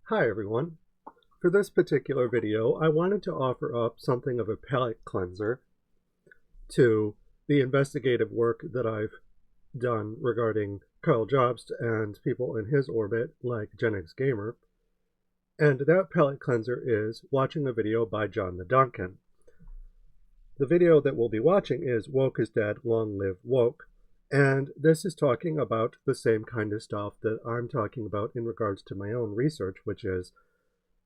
Hi everyone. For this particular video, I wanted to offer up something of a palate cleanser to the investigative work that I've done regarding Carl Jobst and people in his orbit like Gen X Gamer. And that palate cleanser is watching a video by John the Duncan. The video that we'll be watching is Woke is Dead, Long Live Woke. And this is talking about the same kind of stuff that I'm talking about in regards to my own research, which is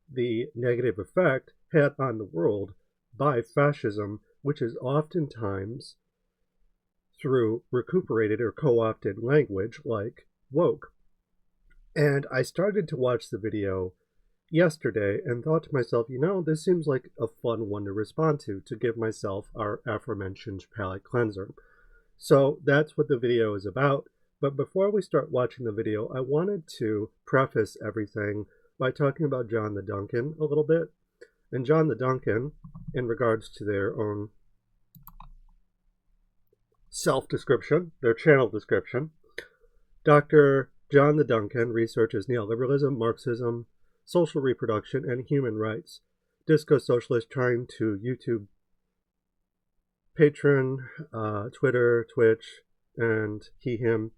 the negative effect had on the world by fascism, which is oftentimes through recuperated or co-opted language like woke. And I started to watch the video yesterday and thought to myself, this seems like a fun one to respond to give myself our aforementioned palate cleanser. So that's what the video is about. But before we start watching the video, I wanted to preface everything by talking about John the Duncan a little bit. And John the Duncan, in regards to their own self-description, their channel description, Dr. John the Duncan researches neoliberalism, Marxism, social reproduction, and human rights. Disco socialist trying to YouTube, Patreon, Twitter, Twitch, and he, him.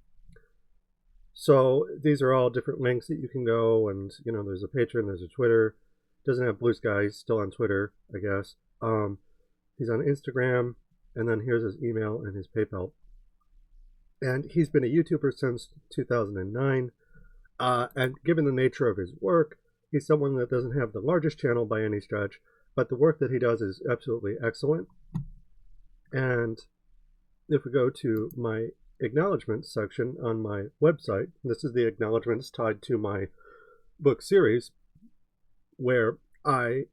So these are all different links that you can go, and there's a Patreon, there's a Twitter. Doesn't have Blue Sky, he's still on Twitter, I guess. He's on Instagram, and then here's his email and his PayPal. And he's been a YouTuber since 2009. And given the nature of his work, he's someone that doesn't have the largest channel by any stretch, but the work that he does is absolutely excellent. And if we go to my acknowledgements section on my website, this is the acknowledgements tied to my book series, where I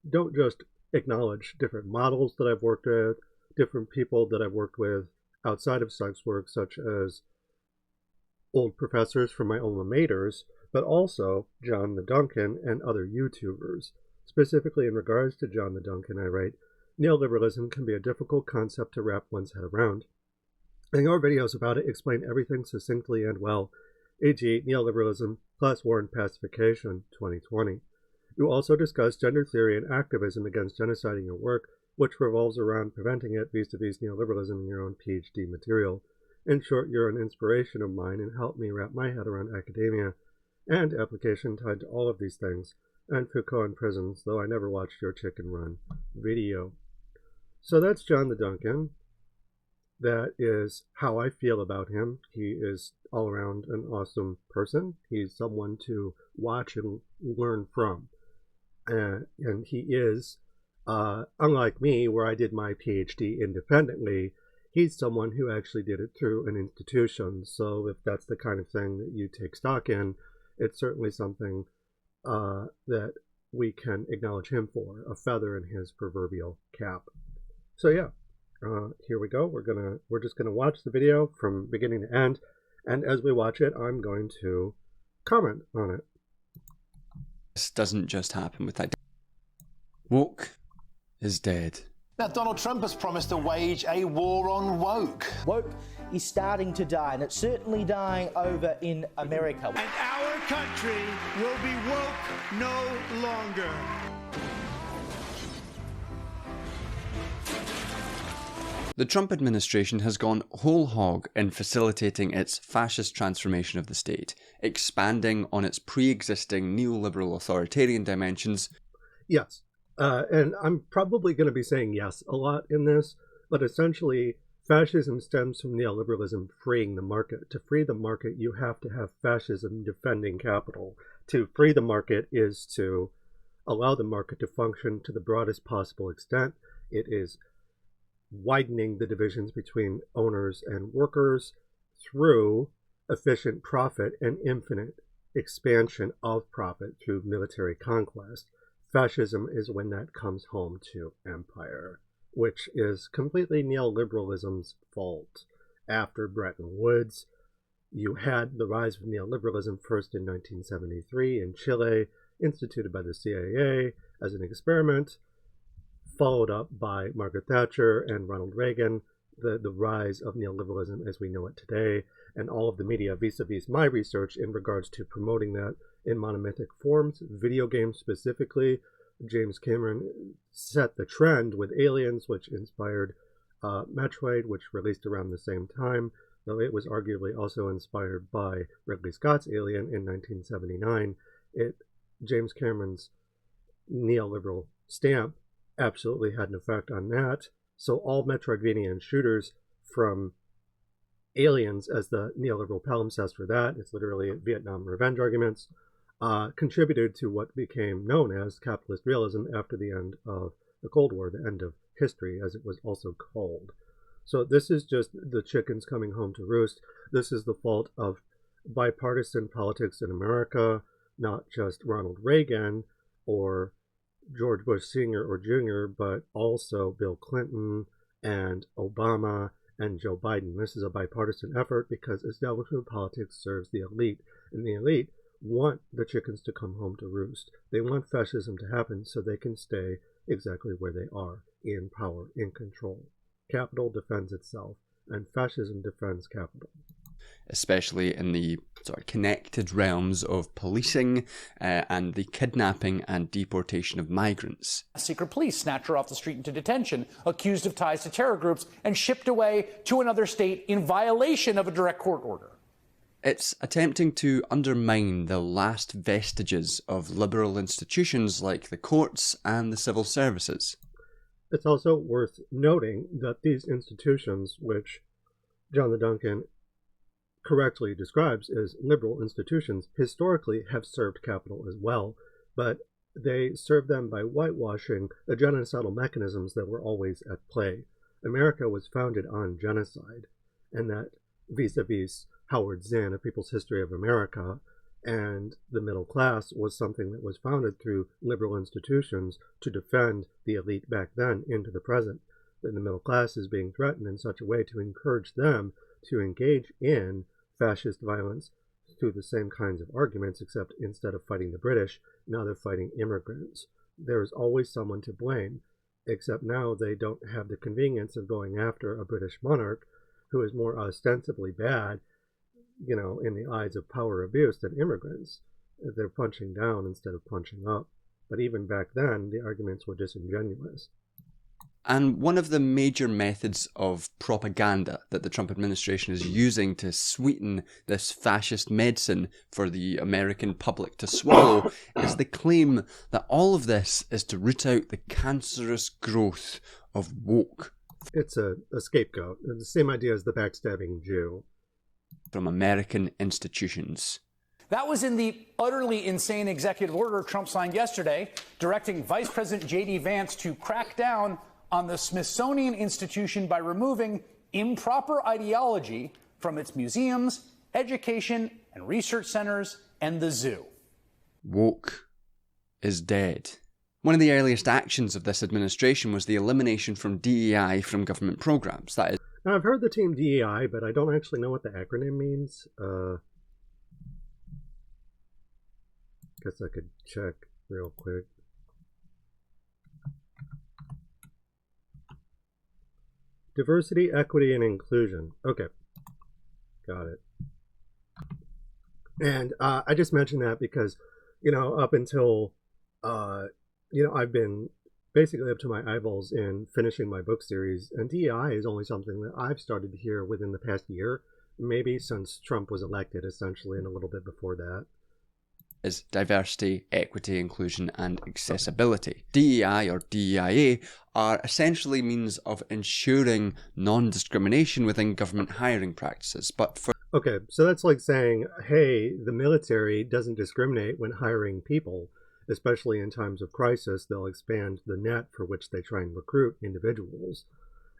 don't just acknowledge different models that I've worked with, different people that I've worked with outside of sex work, such as old professors from my alma maters, but also John the Duncan and other YouTubers. Specifically in regards to John the Duncan, I write, neoliberalism can be a difficult concept to wrap one's head around. And your videos about it explain everything succinctly and well, e.g. neoliberalism, class war and pacification, 2020. You also discuss gender theory and activism against genocide in your work, which revolves around preventing it vis-a-vis neoliberalism in your own PhD material. In short, you're an inspiration of mine and helped me wrap my head around academia and application tied to all of these things, and Foucault in prisons, though I never watched your Chicken Run video. So that's John the Duncan. That is how I feel about him. He is all around an awesome person. He's someone to watch and learn from. And he is, unlike me, where I did my PhD independently, he's someone who actually did it through an institution. So if that's the kind of thing that you take stock in, it's certainly something that we can acknowledge him for, a feather in his proverbial cap. So yeah, here we go. We're just gonna watch the video from beginning to end, and as we watch it, I'm going to comment on it. This doesn't just happen with that. Woke is dead. Now, Donald Trump has promised to wage a war on woke. Woke is starting to die, and it's certainly dying over in America. And our country will be woke no longer. The Trump administration has gone whole hog in facilitating its fascist transformation of the state, expanding on its pre-existing neoliberal authoritarian dimensions. Yes, and I'm probably going to be saying yes a lot in this, but essentially fascism stems from neoliberalism freeing the market. To free the market, you have to have fascism defending capital. To free the market is to allow the market to function to the broadest possible extent. It is widening the divisions between owners and workers through efficient profit and infinite expansion of profit through military conquest. Fascism is when that comes home to empire, which is completely neoliberalism's fault. After Bretton Woods, you had the rise of neoliberalism first in 1973 in Chile, instituted by the CIA as an experiment, followed up by Margaret Thatcher and Ronald Reagan, the rise of neoliberalism as we know it today, and all of the media vis-a-vis my research in regards to promoting that in monomythic forms, video games specifically. James Cameron set the trend with Aliens, which inspired Metroid, which released around the same time, though it was arguably also inspired by Ridley Scott's Alien in 1979. James Cameron's neoliberal stamp absolutely had an effect on that. So all Metroidvania shooters, from Aliens as the neoliberal palimpsest for that, it's literally Vietnam revenge arguments, contributed to what became known as capitalist realism after the end of the Cold War, the end of history, as it was also called. So this is just the chickens coming home to roost. This is the fault of bipartisan politics in America, not just Ronald Reagan or George Bush Sr. or Jr., but also Bill Clinton and Obama and Joe Biden. This is a bipartisan effort because establishment politics serves the elite, and the elite want the chickens to come home to roost. They want fascism to happen so they can stay exactly where they are, in power, in control. Capital defends itself, and fascism defends capital. Especially in the sort of connected realms of policing and the kidnapping and deportation of migrants. Secret police snatch her off the street into detention, accused of ties to terror groups, and shipped away to another state in violation of a direct court order. It's attempting to undermine the last vestiges of liberal institutions like the courts and the civil services. It's also worth noting that these institutions, which John the Duncan correctly describes as liberal institutions, historically have served capital as well, but they serve them by whitewashing the genocidal mechanisms that were always at play. America was founded on genocide, and that vis-a-vis Howard Zinn, A People's History of America, and the middle class was something that was founded through liberal institutions to defend the elite back then into the present. And the middle class is being threatened in such a way to encourage them to engage in fascist violence through the same kinds of arguments, except instead of fighting the British, now they're fighting immigrants. There's always someone to blame, except now they don't have the convenience of going after a British monarch who is more ostensibly bad, in the eyes of power abuse than immigrants. They're punching down instead of punching up. But even back then, the arguments were disingenuous. And one of the major methods of propaganda that the Trump administration is using to sweeten this fascist medicine for the American public to swallow is the claim that all of this is to root out the cancerous growth of woke. It's a scapegoat. The same idea as the backstabbing Jew. From American institutions. That was in the utterly insane executive order Trump signed yesterday, directing Vice President J.D. Vance to crack down on the Smithsonian Institution by removing improper ideology from its museums, education and research centers, and the zoo. Woke is dead. One of the earliest actions of this administration was the elimination from DEI from government programs. That is, now, I've heard the term DEI, but I don't actually know what the acronym means. Guess I could check real quick. Diversity, equity, and inclusion. Okay. Got it. And I just mentioned that because, up until, I've been basically up to my eyeballs in finishing my book series, and DEI is only something that I've started to hear within the past year, maybe since Trump was elected, essentially, and a little bit before that. Is diversity, equity, inclusion, and accessibility. DEI or DEIA are essentially means of ensuring non-discrimination within government hiring practices, but for... Okay, so that's like saying, hey, the military doesn't discriminate when hiring people. Especially in times of crisis, they'll expand the net for which they try and recruit individuals.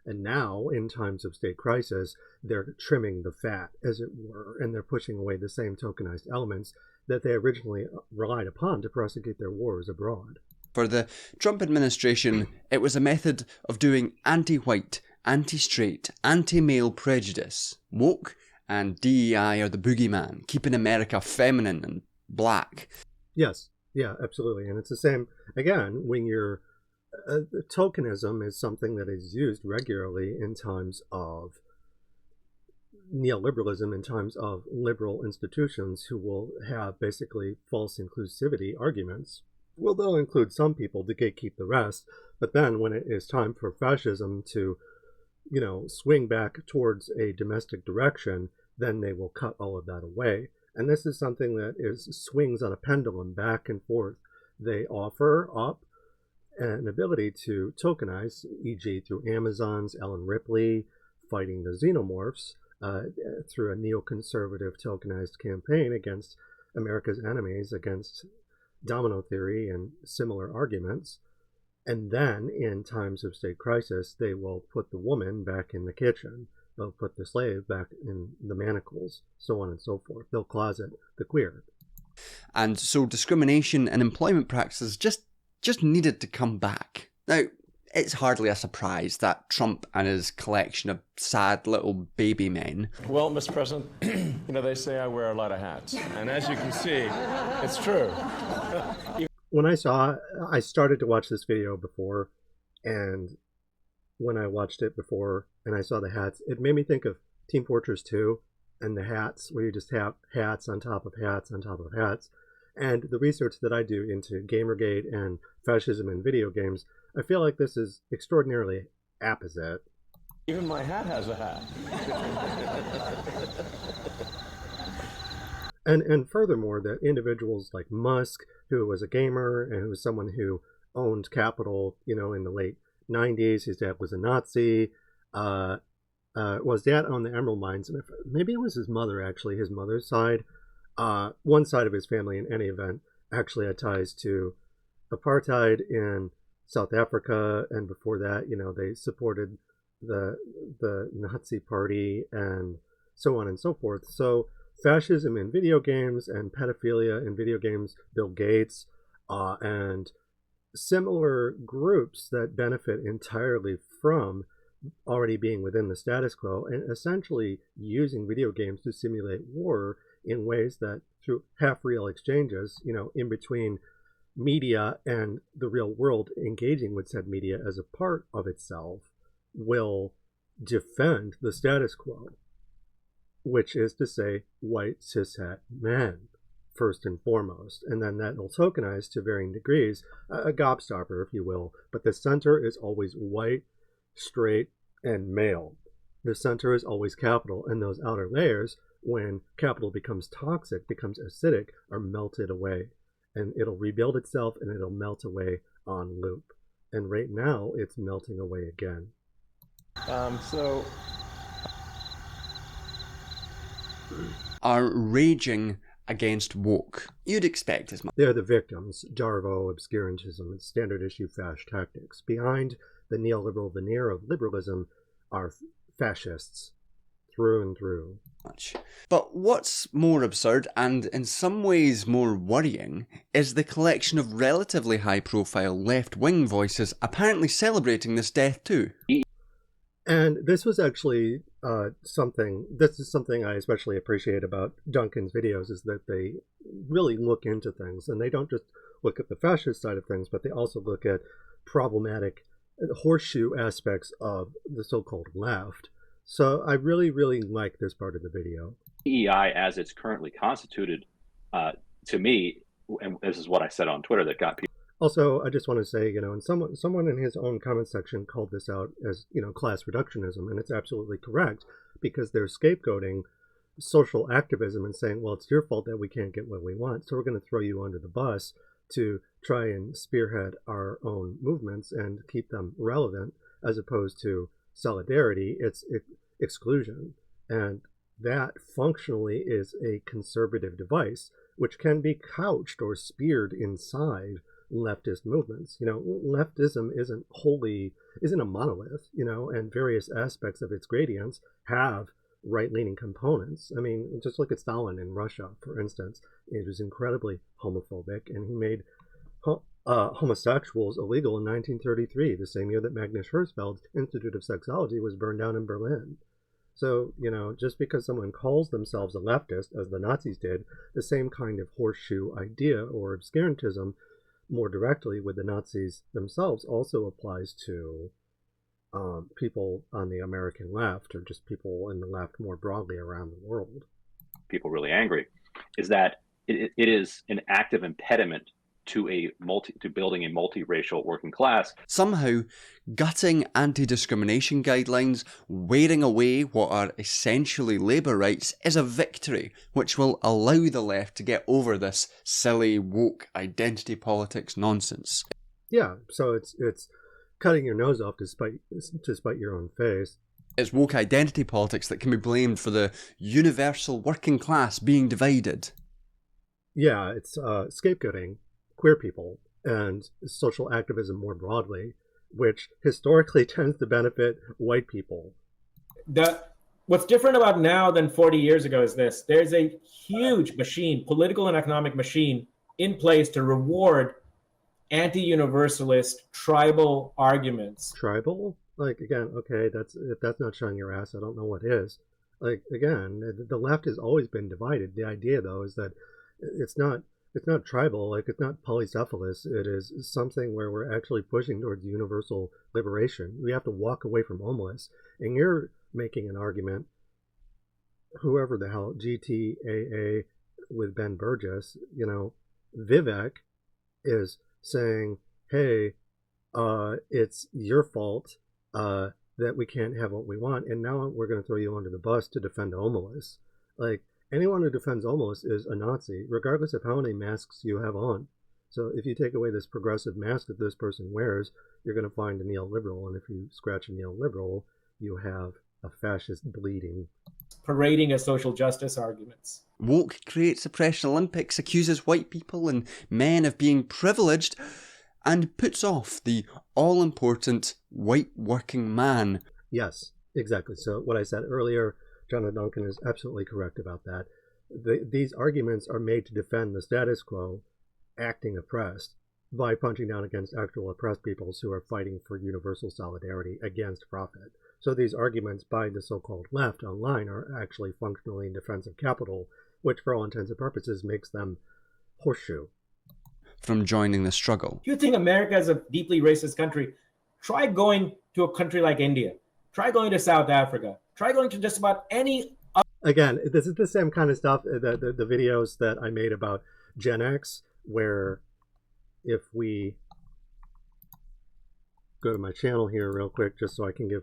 And now, in times of state crisis, they're trimming the fat, as it were, and they're pushing away the same tokenized elements that they originally relied upon to prosecute their wars abroad. For the Trump administration, it was a method of doing anti-white, anti-straight, anti-male prejudice. Woke and DEI are the boogeyman, keeping America feminine and black. Yes. Yeah, absolutely. And it's the same, again, when you're, tokenism is something that is used regularly in times of neoliberalism in times of liberal institutions who will have basically false inclusivity arguments. Well, they'll include some people to gatekeep the rest, but then when it is time for fascism to, swing back towards a domestic direction, then they will cut all of that away. And this is something that swings on a pendulum back and forth. They offer up an ability to tokenize, e.g. through Amazon's Ellen Ripley fighting the xenomorphs, through a neoconservative tokenized campaign against America's enemies, against domino theory and similar arguments. And then, in times of state crisis, they will put the woman back in the kitchen. They'll put the slave back in the manacles, so on and so forth. They'll closet the queer. And so discrimination and employment practices just needed to come back. Now, it's hardly a surprise that Trump and his collection of sad little baby men... Well, Mr. President, they say I wear a lot of hats. And as you can see, it's true. When I started to watch this video before, and when I watched it before and I saw the hats, it made me think of Team Fortress 2 and the hats, where you just have hats on top of hats on top of hats. And the research that I do into Gamergate and fascism in video games, I feel like this is extraordinarily apposite. Even my hat has a hat. And furthermore, that individuals like Musk, who was a gamer and who was someone who owned capital, in the late 90s, his dad was a Nazi, his dad owned the emerald mines, and maybe it was his mother, actually, his mother's side. One side of his family, in any event, actually had ties to apartheid in South Africa, and before that, they supported the Nazi party and so on and so forth. So fascism in video games and pedophilia in video games, Bill Gates, and similar groups that benefit entirely from already being within the status quo and essentially using video games to simulate war in ways that, through half-real exchanges, in between media and the real world engaging with said media as a part of itself, will defend the status quo, which is to say white cishet men, first and foremost, and then that will tokenize to varying degrees, a gobstopper, if you will, but the center is always white, straight, and male. The center is always capital, and those outer layers, when capital becomes toxic, becomes acidic, are melted away, and it'll rebuild itself and it'll melt away on loop. And right now, it's melting away again. Are raging against woke. You'd expect as much. They're the victims. Darvo, obscurantism, standard issue fash tactics. Behind the neoliberal veneer of liberalism are fascists, through and through. But what's more absurd, and in some ways more worrying, is the collection of relatively high-profile left-wing voices apparently celebrating this death too. And this was actually this is something I especially appreciate about Duncan's videos, is that they really look into things, and they don't just look at the fascist side of things, but they also look at problematic horseshoe aspects of the so-called left. So I really, really like this part of the video. DEI, as it's currently constituted, to me, and this is what I said on Twitter that got people. Also, I just want to say, and someone in his own comment section called this out as, class reductionism, and it's absolutely correct, because they're scapegoating social activism and saying, well, it's your fault that we can't get what we want, so we're going to throw you under the bus to try and spearhead our own movements and keep them relevant, as opposed to solidarity. It's exclusion. And that functionally is a conservative device, which can be couched or speared inside leftist movements. Leftism isn't a monolith, and various aspects of its gradients have right-leaning components. I mean, just look at Stalin in Russia, for instance. It was incredibly homophobic, and he made homosexuals illegal in 1933, the same year that Magnus Hirschfeld's Institute of Sexology was burned down in Berlin. So, just because someone calls themselves a leftist, as the Nazis did, the same kind of horseshoe idea or obscurantism more directly with the Nazis themselves also applies to people on the American left, or just people in the left more broadly around the world. People really angry, is that it is an active impediment to building a multiracial working class. Somehow, gutting anti-discrimination guidelines, wearing away what are essentially labour rights, is a victory which will allow the left to get over this silly, woke identity politics nonsense. Yeah, so it's cutting your nose off to spite your own face. It's woke identity politics that can be blamed for the universal working class being divided. Yeah, it's scapegoating queer people and social activism more broadly, which historically tends to benefit white people. What's different about now than 40 years ago is this. There's a huge machine, political and economic machine, in place to reward anti-universalist tribal arguments. Tribal? Like, again, okay, if that's not showing your ass, I don't know what is. Like, again, the left has always been divided. The idea, though, is that it's not tribal, like it's not polycephalous. It is something where we're actually pushing towards universal liberation. We have to walk away from homeless. And you're making an argument, whoever the hell, GTAA with Ben Burgess, Vivek is saying, hey, it's your fault that we can't have what we want, and now we're going to throw you under the bus to defend homeless. Like, anyone who defends homeless is a Nazi, regardless of how many masks you have on. So if you take away this progressive mask that this person wears, you're going to find a neoliberal, and if you scratch a neoliberal, you have a fascist bleeding. Parading as social justice arguments. Woke creates oppression Olympics, accuses white people and men of being privileged, and puts off the all-important white working man. Yes, exactly. So what I said earlier, Jonathan Duncan is absolutely correct about that. These arguments are made to defend the status quo, acting oppressed, by punching down against actual oppressed peoples who are fighting for universal solidarity against profit. So these arguments by the so-called left online are actually functionally in defense of capital, which for all intents and purposes makes them horseshoe. From joining the struggle. If you think America is a deeply racist country, try going to a country like India. Try going to South Africa. Try going to just about any... Again, this is the same kind of stuff, the videos that I made about Gen X, where if we go to my channel here real quick, just so I can give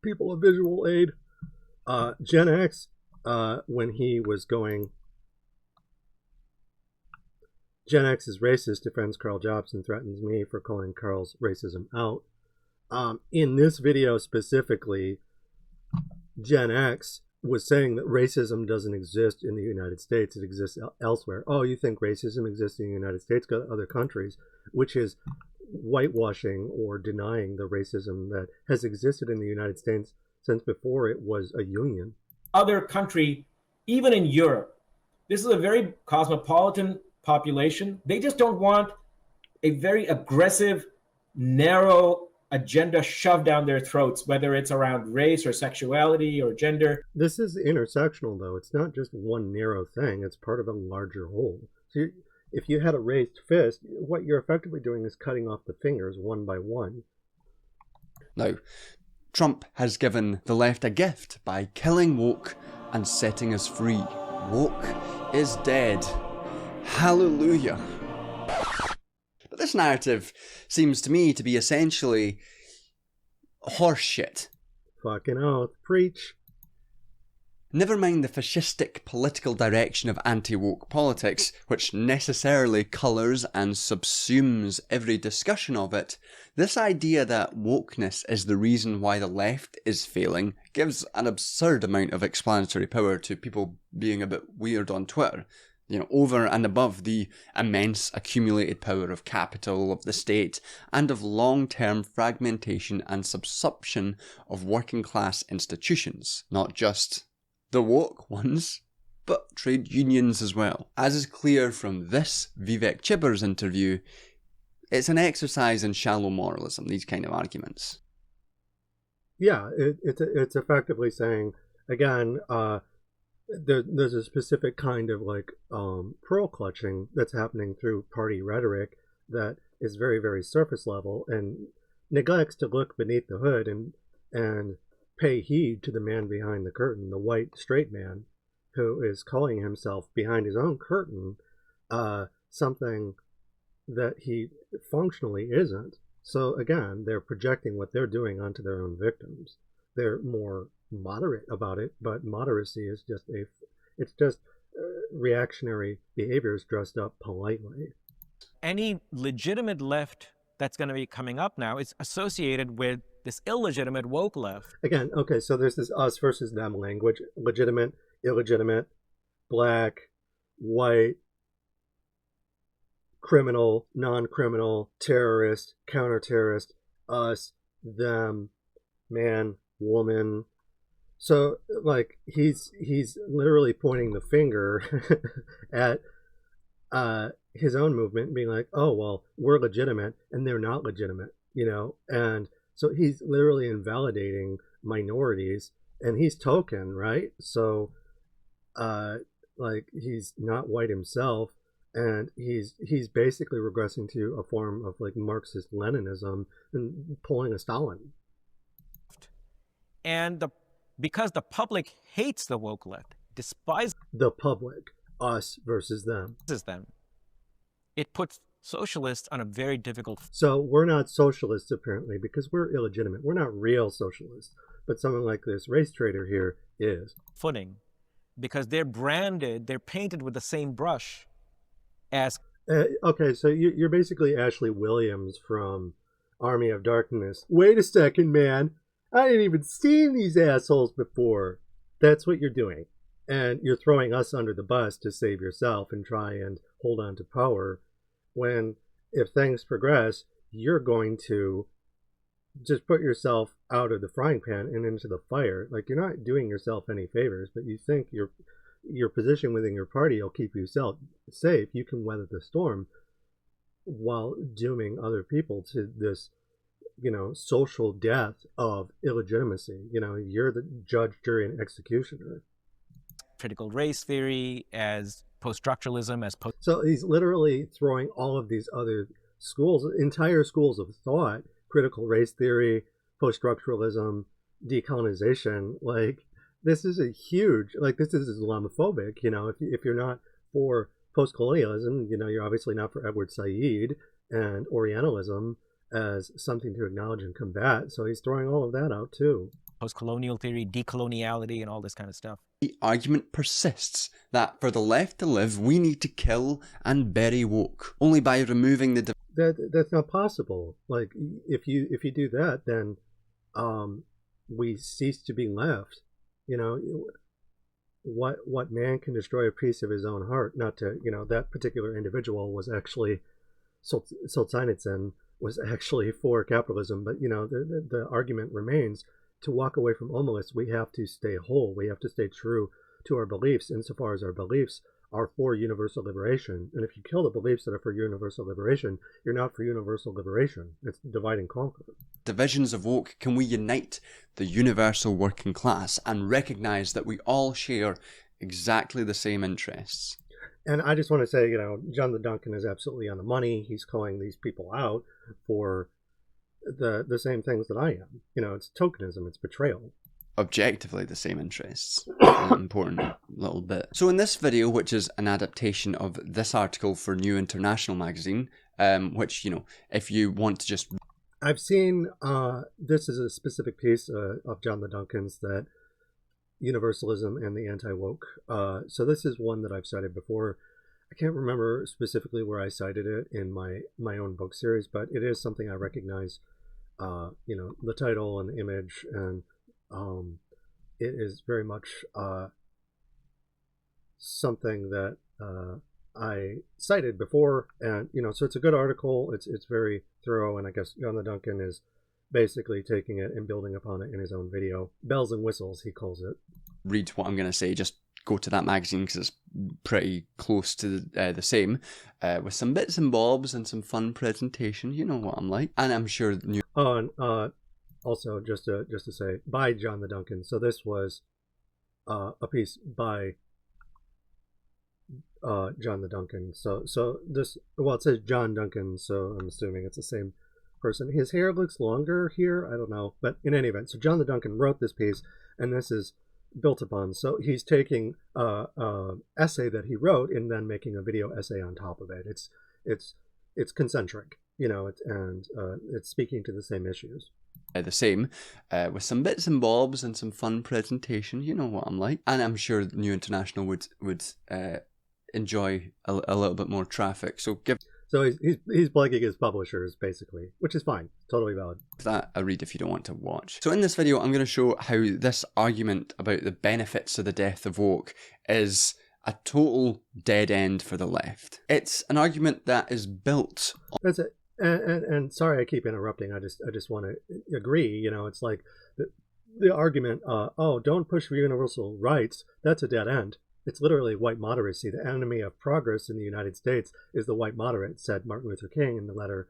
people a visual aid. Gen X, when he was going... Gen X is racist, defends Carl Jobs, and threatens me for calling Carl's racism out. In this video specifically, Gen X was saying that racism doesn't exist in the United States, it exists elsewhere. Oh, you think racism exists in the United States? Go to other countries, which is whitewashing or denying the racism that has existed in the United States since before it was a union. Other country, even in Europe, this is a very cosmopolitan population. They just don't want a very aggressive, narrow agenda shoved down their throats, whether it's around race or sexuality or gender. This is intersectional, though. It's not just one narrow thing. It's part of a larger whole. So if you had a raised fist, what you're effectively doing is cutting off the fingers one by one. Now, Trump has given the left a gift by killing woke and setting us free. Woke is dead. Hallelujah. But this narrative seems to me to be essentially horseshit. Fucking oath. Preach. Never mind the fascistic political direction of anti-woke politics, which necessarily colours and subsumes every discussion of it, this idea that wokeness is the reason why the left is failing gives an absurd amount of explanatory power to people being a bit weird on Twitter. Over and above the immense accumulated power of capital, of the state, and of long-term fragmentation and subsumption of working-class institutions. Not just the woke ones, but trade unions as well. As is clear from this Vivek Chibber's interview, it's an exercise in shallow moralism, these kind of arguments. Yeah, it's effectively saying, again, there's a specific kind of pearl clutching that's happening through party rhetoric that is very, very surface level, and neglects to look beneath the hood and pay heed to the man behind the curtain, the white straight man, who is calling himself behind his own curtain something that he functionally isn't. So again, they're projecting what they're doing onto their own victims. They're more moderate about it, but moderacy is just reactionary behaviors dressed up politely. Any legitimate left that's going to be coming up now is associated with this illegitimate woke left. Again, okay, so there's this us versus them language: legitimate, illegitimate, black, white, criminal, non-criminal, terrorist, counter-terrorist, us, them, man, woman. So like he's literally pointing the finger at his own movement and being like, oh well, we're legitimate and they're not legitimate, you know. And so he's literally invalidating minorities, and he's token, right? So like he's not white himself, and he's basically regressing to a form of like Marxist Leninism and pulling a Stalin. And because the public hates the woke left, despises the public, us versus them, it puts socialists on a very difficult. So we're not socialists apparently because we're illegitimate. We're not real socialists, but someone like this race trader here is. Footing, because they're branded, they're painted with the same brush as. Okay, so you're basically Ashley Williams from Army of Darkness. Wait a second, man. I ain't even seen these assholes before. That's what you're doing. And you're throwing us under the bus to save yourself and try and hold on to power, when if things progress, you're going to just put yourself out of the frying pan and into the fire. Like, you're not doing yourself any favors, but you think your position within your party will keep you safe. You can weather the storm while dooming other people to this, you know, social death of illegitimacy. You know, you're the judge, jury, and executioner. Critical race theory, as post-structuralism, So he's literally throwing all of these other schools, entire schools of thought, critical race theory, post-structuralism, decolonization. Like, this is a huge, like, this is Islamophobic. You know, if you're not for post-colonialism, you know, you're obviously not for Edward Said and Orientalism as something to acknowledge and combat. So he's throwing all of that out too. Post-colonial theory, decoloniality, and all this kind of stuff. The argument persists that for the left to live, we need to kill and bury woke. Only by removing the... That's not possible. Like, if you do that, then we cease to be left. You know, what man can destroy a piece of his own heart? Not to, you know, that particular individual was actually, Solzhenitsyn was actually for capitalism, but, you know, the argument remains, to walk away from omolists, we have to stay whole. We have to stay true to our beliefs insofar as our beliefs are for universal liberation. And if you kill the beliefs that are for universal liberation, you're not for universal liberation. It's divide and conquer. Divisions of woke, can we unite the universal working class and recognize that we all share exactly the same interests? And I just want to say, you know, John the Duncan is absolutely on the money. He's calling these people out for the same things that I am. You know, it's tokenism, it's betrayal. Objectively the same interests. Important little bit. So in this video, which is an adaptation of this article for New International magazine, which, you know, if you want to just... I've seen, this is a specific piece of John the Duncan's, that universalism and the anti-woke. So this is one that I've cited before. I can't remember specifically where I cited it in my own book series, but it is something I recognize, you know, the title and the image, and it is very much something that I cited before, and, you know, so it's a good article. It's very thorough, and I guess John the Duncan is basically taking it and building upon it in his own video. Bells and whistles, he calls it. Read what I'm going to say, just go to that magazine because it's pretty close to the same, with some bits and bobs and some fun presentation. You know what I'm like, and I'm sure new. Oh, and also just to say, by John the Duncan. So this was a piece by John the Duncan. So this, well, it says John Duncan, so I'm assuming it's the same person. His hair looks longer here. I don't know. But in any event, so John the Duncan wrote this piece, and this is built upon. So he's taking a essay that he wrote and then making a video essay on top of it. It's concentric, you know, it's speaking to the same issues. The same, with some bits and bobs and some fun presentation. You know what I'm like, and I'm sure New International would enjoy a little bit more traffic. So he's plugging his publishers basically, which is fine, totally valid. That a read if you don't want to watch. So in this video, I'm going to show how this argument about the benefits of the death of woke is a total dead end for the left. It's an argument that is built on... That's it. And sorry I keep interrupting. I just want to agree. You know, it's like the argument, oh, don't push for universal rights. That's a dead end. It's literally white moderacy. The enemy of progress in the United States is the white moderate, said Martin Luther King in the letter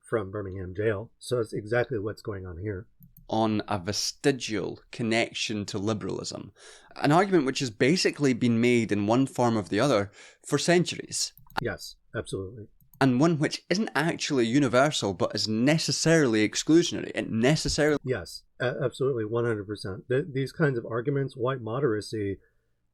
from Birmingham jail. So it's exactly what's going on here. On a vestigial connection to liberalism, an argument which has basically been made in one form or the other for centuries. Yes, absolutely. And one which isn't actually universal, but is necessarily exclusionary. It necessarily... Yes, absolutely, 100%. These kinds of arguments, white moderacy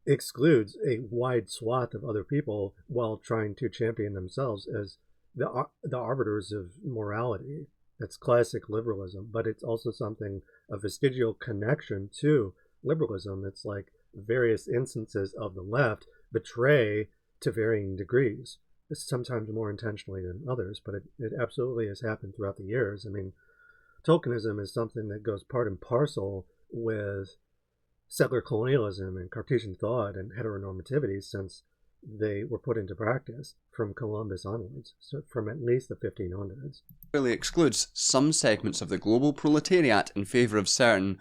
excludes a wide swath of other people while trying to champion themselves as the arbiters of morality. It's classic liberalism, but it's also something, a vestigial connection to liberalism. It's like various instances of the left betray to varying degrees. Sometimes more intentionally than others, but it absolutely has happened throughout the years. I mean, Tolkienism is something that goes part and parcel with settler colonialism and Cartesian thought and heteronormativity since they were put into practice from Columbus onwards, so from at least the 1500s. Really excludes some segments of the global proletariat in favour of certain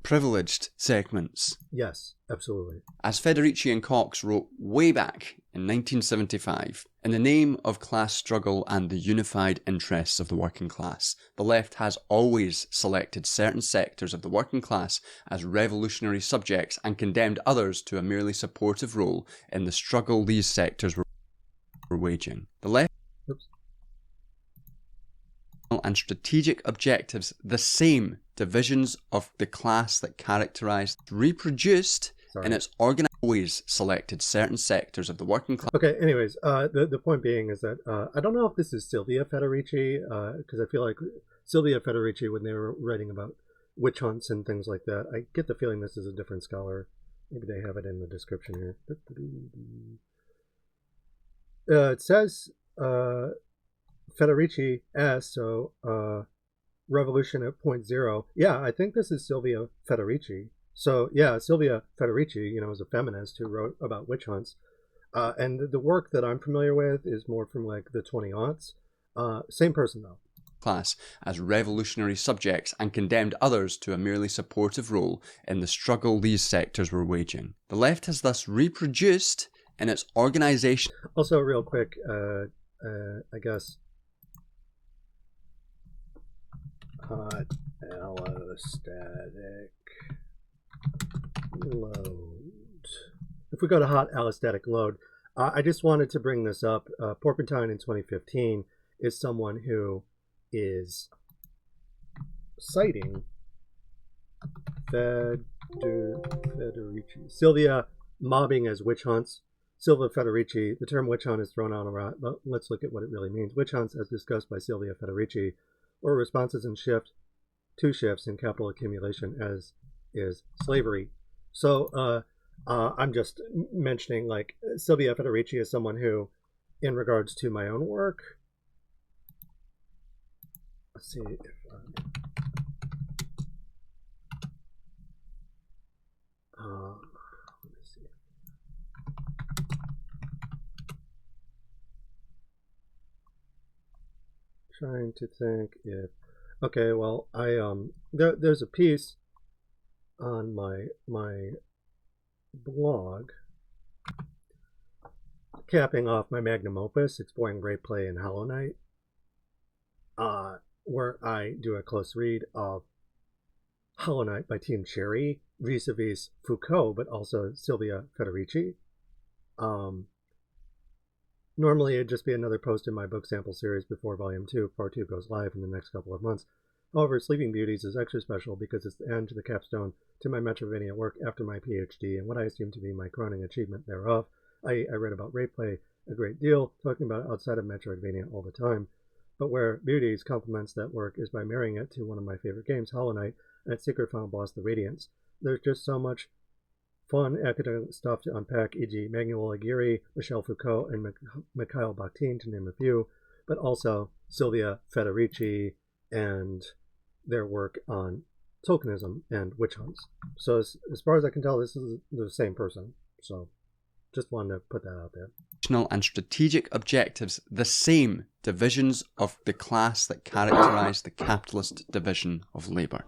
privileged segments. Yes, absolutely. As Federici and Cox wrote way back in 1975, in the name of class struggle and the unified interests of the working class, the left has always selected certain sectors of the working class as revolutionary subjects and condemned others to a merely supportive role in the struggle these sectors were waging. The left and strategic objectives, the same divisions of the class that characterized, reproduced in its organized, always selected certain sectors of the working class. Okay, anyways, the point being is that I don't know if this is Silvia Federici, because I feel like Silvia Federici, when they were writing about witch hunts and things like that, I get the feeling this is a different scholar. Maybe they have it in the description here. It says Federici S, so revolution at 0.0. Yeah, I think this is Silvia Federici. So yeah, Silvia Federici, you know, is a feminist who wrote about witch hunts. And the work that I'm familiar with is more from like the 20-aughts. Same person though. Class as revolutionary subjects and condemned others to a merely supportive role in the struggle these sectors were waging. The left has thus reproduced in its organization. Also, real quick, I guess. Hot allostatic load. If we go to hot allostatic load, I just wanted to bring this up. Porpentine in 2015 is someone who is citing Federici. Silvia mobbing as witch hunts. Silvia Federici, the term witch hunt is thrown out around, but let's look at what it really means. Witch hunts, as discussed by Silvia Federici, or responses in two shifts in capital accumulation, as is slavery. So I'm just mentioning, like, Silvia Federici is someone who, in regards to my own work, let's see if let me see. Trying to think if, okay, well, I there's a piece on my blog capping off my magnum opus, exploring great play in Hollow Knight, where I do a close read of Hollow Knight by Team Cherry vis-a-vis Foucault, but also Silvia Federici. Normally, it'd just be another post in my book sample series before Volume 2. Part 2 goes live in the next couple of months. However, Sleeping Beauties is extra special because it's the end to the capstone to my Metrovania work after my PhD and what I assume to be my crowning achievement thereof. I read about rape play a great deal, talking about it outside of Metroidvania all the time. But where Beauties complements that work is by marrying it to one of my favorite games, Hollow Knight, and its secret final boss, the Radiance. There's just so much fun academic stuff to unpack, e.g. Manuel Aguirre, Michel Foucault, and Mikhail Bakhtin, to name a few, but also Silvia Federici and their work on tokenism and witch hunts. So as far as I can tell, this is the same person. So just wanted to put that out there. And strategic objectives, the same divisions of the class that characterize the capitalist division of labour.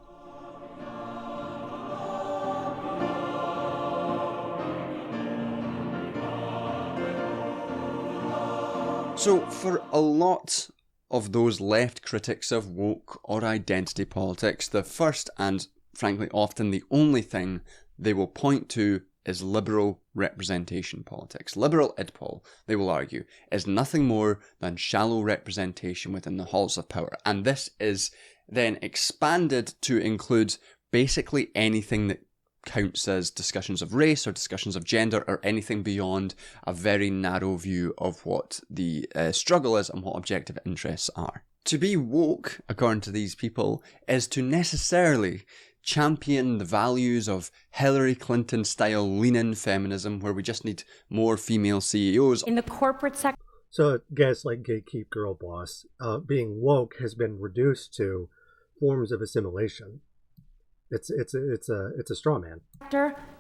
So for a lot of those left critics of woke or identity politics, the first and frankly often the only thing they will point to is liberal representation politics. Liberal idpol, they will argue, is nothing more than shallow representation within the halls of power. And this is then expanded to include basically anything that counts as discussions of race or discussions of gender or anything beyond a very narrow view of what the struggle is and what objective interests are. To be woke, according to these people, is to necessarily champion the values of Hillary Clinton-style lean-in feminism, where we just need more female CEOs. In the corporate sector. So gaslight, gatekeep, girl boss, being woke has been reduced to forms of assimilation. It's a straw man.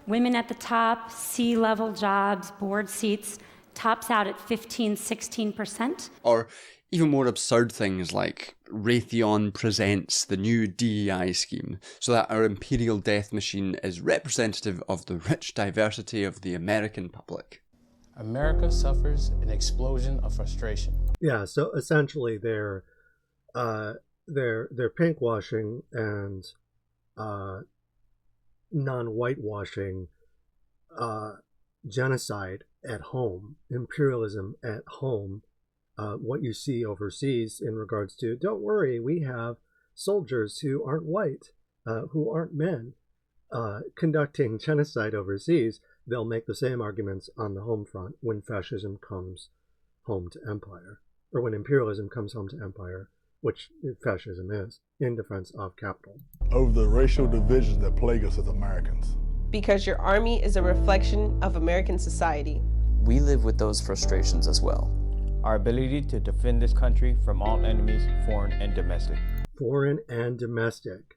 Women at the top, C-level jobs, board seats, tops out at 15-16%. Or even more absurd things like Raytheon presents the new DEI scheme so that our imperial death machine is representative of the rich diversity of the American public. America suffers an explosion of frustration. Yeah, so essentially they're pinkwashing and non-whitewashing genocide at home, imperialism at home, what you see overseas in regards to, don't worry, we have soldiers who aren't white, who aren't men, conducting genocide overseas. They'll make the same arguments on the home front when fascism comes home to empire, or when imperialism comes home to empire, which fascism is, in defense of capital. Over the racial divisions that plague us as Americans. Because your army is a reflection of American society. We live with those frustrations as well. Our ability to defend this country from all enemies, foreign and domestic. Foreign and domestic.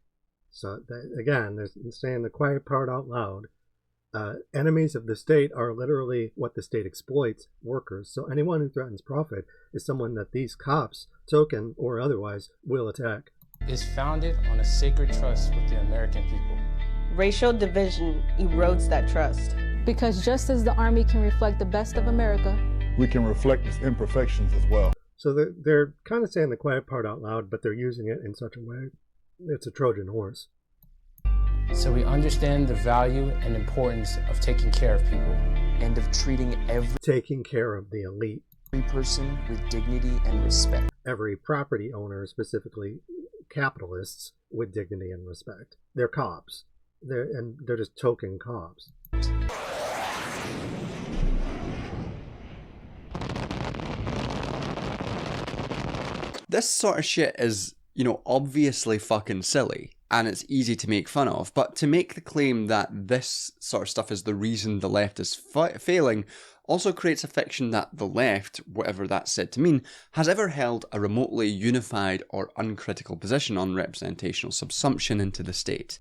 So that, again, there's saying the quiet part out loud. Enemies of the state are literally what the state exploits, workers. So anyone who threatens profit is someone that these cops, token or otherwise, will attack. Is founded on a sacred trust with the American people. Racial division erodes that trust. Because just as the Army can reflect the best of America, we can reflect its imperfections as well. So they're kind of saying the quiet part out loud, but they're using it in such a way. It's a Trojan horse. So we understand the value and importance of taking care of people. And of treating taking care of the elite. Every person with dignity and respect. Every property owner, specifically capitalists, with dignity and respect. They're cops. They're just token cops. This sort of shit is, obviously fucking silly, and it's easy to make fun of, but to make the claim that this sort of stuff is the reason the left is failing also creates a fiction that the left, whatever that's said to mean, has ever held a remotely unified or uncritical position on representational subsumption into the state.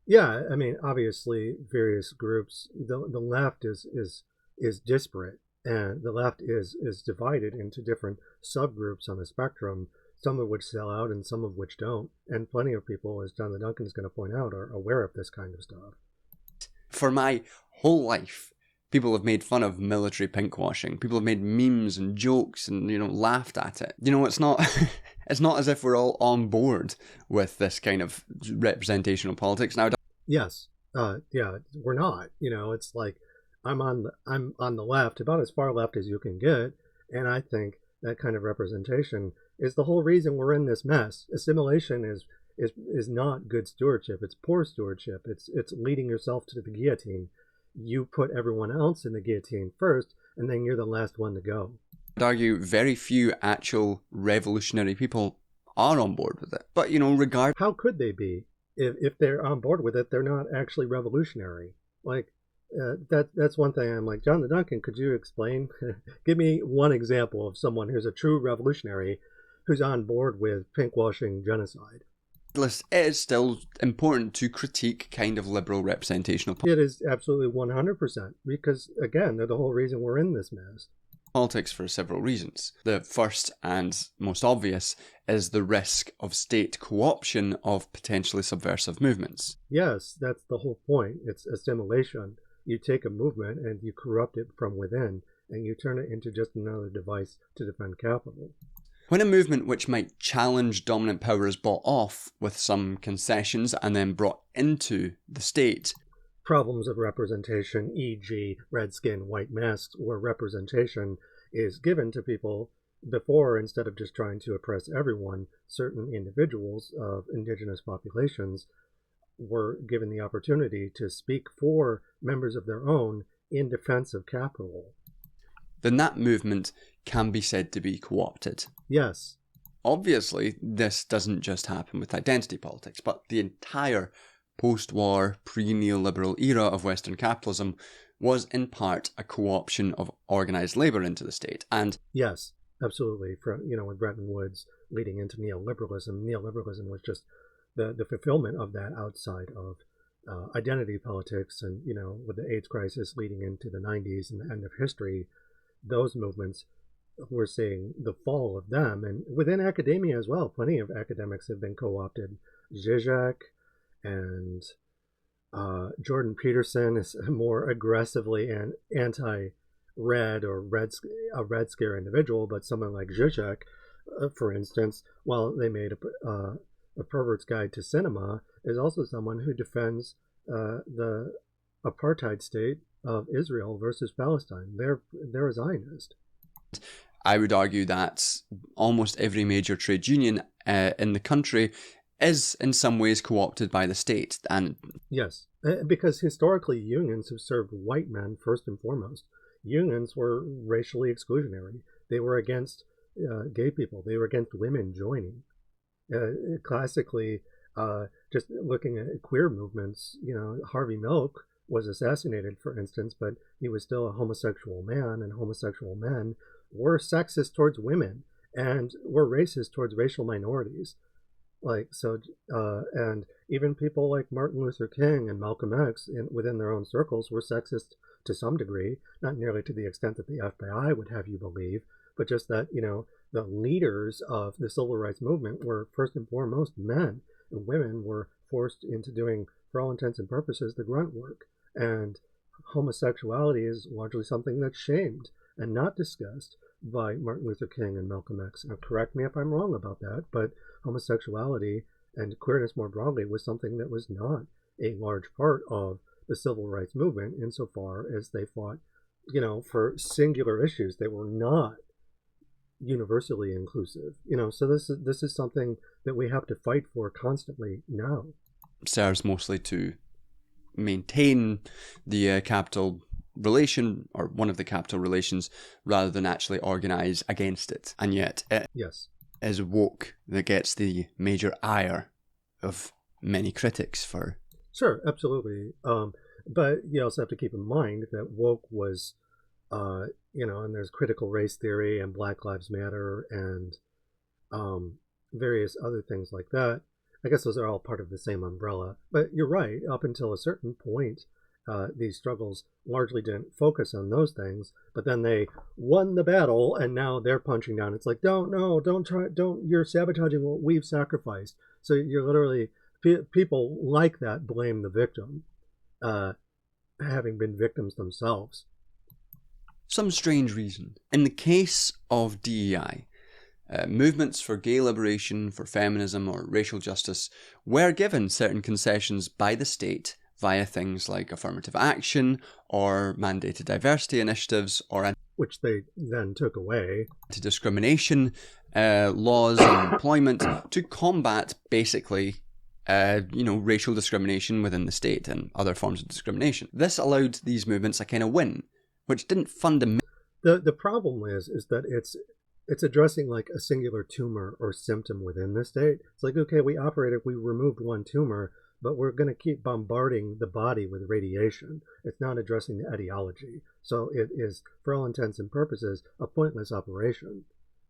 Yeah, I mean, obviously, various groups, the left is disparate, and the left is divided into different subgroups on the spectrum, some of which sell out and some of which don't. And plenty of people, as John the Duncan is going to point out, are aware of this kind of stuff. For my whole life, people have made fun of military pinkwashing. People have made memes and jokes and, laughed at it. It's not it's not as if we're all on board with this kind of representational politics now. Yes. Yeah, we're not. It's like I'm on the left, about as far left as you can get, And I think that kind of representation is the whole reason we're in this mess. Assimilation is not good stewardship. It's poor stewardship. It's leading yourself to the guillotine. You put everyone else in the guillotine first, and then you're the last one to go. I'd argue very few actual revolutionary people are on board with it. But, you know, how could they be? If they're on board with it, they're not actually revolutionary. Like, that's one thing I'm like, John Duncan, could you explain? Give me one example of someone who's a true revolutionary who's on board with pinkwashing genocide. It is still important to critique kind of liberal representational It is absolutely 100%, because, again, they're the whole reason we're in this mess. Politics for several reasons. The first and most obvious is the risk of state co-option of potentially subversive movements. Yes, that's the whole point. It's assimilation. You take a movement and you corrupt it from within, and you turn it into just another device to defend capital. When a movement which might challenge dominant power is bought off with some concessions and then brought into the state, problems of representation, e.g. red skin, white masks, where representation is given to people before, instead of just trying to oppress everyone, certain individuals of indigenous populations were given the opportunity to speak for members of their own in defense of capital. Then that movement can be said to be co-opted. Yes. Obviously, this doesn't just happen with identity politics, but the entire post-war, pre-neoliberal era of Western capitalism was in part a co-option of organised labour into the state. And yes, absolutely. With Bretton Woods leading into neoliberalism, neoliberalism was just the fulfillment of that outside of identity politics. And, with the AIDS crisis leading into the 90s and the end of history, those movements, we're seeing the fall of them. And within academia as well, plenty of academics have been co-opted. Zizek and Jordan Peterson is more aggressively an anti-red or a red scare individual, but someone like Zizek, for instance, while they made a Pervert's Guide to Cinema, is also someone who defends the apartheid state of Israel versus Palestine. They're a Zionist. I would argue that almost every major trade union in the country is in some ways co-opted by the state. And yes, because historically unions have served white men first and foremost. Unions were racially exclusionary. They were against gay people. They were against women joining. Classically, just looking at queer movements, Harvey Milk was assassinated, for instance, but he was still a homosexual man, and homosexual men were sexist towards women and were racist towards racial minorities. And even people like Martin Luther King and Malcolm X within their own circles were sexist to some degree, not nearly to the extent that the FBI would have you believe, but just that, the leaders of the civil rights movement were first and foremost men, and women were forced into doing, for all intents and purposes, the grunt work. And homosexuality is largely something that's shamed and not discussed by Martin Luther King and Malcolm X. Now, correct me if I'm wrong about that, but homosexuality and queerness more broadly was something that was not a large part of the civil rights movement insofar as they fought, for singular issues. They were not universally inclusive, so this is something that we have to fight for constantly now. Serves mostly to maintain the capital relation, or one of the capital relations, rather than actually organize against it. And yet it is woke that gets the major ire of many critics for. Sure, absolutely. But you also have to keep in mind that woke was, and there's critical race theory and Black Lives Matter and various other things like that. I guess those are all part of the same umbrella. But you're right, up until a certain point, these struggles largely didn't focus on those things, but then they won the battle, and now they're punching down. It's like, you're sabotaging what we've sacrificed. So you're literally, people like that blame the victim, having been victims themselves. Some strange reason. In the case of DEI, movements for gay liberation, for feminism, or racial justice were given certain concessions by the state via things like affirmative action or mandated diversity initiatives or which they then took away. To discrimination, laws and employment to combat basically racial discrimination within the state and other forms of discrimination. This allowed these movements a kind of win, which didn't fundamentally... The problem is that it's addressing like a singular tumor or symptom within the state. It's like, okay, we removed one tumor, but we're going to keep bombarding the body with radiation. It's not addressing the etiology. So it is, for all intents and purposes, a pointless operation.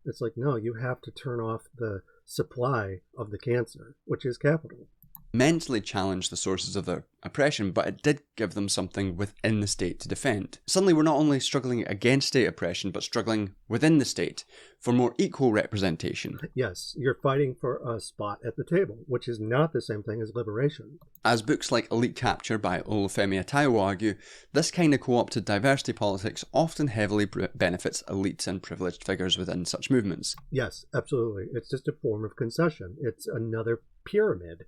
It's like, no, you have to turn off the supply of the cancer, which is capital. Mentally challenged the sources of their oppression, but it did give them something within the state to defend. Suddenly we're not only struggling against state oppression, but struggling within the state for more equal representation. Yes, you're fighting for a spot at the table, which is not the same thing as liberation. As books like Elite Capture by Olufemi Atayo argue, this kind of co-opted diversity politics often heavily benefits elites and privileged figures within such movements. Yes, absolutely. It's just a form of concession. It's another pyramid.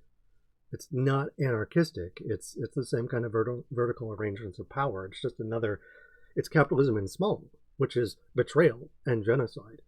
It's not anarchistic. It's the same kind of vertical arrangements of power. It's just it's capitalism in small, which is betrayal and genocide.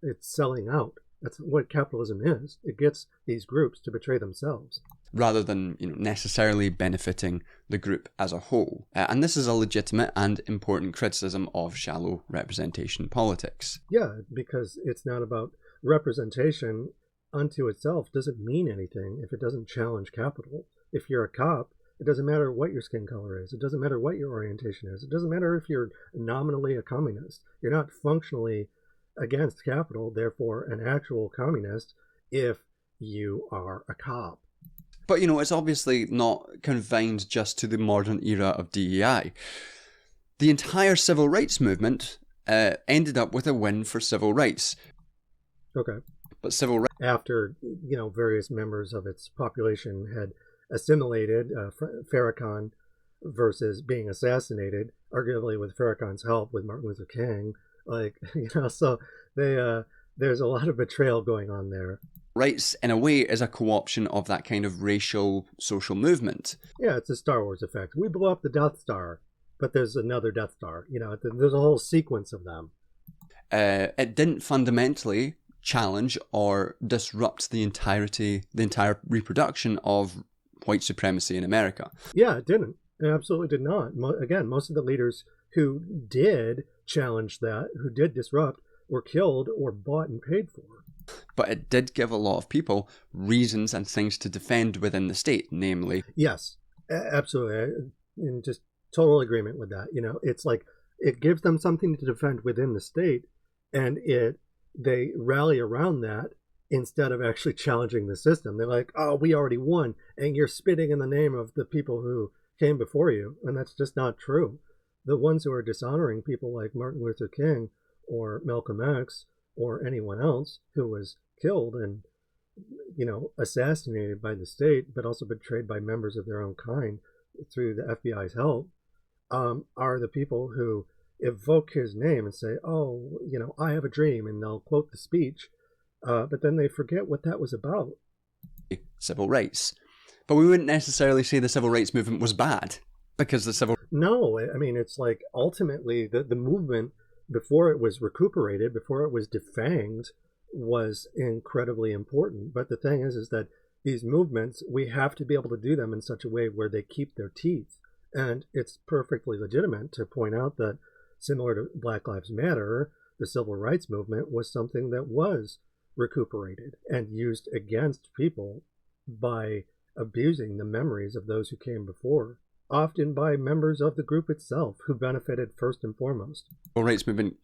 It's selling out. That's what capitalism is. It gets these groups to betray themselves. Rather than necessarily benefiting the group as a whole. And this is a legitimate and important criticism of shallow representation politics. Yeah, because it's not about representation unto itself doesn't mean anything if it doesn't challenge capital. If you're a cop, it doesn't matter what your skin color is. It doesn't matter what your orientation is. It doesn't matter if you're nominally a communist. You're not functionally against capital, therefore an actual communist, if you are a cop. But, it's obviously not confined just to the modern era of DEI. The entire civil rights movement ended up with a win for civil rights. Okay. But civil rights... After, various members of its population had assimilated, Farrakhan versus being assassinated, arguably with Farrakhan's help with Martin Luther King, so there's a lot of betrayal going on there. Rights, in a way, is a co-option of that kind of racial social movement. Yeah, it's a Star Wars effect. We blew up the Death Star, but there's another Death Star. There's a whole sequence of them. It didn't fundamentally challenge or disrupt the entire reproduction of white supremacy in America. Yeah, it didn't. It absolutely did not. Again, most of the leaders who did challenge that, who did disrupt, were killed or bought and paid for. But it did give a lot of people reasons and things to defend within the state, namely... Yes, absolutely. In just total agreement with that. It's like it gives them something to defend within the state, and they rally around that instead of actually challenging the system. They're like, oh, we already won, and you're spitting in the name of the people who came before you, and that's just not true. The ones who are dishonoring people like Martin Luther King or Malcolm X or anyone else who was killed and, assassinated by the state, but also betrayed by members of their own kind through the FBI's help, are the people who evoke his name and say, oh, I have a dream, and they'll quote the speech, but then they forget what that was about. Civil rights. But we wouldn't necessarily say the civil rights movement was bad, because the civil... No, I mean, it's like ultimately the movement, before it was recuperated, before it was defanged, was incredibly important. But the thing is that these movements, we have to be able to do them in such a way where they keep their teeth. And it's perfectly legitimate to point out that similar to Black Lives Matter, the civil rights movement was something that was recuperated and used against people by abusing the memories of those who came before, often by members of the group itself who benefited first and foremost. The civil rights movement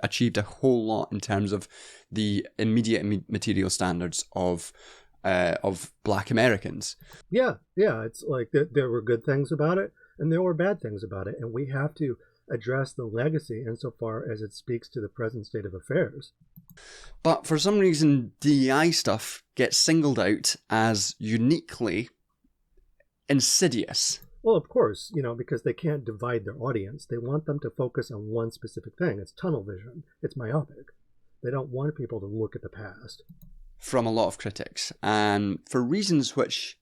achieved a whole lot in terms of the immediate material standards of Black Americans. Yeah, it's like there were good things about it and there were bad things about it, and we have to address the legacy insofar as it speaks to the present state of affairs. But for some reason, DEI stuff gets singled out as uniquely insidious. Well, of course, because they can't divide their audience. They want them to focus on one specific thing. It's tunnel vision. It's myopic. They don't want people to look at the past. From a lot of critics, and for reasons which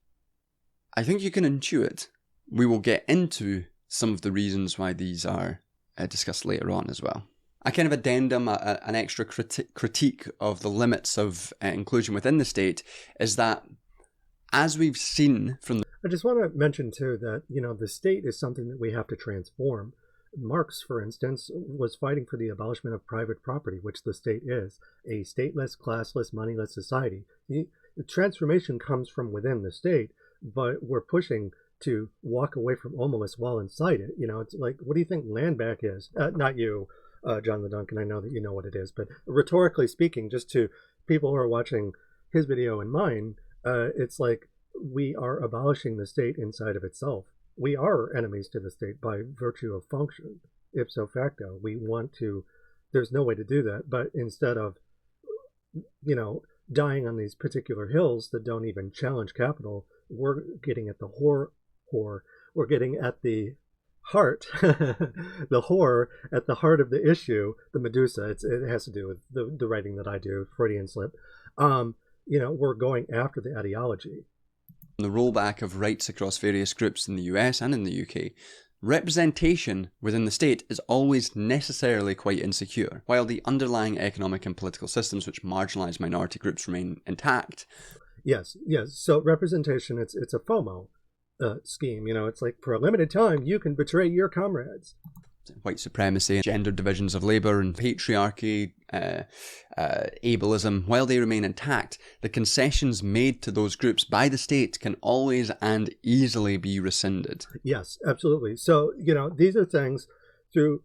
I think you can intuit, we will get into some of the reasons why these are discussed later on as well. A kind of addendum, an extra critique of the limits of inclusion within the state is that, as we've seen from the... I just want to mention too that, the state is something that we have to transform. Marx, for instance, was fighting for the abolishment of private property, which the state is, a stateless, classless, moneyless society. The transformation comes from within the state, but we're pushing to walk away from homeless while inside it. It's like, what do you think land back is? Not you, John the Duncan, I know that you know what it is, but rhetorically speaking, just to people who are watching his video and mine, it's like we are abolishing the state inside of itself. We are enemies to the state by virtue of function. Ipso facto, we want to, there's no way to do that, but instead of, dying on these particular hills that don't even challenge capital, we're getting at the we're getting at the heart, the horror at the heart of the issue, the Medusa. It has to do with the writing that I do, Freudian slip. We're going after the ideology. The rollback of rights across various groups in the US and in the UK, representation within the state is always necessarily quite insecure, while the underlying economic and political systems which marginalise minority groups remain intact. Yes. So representation, it's a FOMO scheme. It's like, for a limited time, you can betray your comrades. White supremacy, gender divisions of labour and patriarchy, ableism, while they remain intact, the concessions made to those groups by the state can always and easily be rescinded. Yes, absolutely. So, these are things through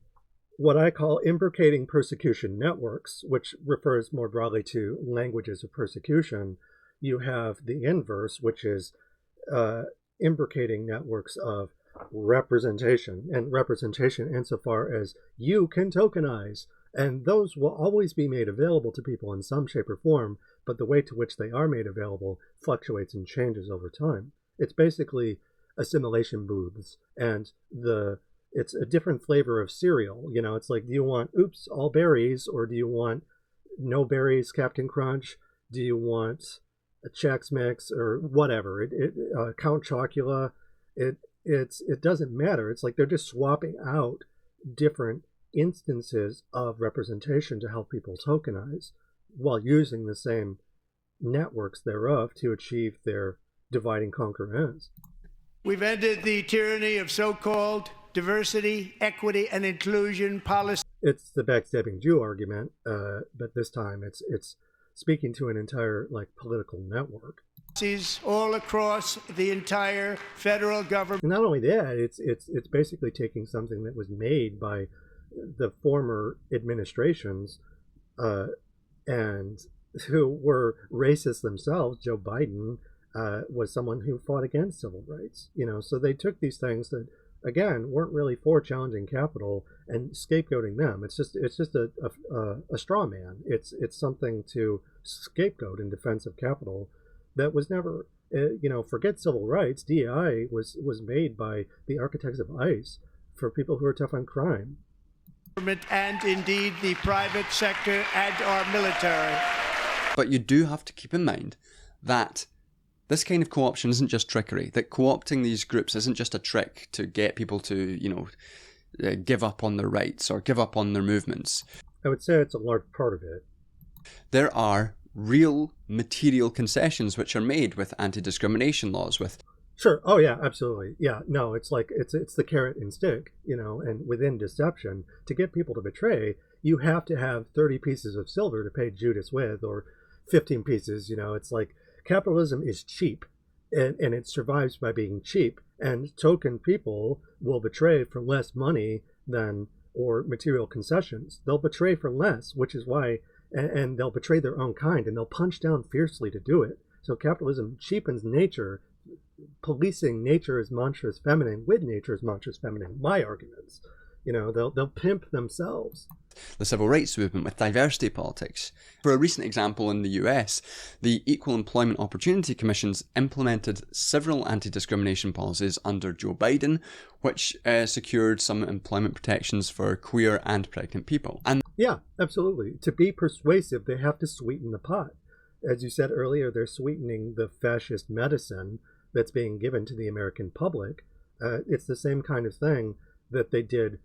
what I call imbricating persecution networks, which refers more broadly to languages of persecution. You have the inverse, which is imbricating networks of representation, and representation insofar as you can tokenize, and those will always be made available to people in some shape or form, but the way to which they are made available fluctuates and changes over time. It's basically assimilation booths, and it's a different flavor of cereal. It's like, do you want oops all berries, or do you want no berries Captain Crunch? Do you want a Chex Mix or whatever? Count Chocula. It doesn't matter. It's like they're just swapping out different instances of representation to help people tokenize while using the same networks thereof to achieve their divide and conquer ends. We've ended the tyranny of so-called diversity, equity, and inclusion policy. It's the backstabbing Jew argument, but this time it's speaking to an entire political network. All across the entire federal government. Not only that, it's basically taking something that was made by the former administrations and who were racist themselves. Joe Biden was someone who fought against civil rights. So they took these things that, again, weren't really for challenging capital and scapegoating them. It's just a straw man. It's something to scapegoat in defense of capital. That was never, forget civil rights. DEI was made by the architects of ICE for people who are tough on crime. And indeed the private sector and our military. But you do have to keep in mind that this kind of co-option isn't just trickery, that co-opting these groups isn't just a trick to get people to, give up on their rights or give up on their movements. I would say it's a large part of it. There are real material concessions which are made with anti-discrimination laws, with... Sure. Oh yeah, absolutely. Yeah, no, it's like, it's the carrot and stick, and within deception, to get people to betray, you have to have 30 pieces of silver to pay Judas with, or 15 pieces, it's like, capitalism is cheap, and it survives by being cheap, and token people will betray for less money or material concessions. They'll betray for less, which is why, and they'll betray their own kind, and they'll punch down fiercely to do it. So capitalism cheapens nature, policing nature as monstrous feminine with nature as monstrous feminine. My arguments, they'll pimp themselves. The civil rights movement with diversity politics. For a recent example in the US, the Equal Employment Opportunity Commissions implemented several anti-discrimination policies under Joe Biden, which secured some employment protections for queer and pregnant people. And yeah, absolutely. To be persuasive, they have to sweeten the pot. As you said earlier, they're sweetening the fascist medicine that's being given to the American public. It's the same kind of thing that they did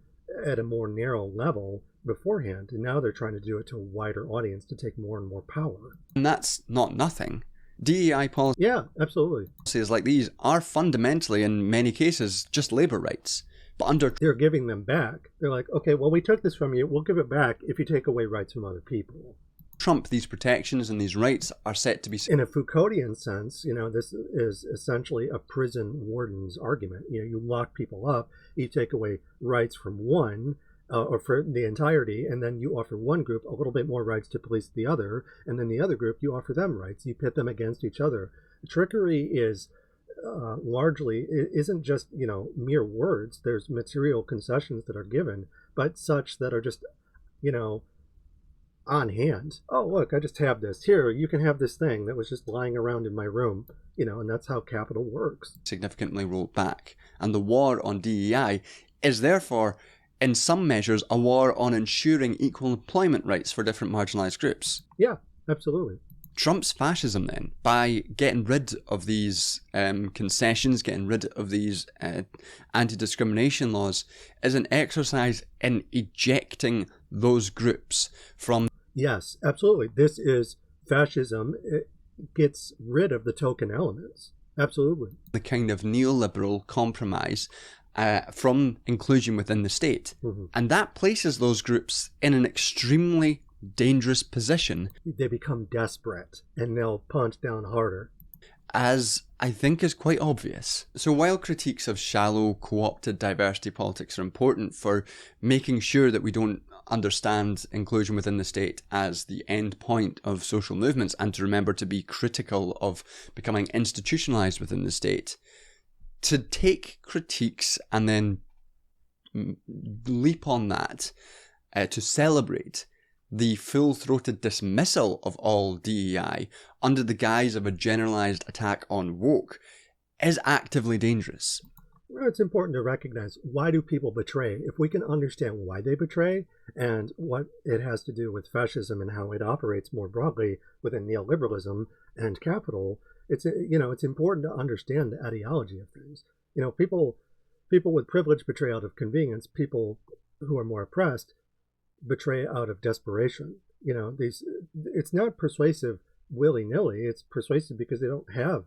at a more narrow level beforehand, and now they're trying to do it to a wider audience to take more and more power. And that's not nothing. DEI policies, yeah, absolutely, like these are fundamentally, in many cases, just labor rights. But they're giving them back. They're like, okay, well, we took this from you. We'll give it back if you take away rights from other people. Trump, these protections and these rights are set to be... In a Foucauldian sense, this is essentially a prison warden's argument. You lock people up, you take away rights from one, or for the entirety, and then you offer one group a little bit more rights to police the other, and then the other group, you offer them rights. You pit them against each other. Trickery is largely, it isn't just, mere words. There's material concessions that are given, but such that are just, on hand. Oh, look, I just have this. Here, you can have this thing that was just lying around in my room, and that's how capital works. Significantly rolled back. And the war on DEI is therefore, in some measures, a war on ensuring equal employment rights for different marginalized groups. Yeah, absolutely. Trump's fascism, then, by getting rid of these concessions, getting rid of these anti-discrimination laws, is an exercise in ejecting those groups from... Yes, absolutely. This is fascism. It gets rid of the token elements. Absolutely. The kind of neoliberal compromise from inclusion within the state. Mm-hmm. And that places those groups in an extremely dangerous position. They become desperate and they'll punch down harder. As I think is quite obvious. So while critiques of shallow, co-opted diversity politics are important for making sure that we don't understand inclusion within the state as the end point of social movements, and to remember to be critical of becoming institutionalized within the state, to take critiques and then leap on that to celebrate the full-throated dismissal of all DEI under the guise of a generalized attack on woke is actively dangerous. Well, it's important to recognize, why do people betray? If we can understand why they betray and what it has to do with fascism and how it operates more broadly within neoliberalism and capital, it's important to understand the ideology of things. People with privilege betray out of convenience. People who are more oppressed betray out of desperation. It's not persuasive willy-nilly. It's persuasive because they don't have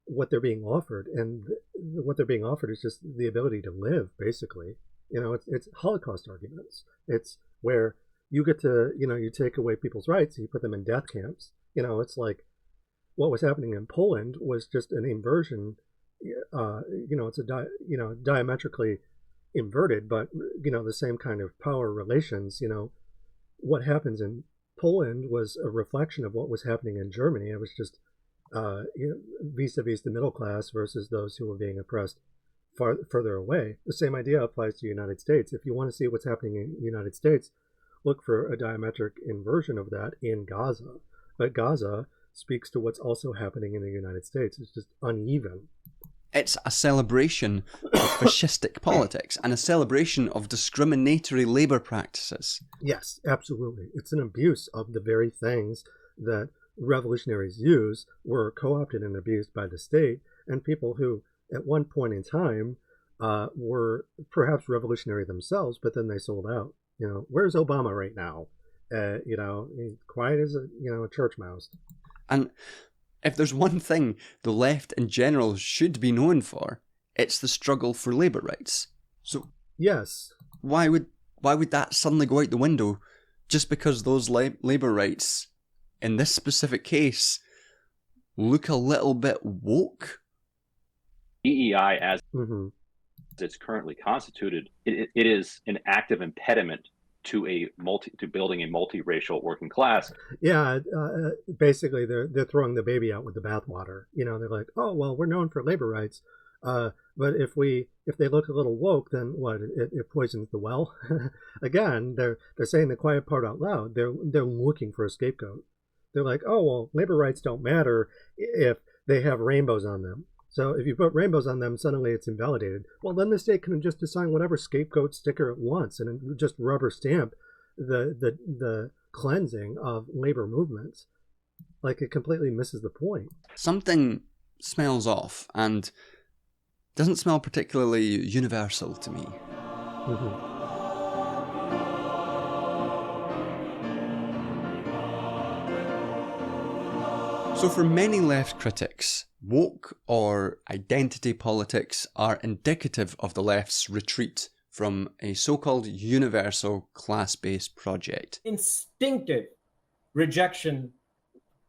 what they're being offered, and what they're being offered is just the ability to live, basically. It's Holocaust arguments. It's where you get to, you take away people's rights, you put them in death camps. It's like what was happening in Poland was just an inversion. It's diametrically inverted, but the same kind of power relations. What happens in Poland was a reflection of what was happening in Germany. It was just vis-a-vis the middle class versus those who were being oppressed further away. The same idea applies to the United States. If you want to see what's happening in the United States, look for a diametric inversion of that in Gaza. But Gaza speaks to what's also happening in the United States. It's just uneven. It's a celebration of fascistic politics and a celebration of discriminatory labor practices. Yes, absolutely. It's an abuse of the very things that revolutionaries use, were co-opted and abused by the state, and people who at one point in time were perhaps revolutionary themselves, but then they sold out. Where's Obama right now? He's quiet as a church mouse. And if there's one thing the left in general should be known for, it's the struggle for labor rights. So yes, why would that suddenly go out the window just because those labor rights in this specific case look a little bit woke? DEI, as it's currently constituted, it is an active impediment to building a multiracial working class. Yeah, basically they're throwing the baby out with the bathwater. They're like, oh well, we're known for labor rights, but if they look a little woke, then what? It poisons the well. Again, they're saying the quiet part out loud. They're looking for a scapegoat. They're like, oh well, labor rights don't matter if they have rainbows on them. So if you put rainbows on them, suddenly it's invalidated. Well, then the state can just assign whatever scapegoat sticker it wants and just rubber stamp the cleansing of labor movements. Like, it completely misses the point. Something smells off and doesn't smell particularly universal to me. So for many left critics, woke or identity politics are indicative of the left's retreat from a so-called universal class-based project. Instinctive rejection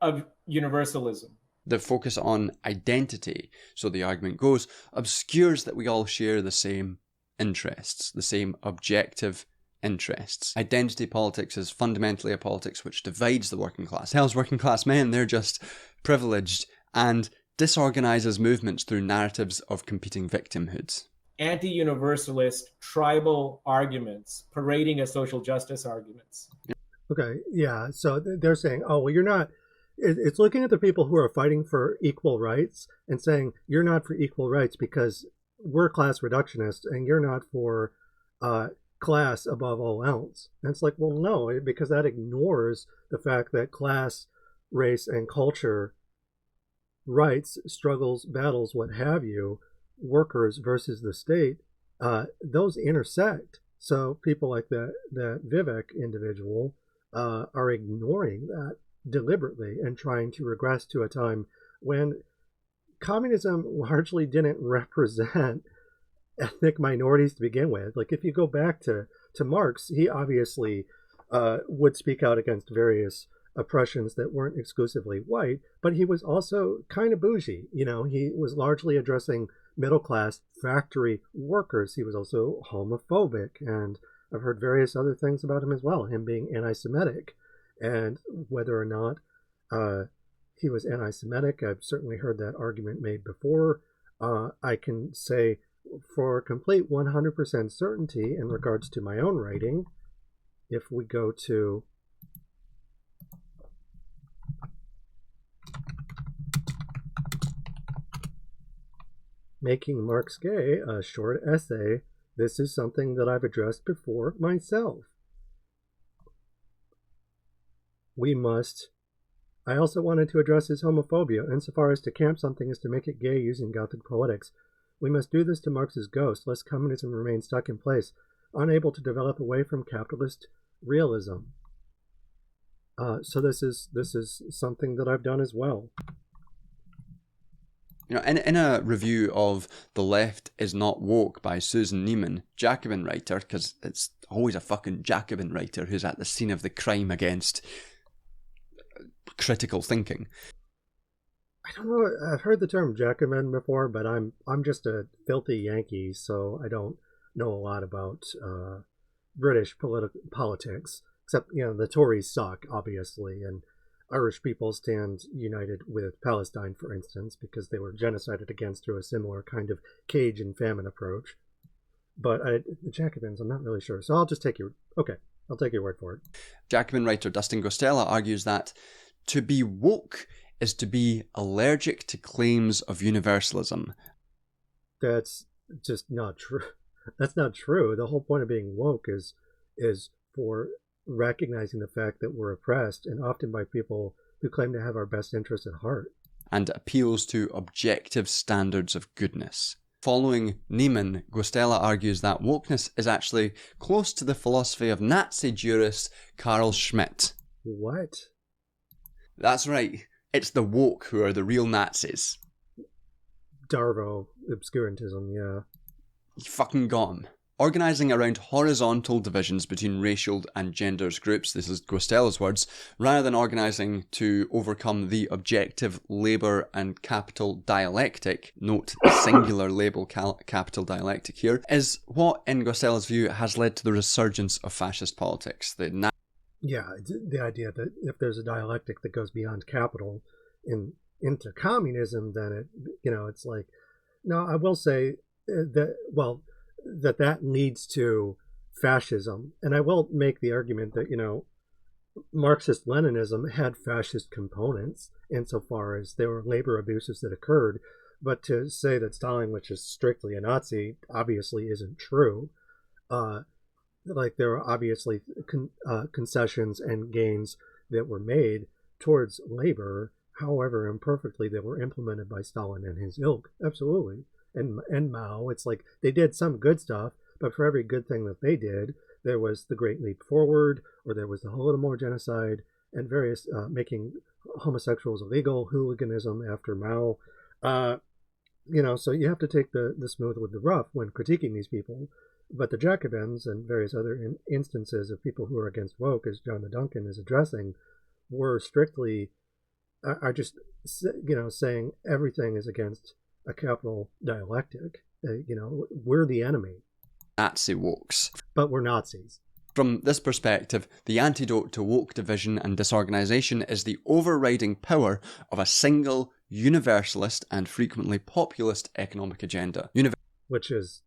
of universalism. The focus on identity, so the argument goes, obscures that we all share the same interests, the same objective interests. Identity politics is fundamentally a politics which divides the working class. Hell's working class men, they're just privileged, and disorganizes movements through narratives of competing victimhoods. Anti-universalist tribal arguments parading as social justice arguments. Okay, yeah, so they're saying, oh, well, you're not, it's looking at the people who are fighting for equal rights and saying, you're not for equal rights because we're class reductionists and you're not for class above all else. And it's like, well, no, because that ignores the fact that class, race, and culture, rights, struggles, battles, what have you, workers versus the state, those intersect. So people like that Vivek individual are ignoring that deliberately and trying to regress to a time when communism largely didn't represent ethnic minorities to begin with. Like, if you go back to Marx, he obviously would speak out against various oppressions that weren't exclusively white, but he was also kind of bougie. You know, he was largely addressing middle-class factory workers. He was also homophobic, and I've heard various other things about him as well, him being anti-Semitic. And whether or not he was anti-Semitic, I've certainly heard that argument made before. I can say for complete 100% certainty in regards to my own writing, if we go to Making Marx Gay, a short essay, this is something that I've addressed before myself. I also wanted to address his homophobia, insofar as to camp something is to make it gay using Gothic poetics. We must do this to Marx's ghost, lest communism remain stuck in place, unable to develop away from capitalist realism. So this is something that I've done as well. You know, in a review of The Left Is Not Woke by Susan Neiman, Jacobin writer, because it's always a fucking Jacobin writer who's at the scene of the crime against critical thinking. I don't know, I've heard the term Jacobin before, but I'm just a filthy Yankee, so I don't know a lot about British politics, except, you know, the Tories suck, obviously, and Irish people stand united with Palestine, for instance, because they were genocided against through a similar kind of cage and famine approach. But the Jacobins, I'm not really sure. So I'll just take your word for it. Jacobin writer Dustin Gostella argues that to be woke is to be allergic to claims of universalism. That's just not true. That's not true. The whole point of being woke is for recognizing the fact that we're oppressed, and often by people who claim to have our best interests at heart. And appeals to objective standards of goodness. Following Neiman, Gostella argues that wokeness is actually close to the philosophy of Nazi jurist Carl Schmitt. What? That's right. It's the woke who are the real Nazis. Darvo obscurantism, yeah. You fucking got him. Organising around horizontal divisions between racial and genders groups, this is Gostella's words, rather than organising to overcome the objective labour and capital dialectic, note singular label capital dialectic here, is what, in Gostella's view, has led to the resurgence of fascist politics. The idea that if there's a dialectic that goes beyond capital into communism, then it's like, no, I will say that leads to fascism. And I will make the argument that, Marxist-Leninism had fascist components insofar as there were labor abuses that occurred. But to say that Stalin was just strictly a Nazi obviously isn't true. There were obviously concessions and gains that were made towards labor, however imperfectly they were implemented by Stalin and his ilk. Absolutely. And Mao, it's like they did some good stuff, but for every good thing that they did, there was the Great Leap Forward, or there was the Holodomor genocide, and various making homosexuals illegal, hooliganism after Mao. So you have to take the smooth with the rough when critiquing these people. But the Jacobins and various other instances of people who are against woke, as John the Duncan is addressing, were strictly, are just, saying everything is against a capital dialectic. We're the enemy. Nazi wokes. But we're Nazis. From this perspective, the antidote to woke division and disorganization is the overriding power of a single, universalist and frequently populist economic agenda. Which is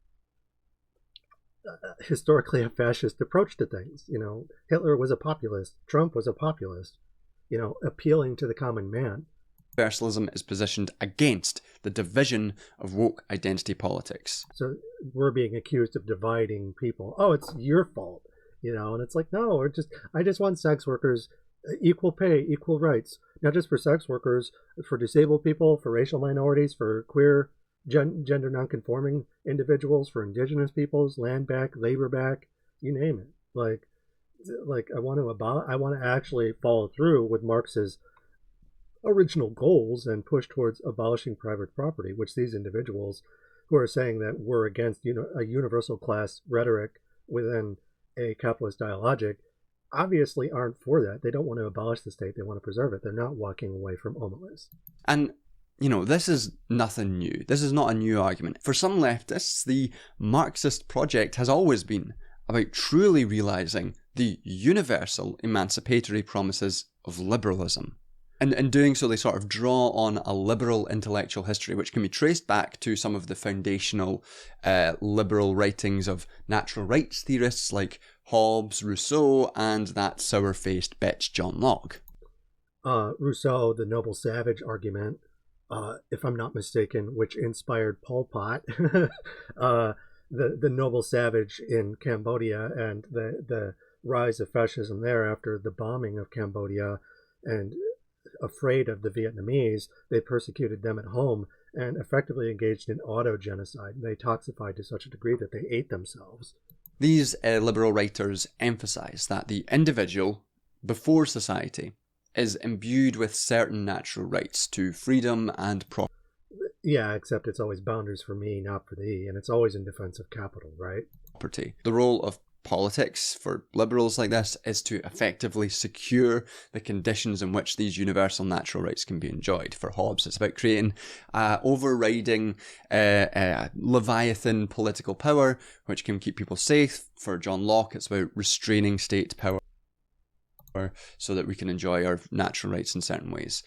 historically a fascist approach to things. Hitler was a populist. Trump was a populist. Appealing to the common man. Universalism is positioned against the division of woke identity politics. So we're being accused of dividing people. Oh, it's your fault. And it's like, no, I just want sex workers, equal pay, equal rights, not just for sex workers, for disabled people, for racial minorities, for queer, gender nonconforming individuals, for indigenous peoples, land back, labor back, you name it. Like I want to actually follow through with Marx's original goals and push towards abolishing private property, which these individuals who are saying that we're against a universal class rhetoric within a capitalist dialogic obviously aren't for that. They don't want to abolish the state. They want to preserve it. They're not walking away from omnibus. And, this is nothing new. This is not a new argument. For some leftists, the Marxist project has always been about truly realizing the universal emancipatory promises of liberalism. And in doing so, they sort of draw on a liberal intellectual history, which can be traced back to some of the foundational liberal writings of natural rights theorists like Hobbes, Rousseau, and that sour-faced bitch John Locke. Rousseau, the noble savage argument, if I'm not mistaken, which inspired Pol Pot, the noble savage in Cambodia and the rise of fascism there after the bombing of Cambodia, and afraid of the Vietnamese, they persecuted them at home and effectively engaged in auto-genocide. They toxified to such a degree that they ate themselves. These liberal writers emphasize that the individual, before society, is imbued with certain natural rights to freedom and property. Yeah, except it's always boundaries for me, not for thee, and it's always in defense of capital, right? The role of politics for liberals like this is to effectively secure the conditions in which these universal natural rights can be enjoyed. For Hobbes, it's about creating overriding Leviathan political power, which can keep people safe. For John Locke, it's about restraining state power so that we can enjoy our natural rights in certain ways.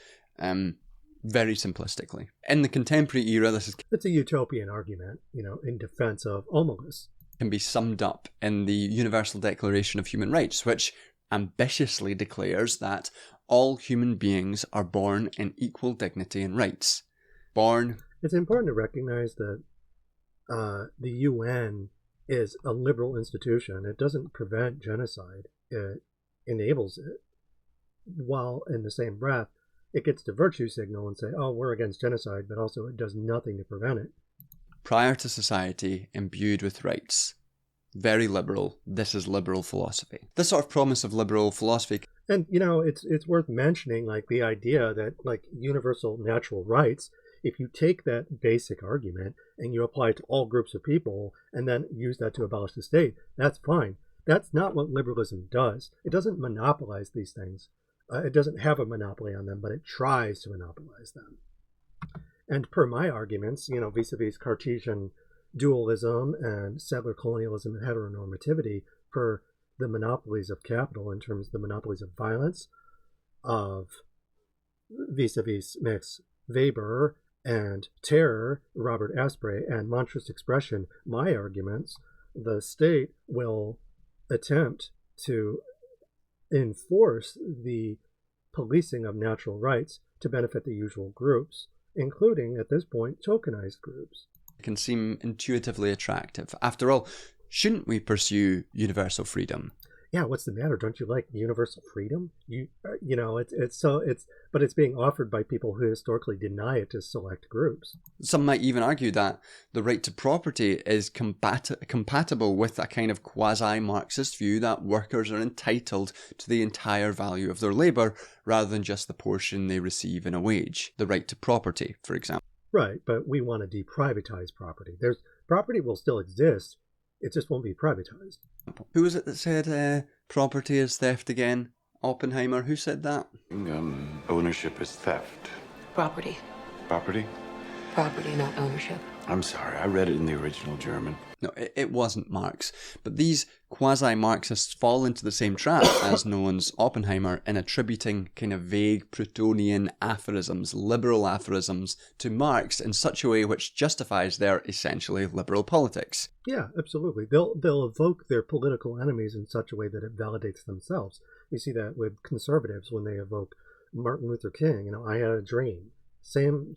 Very simplistically. In the contemporary era, it's a utopian argument, in defense of omnibus. Can be summed up in the Universal Declaration of Human Rights, which ambitiously declares that all human beings are born in equal dignity and rights. It's important to recognize that the UN is a liberal institution. It doesn't prevent genocide. It enables it. While in the same breath, it gets to virtue signal and say, oh, we're against genocide, but also it does nothing to prevent it. Prior to society, imbued with rights. Very liberal. This is liberal philosophy. This sort of promise of liberal philosophy. And, it's worth mentioning, the idea that, universal natural rights, if you take that basic argument and you apply it to all groups of people and then use that to abolish the state, that's fine. That's not what liberalism does. It doesn't monopolize these things. It doesn't have a monopoly on them, but it tries to monopolize them. And per my arguments, vis-a-vis Cartesian dualism and settler colonialism and heteronormativity, per the monopolies of capital in terms of the monopolies of violence, of vis-a-vis Max Weber and terror, Robert Asprey, and monstrous expression, my arguments, the state will attempt to enforce the policing of natural rights to benefit the usual groups, including, at this point, tokenized groups. It can seem intuitively attractive. After all, shouldn't we pursue universal freedom? yeah, what's the matter? Don't you like universal freedom? But it's being offered by people who historically deny it to select groups. Some might even argue that the right to property is compatible with a kind of quasi-Marxist view that workers are entitled to the entire value of their labour rather than just the portion they receive in a wage. The right to property, for example. Right, but we want to deprivatize property. Property will still exist, it just won't be privatized. Who was it that said property is theft again? Oppenheimer, who said that? Ownership is theft. Property. Property? Property, not ownership. I'm sorry, I read it in the original German. No, it wasn't Marx. But these quasi-Marxists fall into the same trap as Nolan's Oppenheimer in attributing kind of vague Proudhonian aphorisms, liberal aphorisms, to Marx in such a way which justifies their essentially liberal politics. Yeah, absolutely. They'll evoke their political enemies in such a way that it validates themselves. You see that with conservatives when they evoke Martin Luther King. I had a dream. Same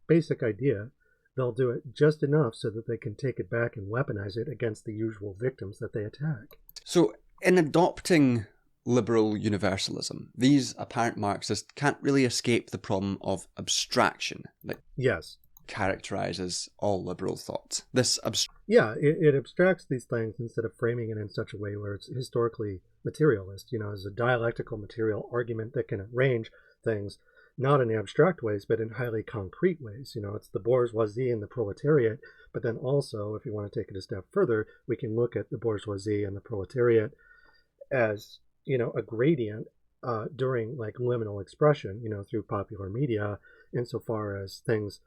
basic idea. They'll do it just enough so that they can take it back and weaponize it against the usual victims that they attack. So, in adopting liberal universalism, these apparent Marxists can't really escape the problem of abstraction that characterizes all liberal thought. It abstracts these things instead of framing it in such a way where it's historically materialist, as a dialectical material argument that can arrange things not in abstract ways, but in highly concrete ways. It's the bourgeoisie and the proletariat, but then also, if you want to take it a step further, we can look at the bourgeoisie and the proletariat as, a gradient during like liminal expression, through popular media, insofar as things,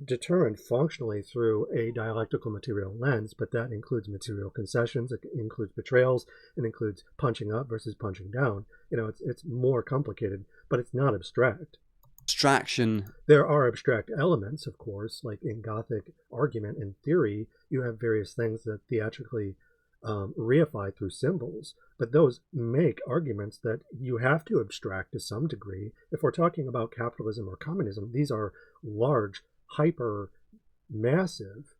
determined functionally through a dialectical material lens, but that includes material concessions, it includes betrayals, it includes punching up versus punching down. It's more complicated, but it's not abstract. Abstraction. There are abstract elements, of course, like in Gothic argument and theory, you have various things that theatrically reify through symbols, but those make arguments that you have to abstract to some degree. If we're talking about capitalism or communism, these are large, hyper massive,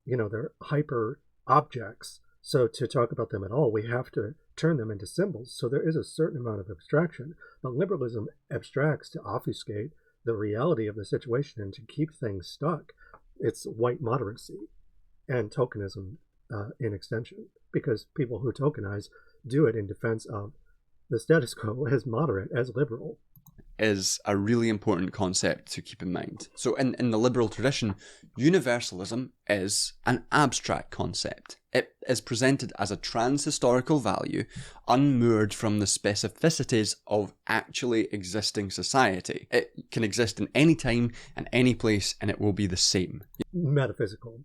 they're hyper objects. So to talk about them at all, we have to turn them into symbols. So there is a certain amount of abstraction, but liberalism abstracts to obfuscate the reality of the situation and to keep things stuck. It's white moderacy and tokenism in extension, because people who tokenize do it in defense of the status quo as moderate, as liberal. Is a really important concept to keep in mind. So in the liberal tradition, universalism is an abstract concept. It is presented as a trans-historical value, unmoored from the specificities of actually existing society. It can exist in any time and any place, and it will be the same. Metaphysical,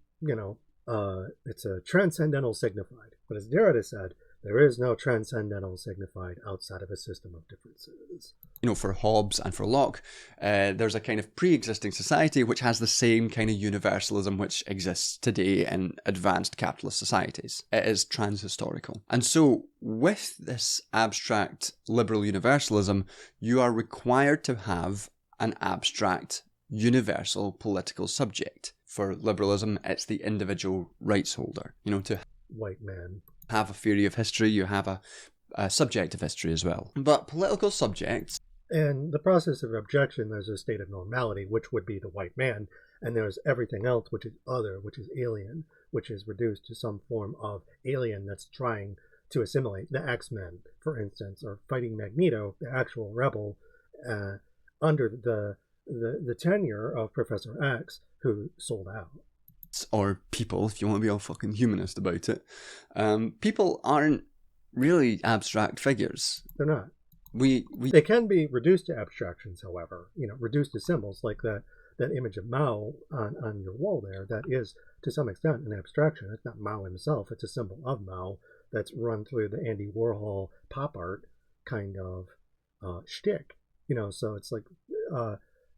it's a transcendental signified. But as Derrida said, there is no transcendental signified outside of a system of differences. For Hobbes and for Locke, there's a kind of pre-existing society which has the same kind of universalism which exists today in advanced capitalist societies. It is trans-historical. And so, with this abstract liberal universalism, you are required to have an abstract universal political subject. For liberalism, it's the individual rights holder. To white man. Have a theory of history, you have a subject of history as well. But political subjects... In the process of objection, there's a state of normality, which would be the white man, and there's everything else, which is other, which is alien, which is reduced to some form of alien that's trying to assimilate. The X-Men, for instance, are fighting Magneto, the actual rebel, under the tenure of Professor X, who sold out. Or people, if you want to be all fucking humanist about it. People aren't really abstract figures. They're not. They can be reduced to abstractions, however, reduced to symbols, like that image of Mao on your wall there. That is, to some extent, an abstraction. It's not Mao himself. It's a symbol of Mao that's run through the Andy Warhol pop art kind of shtick. So it's like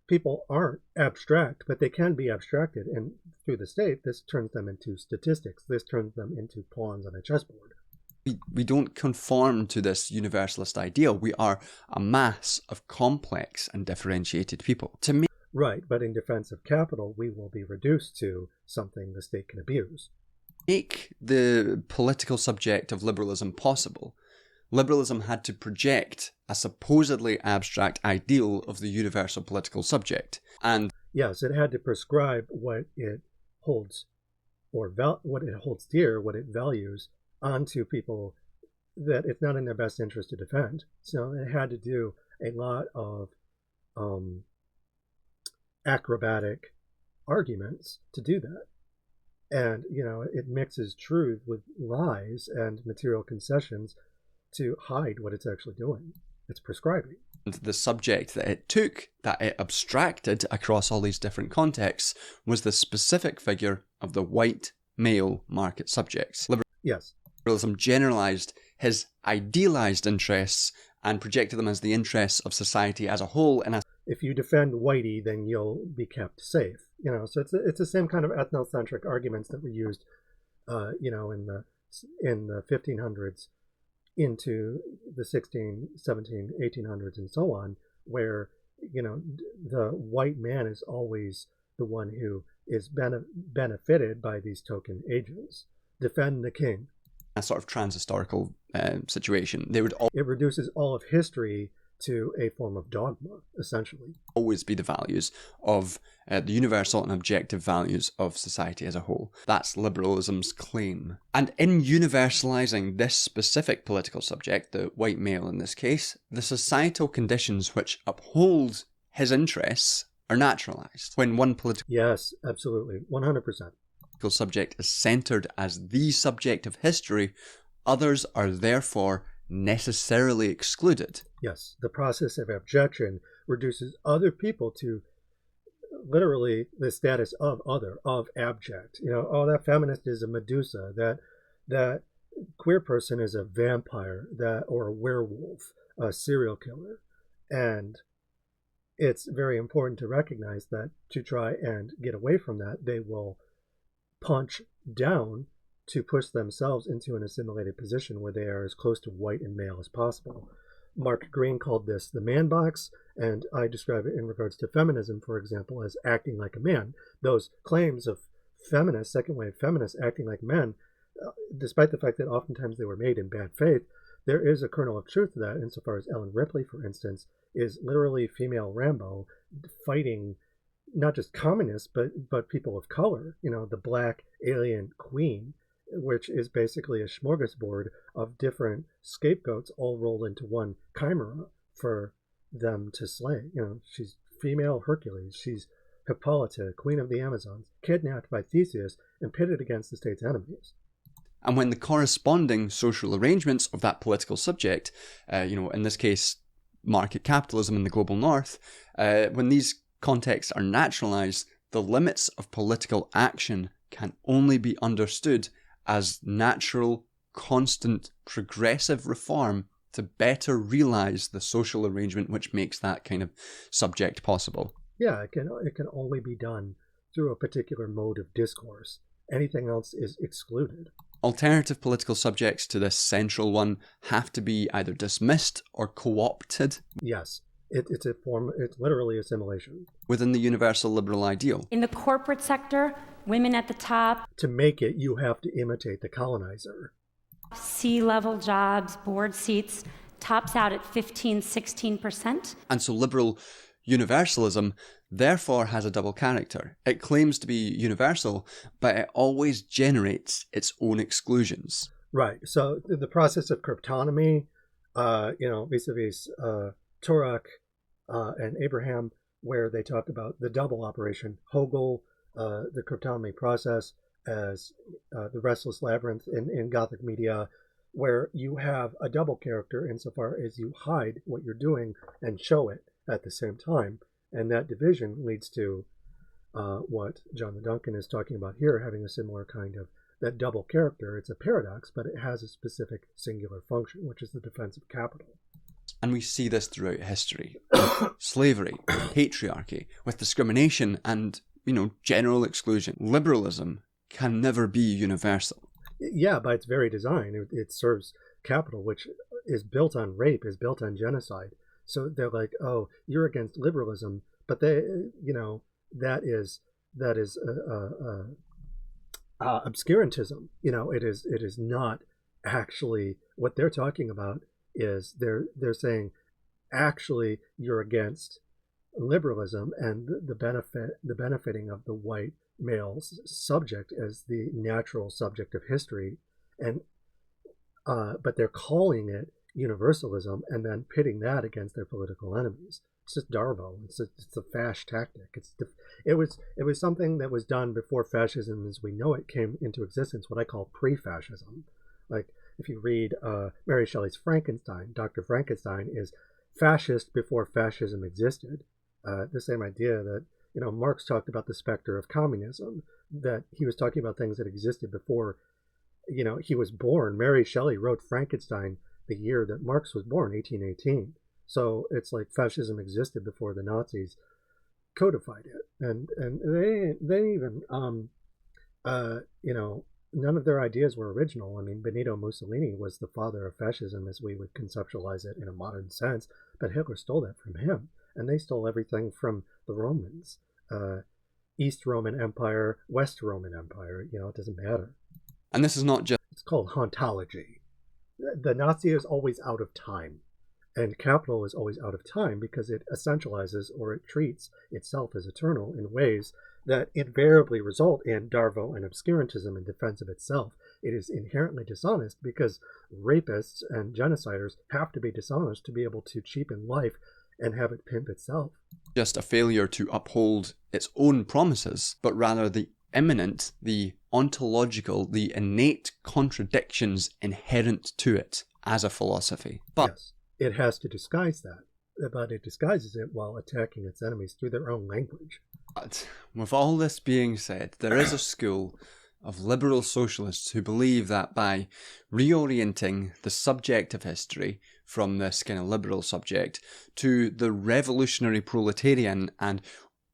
people aren't abstract, but they can be abstracted. And through the state, this turns them into statistics. This turns them into pawns on a chessboard. We don't conform to this universalist ideal. We are a mass of complex and differentiated people. To me, right, but in defense of capital, we will be reduced to something the state can abuse. make the political subject of liberalism possible, liberalism had to project a supposedly abstract ideal of the universal political subject. And yes, it had to prescribe what it holds, or what it holds dear, what it values, onto people that it's not in their best interest to defend. So it had to do a lot of acrobatic arguments to do that. And, it mixes truth with lies and material concessions to hide what it's actually doing. It's prescribing. The subject that it took, that it abstracted across all these different contexts, was the specific figure of the white male market subjects. Yes. Liberalism generalized his idealized interests and projected them as the interests of society as a whole. And if you defend whitey, then you'll be kept safe. So it's the same kind of ethnocentric arguments that were used, in the 1500s into the 16, 17, 1800s and so on, where, the white man is always the one who is benefited by these token agents. Defend the king. A sort of trans-historical situation. It reduces all of history to a form of dogma, essentially. Always be the values of the universal and objective values of society as a whole. That's liberalism's claim. And in universalizing this specific political subject, the white male in this case, the societal conditions which uphold his interests are naturalized. When one political... Yes, absolutely. 100%. Subject is centered as the subject of history, others are therefore necessarily excluded. Yes, the process of abjection reduces other people to literally the status of other, of abject. That feminist is a Medusa, that queer person is a vampire, or a werewolf, a serial killer. And it's very important to recognize that to try and get away from that, they will punch down to push themselves into an assimilated position where they are as close to white and male as possible. Mark Green called this the man box, and I describe it in regards to feminism, for example, as acting like a man. Those claims of feminists, second wave feminists acting like men, despite the fact that oftentimes they were made in bad faith, there is a kernel of truth to that, insofar as Ellen Ripley, for instance, is literally female Rambo fighting not just communists, but people of color, the black alien queen, which is basically a smorgasbord of different scapegoats all rolled into one chimera for them to slay. She's female Hercules, she's Hippolyta, queen of the Amazons, kidnapped by Theseus and pitted against the state's enemies. And when the corresponding social arrangements of that political subject, in this case, market capitalism in the global north, when these contexts are naturalized, the limits of political action can only be understood as natural, constant, progressive reform to better realize the social arrangement which makes that kind of subject possible. Yeah, it can only be done through a particular mode of discourse. Anything else is excluded. Alternative political subjects to this central one have to be either dismissed or co-opted. Yes. It's literally assimilation. Within the universal liberal ideal. In the corporate sector, women at the top. To make it, you have to imitate the colonizer. C-level jobs, board seats, tops out at 16%. And so liberal universalism therefore has a double character. It claims to be universal, but it always generates its own exclusions. Right. So the process of cryptonomy, vis-a-vis Turok and Abraham, where they talk about the double operation, Hogel, the cryptonomy process, as the Restless Labyrinth in Gothic media, where you have a double character insofar as you hide what you're doing and show it at the same time. And that division leads to what John the Duncan is talking about here, having a similar kind of that double character. It's a paradox, but it has a specific singular function, which is the defense of capital. And we see this throughout history. Slavery, patriarchy, with discrimination and, general exclusion. Liberalism can never be universal. Yeah, by its very design, it serves capital, which is built on rape, is built on genocide. So they're like, oh, you're against liberalism, but they, that is obscurantism. It is not actually what they're talking about. Is they're saying actually you're against liberalism and the benefiting of the white male subject as the natural subject of history, and but they're calling it universalism and then pitting that against their political enemies. It's just Darvo. It's a fash tactic. It was something that was done before fascism as we know it came into existence, what I call pre-fascism. Like if you read Mary Shelley's Frankenstein, Dr. Frankenstein is fascist before fascism existed. The same idea that, Marx talked about the specter of communism, that he was talking about things that existed before, he was born. Mary Shelley wrote Frankenstein the year that Marx was born, 1818. So it's like fascism existed before the Nazis codified it. And they even, none of their ideas were original. I mean, Benito Mussolini was the father of fascism as we would conceptualize it in a modern sense, but Hitler stole that from him. And they stole everything from the Romans. East Roman Empire, West Roman Empire, it doesn't matter. And this is not just... It's called hauntology. The Nazi is always out of time. And capital is always out of time because it essentializes or it treats itself as eternal in ways that invariably result in Darvo and obscurantism in defense of itself. It is inherently dishonest because rapists and genociders have to be dishonest to be able to cheapen life and have it pimp itself. Just a failure to uphold its own promises, but rather the immanent, the ontological, the innate contradictions inherent to it as a philosophy. But yes, it has to disguise that, but it disguises it while attacking its enemies through their own language. But with all this being said, there is a school of liberal socialists who believe that by reorienting the subject of history from this kind of liberal subject to the revolutionary proletarian and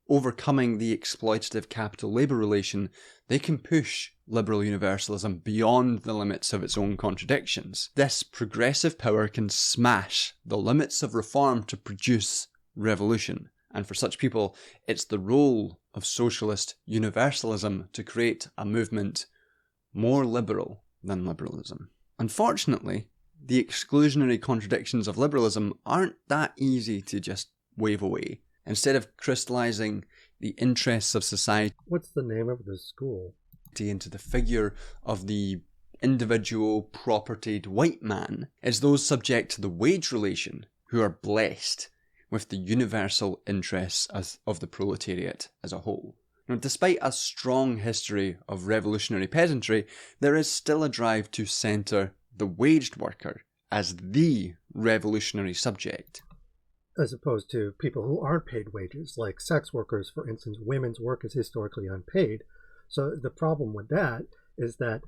overcoming the exploitative capital-labour relation, they can push liberal universalism beyond the limits of its own contradictions. This progressive power can smash the limits of reform to produce revolution. And for such people, it's the role of socialist universalism to create a movement more liberal than liberalism. Unfortunately, the exclusionary contradictions of liberalism aren't that easy to just wave away. Instead of crystallizing the interests of society... What's the name of the school? ...into the figure of the individual propertied white man, is those subject to the wage relation who are blessed with the universal interests of the proletariat as a whole. Now, despite a strong history of revolutionary peasantry, there is still a drive to centre the waged worker as the revolutionary subject. As opposed to people who aren't paid wages, like sex workers, for instance. Women's work is historically unpaid. So the problem with that is that,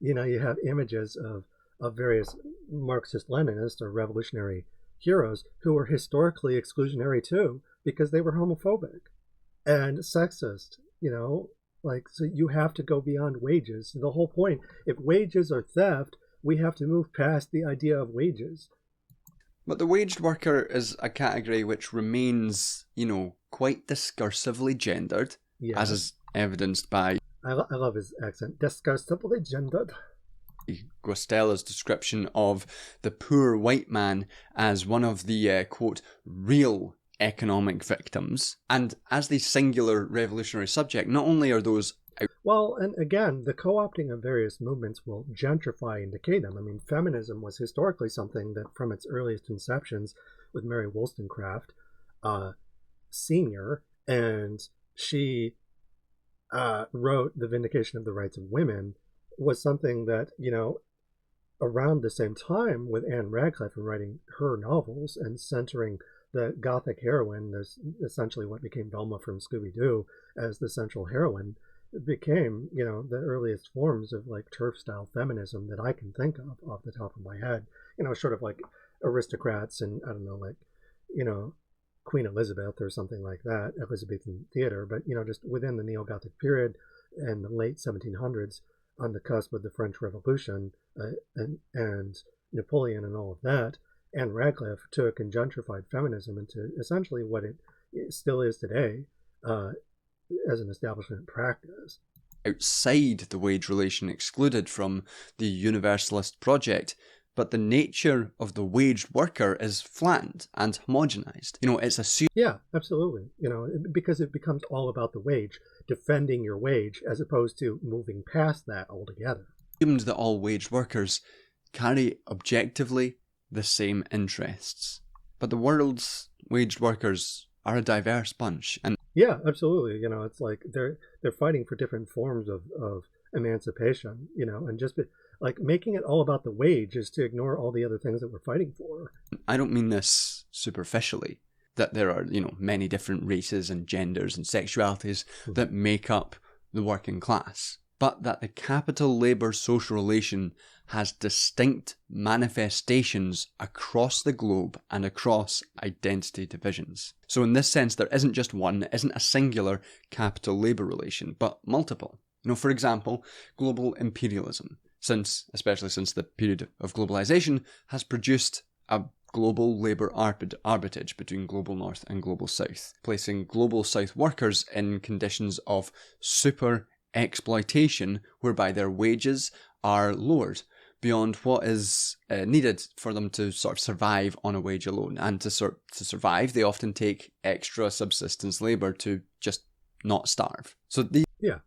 you have images of various Marxist-Leninists or revolutionary heroes who were historically exclusionary too, because they were homophobic and sexist, so you have to go beyond wages. The whole point, if wages are theft, we have to move past the idea of wages. But the waged worker is a category which remains, quite discursively gendered, yes, as is evidenced by... I love his accent. Discursively gendered. Guastella's description of the poor white man as one of the, quote, real economic victims. And as the singular revolutionary subject, not only are those... Well, and again, the co-opting of various movements will gentrify and decay them. I mean, feminism was historically something that from its earliest conceptions with Mary Wollstonecraft Sr., and she wrote The Vindication of the Rights of Women, was something that, around the same time with Anne Radcliffe and writing her novels and centering the Gothic heroine, there's essentially what became Velma from Scooby-Doo as the central heroine, became, the earliest forms of like turf-style feminism that I can think of off the top of my head. Sort of like aristocrats and, I don't know, like, Queen Elizabeth or something like that, Elizabethan theater, but, just within the Neo-Gothic period and the late 1700s, on the cusp of the French Revolution and Napoleon and all of that, Anne Radcliffe took and gentrified feminism into essentially what it still is today as an establishment practice. outside the wage relation excluded from the universalist project, but the nature of the waged worker is flattened and homogenized. It's assumed... Yeah, absolutely. Because it becomes all about the wage, defending your wage, as opposed to moving past that altogether. Assumed that all waged workers carry objectively the same interests. But the world's waged workers are a diverse bunch. And yeah, absolutely. It's like they're fighting for different forms of emancipation, and just making it all about the wage is to ignore all the other things that we're fighting for. I don't mean this superficially, that there are, many different races and genders and sexualities that make up the working class, but that the capital-labour social relation has distinct manifestations across the globe and across identity divisions. So in this sense, there isn't just one, it isn't a singular capital-labour relation, but multiple. For example, global imperialism, especially since the period of globalization, has produced a global labour arbitrage between global north and global south, placing global south workers in conditions of super exploitation whereby their wages are lowered beyond what is needed for them to sort of survive on a wage alone. And to survive, they often take extra subsistence labour to just not starve. So yeah,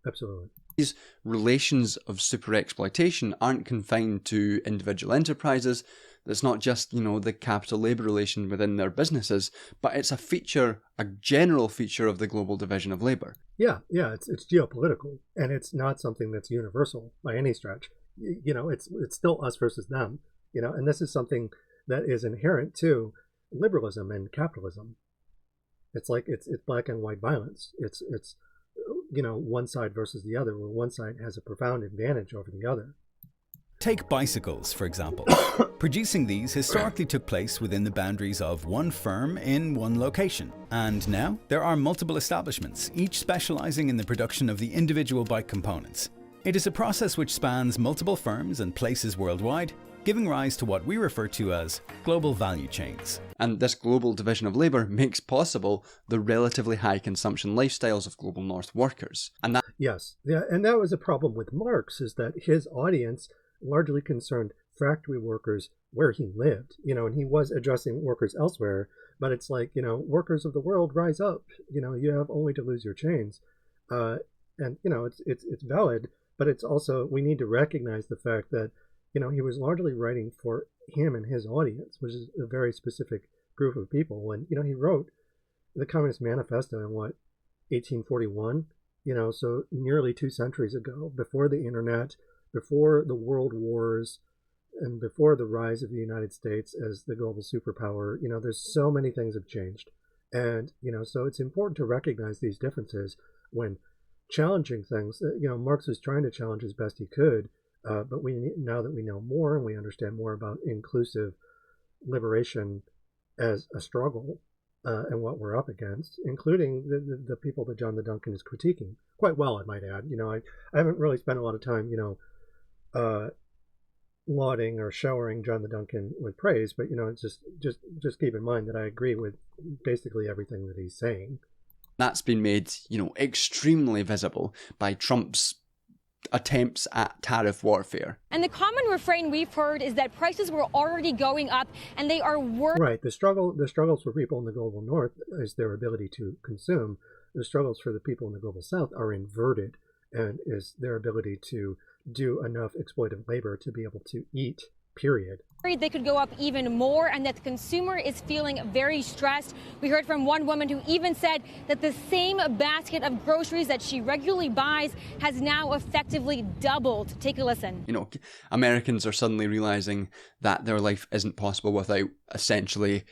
absolutely. These relations of super exploitation aren't confined to individual enterprises. It's not just, the capital labour relation within their businesses, but it's a general feature of the global division of labour. Yeah, it's geopolitical, and it's not something that's universal by any stretch. It's still us versus them, and this is something that is inherent to liberalism and capitalism. It's like it's black and white violence. It's one side versus the other, where one side has a profound advantage over the other. Take bicycles, for example. Producing these historically took place within the boundaries of one firm in one location. And now there are multiple establishments, each specializing in the production of the individual bike components. It is a process which spans multiple firms and places worldwide, giving rise to what we refer to as global value chains. And this global division of labour makes possible the relatively high consumption lifestyles of global north workers. And that... Yes, yeah, and that was a problem with Marx, is that his audience largely concerned factory workers where he lived, and he was addressing workers elsewhere, but it's like, workers of the world, rise up, you have only to lose your chains. And, it's valid, but it's also, we need to recognize the fact that, he was largely writing for him and his audience, which is a very specific group of people. And, he wrote the Communist Manifesto in 1841, so nearly 2 centuries ago, before the internet, before the world wars, and before the rise of the United States as the global superpower. There's so many things have changed. And, so it's important to recognize these differences when challenging things. Marx was trying to challenge as best he could, but now that we know more and we understand more about inclusive liberation as a struggle and what we're up against, including the people that John the Duncan is critiquing, quite well, I might add. I haven't really spent a lot of time, lauding or showering John the Duncan with praise, but just keep in mind that I agree with basically everything that he's saying. That's been made, extremely visible by Trump's attempts at tariff warfare. And the common refrain we've heard is that prices were already going up and they are worse. Right. The struggles for people in the global north is their ability to consume. The struggles for the people in the global south are inverted, and is their ability to do enough exploitive labor to be able to eat, period. They could go up even more, and that the consumer is feeling very stressed. We heard from one woman who even said that the same basket of groceries that she regularly buys has now effectively doubled. Take a listen. Americans are suddenly realizing that their life isn't possible without essentially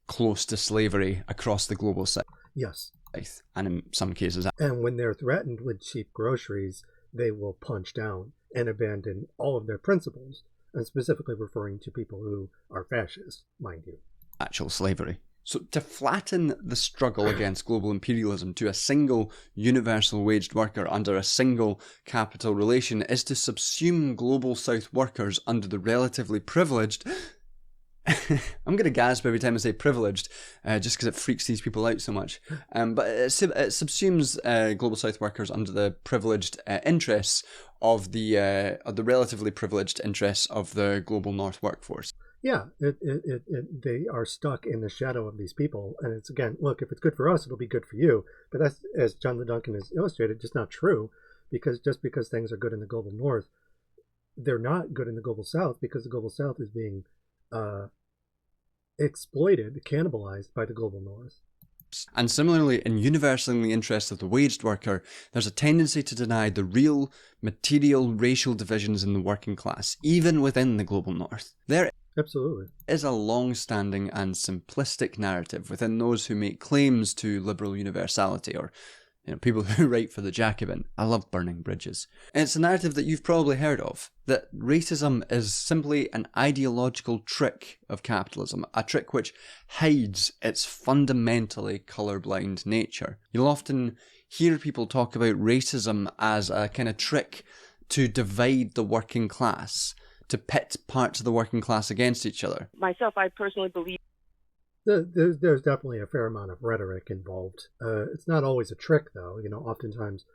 close to slavery across the global south. Yes. And in some cases... And when they're threatened with cheap groceries, they will punch down and abandon all of their principles. And specifically referring to people who are fascists, mind you. Actual slavery. So to flatten the struggle against global imperialism to a single universal waged worker under a single capital relation is to subsume global south workers under the relatively privileged I'm going to gasp every time I say privileged, just because it freaks these people out so much. But it subsumes Global South workers under the privileged interests of the relatively privileged interests of the Global North workforce. Yeah, they are stuck in the shadow of these people. And it's, again, look, if it's good for us, it'll be good for you. But that's, as John Duncan has illustrated, just not true. Because just because things are good in the Global North, they're not good in the Global South, because the Global South is being exploited, cannibalized by the Global North. And similarly, in universally the interest of the waged worker, there's a tendency to deny the real, material, racial divisions in the working class, even within the Global North. There absolutely is a long-standing and simplistic narrative within those who make claims to liberal universality, or people who write for the Jacobin. I love burning bridges. And it's a narrative that you've probably heard of, that racism is simply an ideological trick of capitalism, a trick which hides its fundamentally colourblind nature. You'll often hear people talk about racism as a kind of trick to divide the working class, to pit parts of the working class against each other. Myself, I personally believe there's definitely a fair amount of rhetoric involved. It's not always a trick, though. Oftentimes,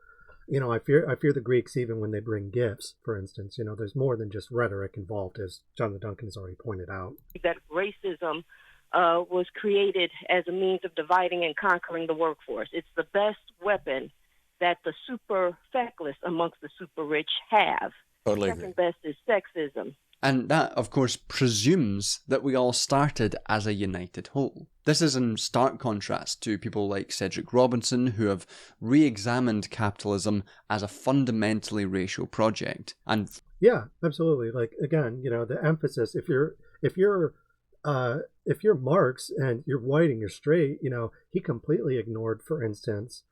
I fear the Greeks even when they bring gifts, for instance. There's more than just rhetoric involved, as John Duncan has already pointed out. That racism was created as a means of dividing and conquering the workforce. It's the best weapon that the super feckless amongst the super rich have. Totally agree. Second best is sexism. And that, of course, presumes that we all started as a united whole. This is in stark contrast to people like Cedric Robinson, who have re-examined capitalism as a fundamentally racial project. And yeah, absolutely. Like, again, the emphasis, if you're Marx and you're white and you're straight, he completely ignored, for instance,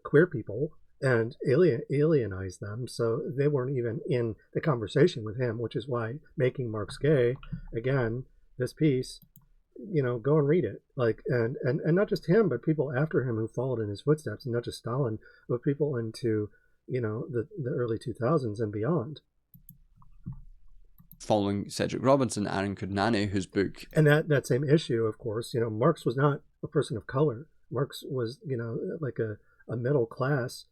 queer people and alienized them, so they weren't even in the conversation with him, which is why Making Marx Gay, again, this piece, go and read it. Like, and not just him, but people after him who followed in his footsteps, and not just Stalin, but people into, the early 2000s and beyond. Following Cedric Robinson, Aaron Kudnani, whose book... And that same issue, of course, Marx was not a person of color. Marx was, like a middle class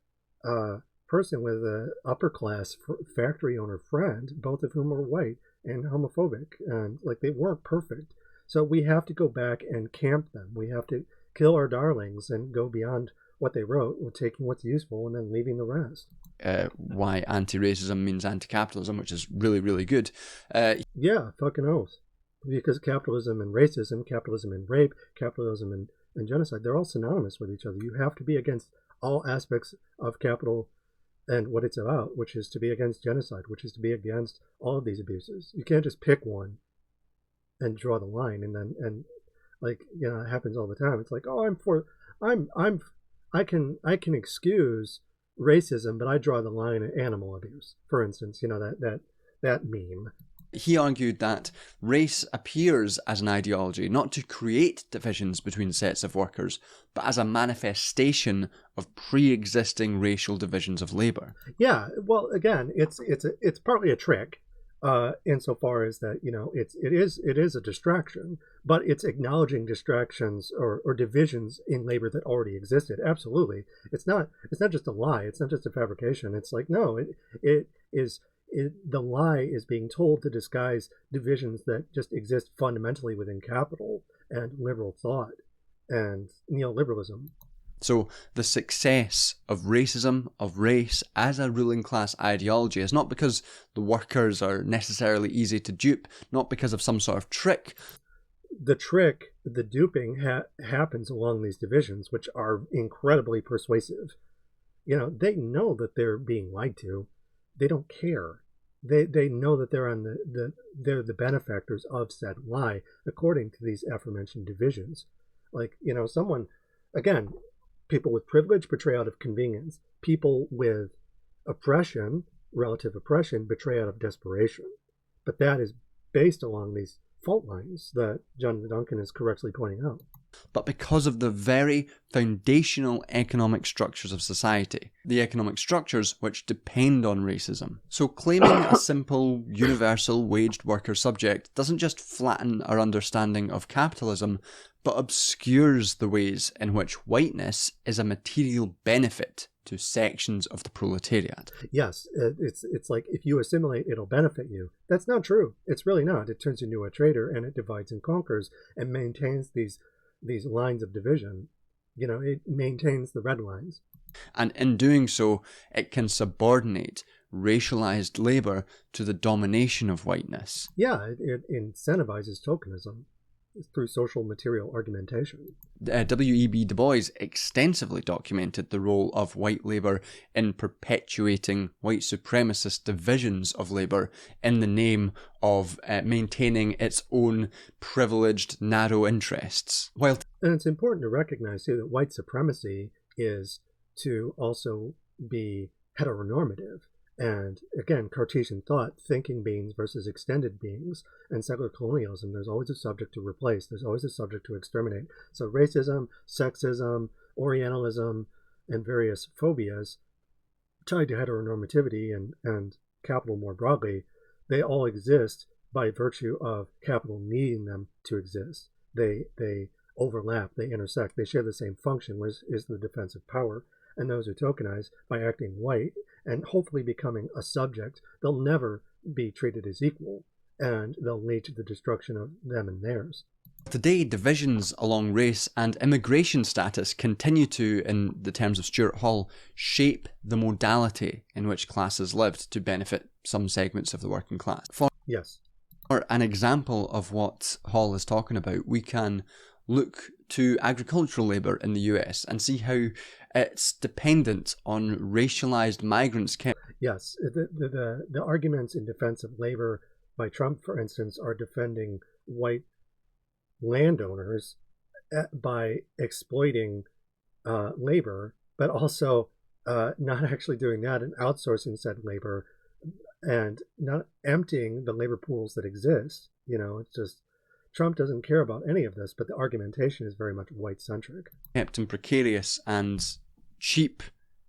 person with an upper class factory owner friend, both of whom were white and homophobic, and like they weren't perfect. So we have to go back and camp them. We have to kill our darlings and go beyond what they wrote, taking what's useful and then leaving the rest. Why anti-racism means anti-capitalism, which is really, really good. Yeah, fucking oath. Because capitalism and racism, capitalism and rape, capitalism and genocide, they're all synonymous with each other. You have to be against all aspects of capital and what it's about, which is to be against genocide, which is to be against all of these abuses. You can't just pick one and draw the line, and it happens all the time. It's like, oh, I can excuse racism, but I draw the line at animal abuse, for instance. That meme. He argued that race appears as an ideology not to create divisions between sets of workers, but as a manifestation of pre-existing racial divisions of labour. Yeah, well, again, it's partly a trick, insofar as that it is a distraction, but it's acknowledging distractions or divisions in labor that already existed. Absolutely, it's not just a lie. It's not just a fabrication. It's like, no, it is. The lie is being told to disguise divisions that just exist fundamentally within capital and liberal thought and neoliberalism. So the success of racism, of race, as a ruling class ideology is not because the workers are necessarily easy to dupe, not because of some sort of trick. The trick, the duping, happens along these divisions, which are incredibly persuasive. They know that they're being lied to. They don't care. They know that they're they're the benefactors of said lie, according to these aforementioned divisions. Like, someone, again, people with privilege betray out of convenience. People with oppression, relative oppression, betray out of desperation. But that is based along these fault lines that John Duncan is correctly pointing out. but because of the very foundational economic structures of society, the economic structures which depend on racism. So claiming a simple, universal waged worker subject doesn't just flatten our understanding of capitalism, but obscures the ways in which whiteness is a material benefit to sections of the proletariat. Yes, it's like if you assimilate, it'll benefit you. That's not true. It's really not. It turns you into a traitor, and it divides and conquers and maintains these lines of division. You know, it maintains the red lines. And in doing so, it can subordinate racialized labor to the domination of whiteness. Yeah, it incentivizes tokenism through social material argumentation. W.E.B. Du Bois extensively documented the role of white labour in perpetuating white supremacist divisions of labour in the name of maintaining its own privileged, narrow interests. And it's important to recognize, too, that white supremacy is to also be heteronormative. And again, Cartesian thought, thinking beings versus extended beings, and secular colonialism, there's always a subject to replace, there's always a subject to exterminate. So racism, sexism, Orientalism, and various phobias tied to heteronormativity and capital more broadly, they all exist by virtue of capital needing them to exist. They overlap, they intersect, they share the same function, which is the defense of power. And those who tokenize by acting white and hopefully becoming a subject, they'll never be treated as equal, and they'll lead to the destruction of them and theirs. Today, divisions along race and immigration status continue to, in the terms of Stuart Hall, shape the modality in which classes lived to benefit some segments of the working class. For an example of what Hall is talking about, we can look to agricultural labour in the US and see how it's dependent on racialized migrants. Yes, the arguments in defense of labor by Trump, for instance, are defending white landowners by exploiting labor, but also not actually doing that and outsourcing said labor and not emptying the labor pools that exist. You know, it's just Trump doesn't care about any of this, but the argumentation is very much white-centric. Kept in precarious and cheap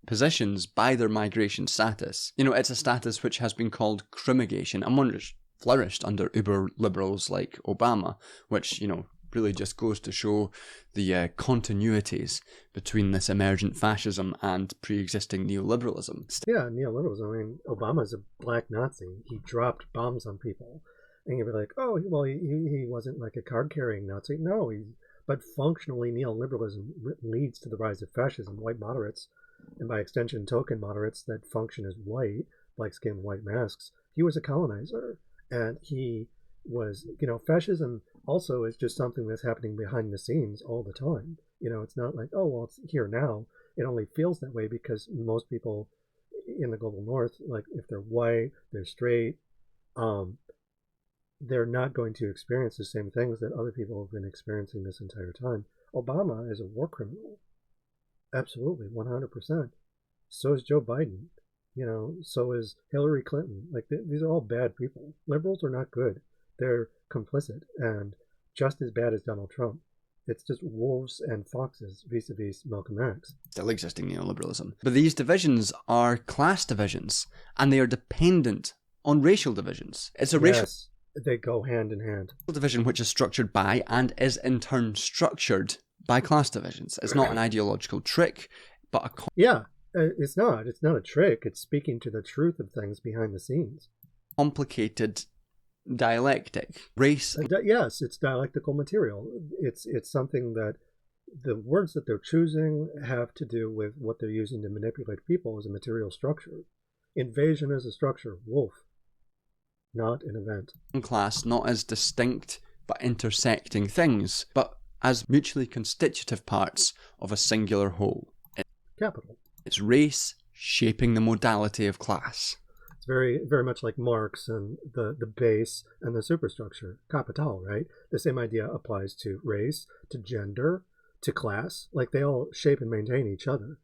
positions by their migration status. You know, it's a status which has been called crimigation, and one which flourished under uber-liberals like Obama, which, you know, really just goes to show the continuities between this emergent fascism and pre-existing neoliberalism. Yeah, neoliberalism. I mean, Obama's a black Nazi. He dropped bombs on people. And you'd be like, oh, well, he wasn't like a card-carrying Nazi. No, but functionally, neoliberalism leads to the rise of fascism. White moderates, and by extension, token moderates that function as white, black skin, white masks. He was a colonizer, and he was, you know, fascism also is just something that's happening behind the scenes all the time. You know, it's not like, oh, well, it's here now. It only feels that way because most people in the global north, like if they're white, they're straight, they're not going to experience the same things that other people have been experiencing this entire time. Obama is a war criminal. Absolutely, 100%. So is Joe Biden. You know, so is Hillary Clinton. Like, these are all bad people. Liberals are not good. They're complicit and just as bad as Donald Trump. It's just wolves and foxes vis-a-vis Malcolm X. Still existing neoliberalism. But these divisions are class divisions, and they are dependent on racial divisions. It's a racial... They go hand in hand. Division which is structured by and is in turn structured by class divisions. It's not an ideological trick, but a... It's not. It's not a trick. It's speaking to the truth of things behind the scenes. Complicated dialectic. Race... Yes, it's dialectical material. It's something that the words that they're choosing have to do with what they're using to manipulate people as a material structure. Invasion is a structure. Wolf. Not an event. Class not as distinct but intersecting things, but as mutually constitutive parts of a singular whole. Capital. It's race shaping the modality of class. It's very, very much like Marx and the base and the superstructure. Capital, right? The same idea applies to race, to gender, to class. Like, they all shape and maintain each other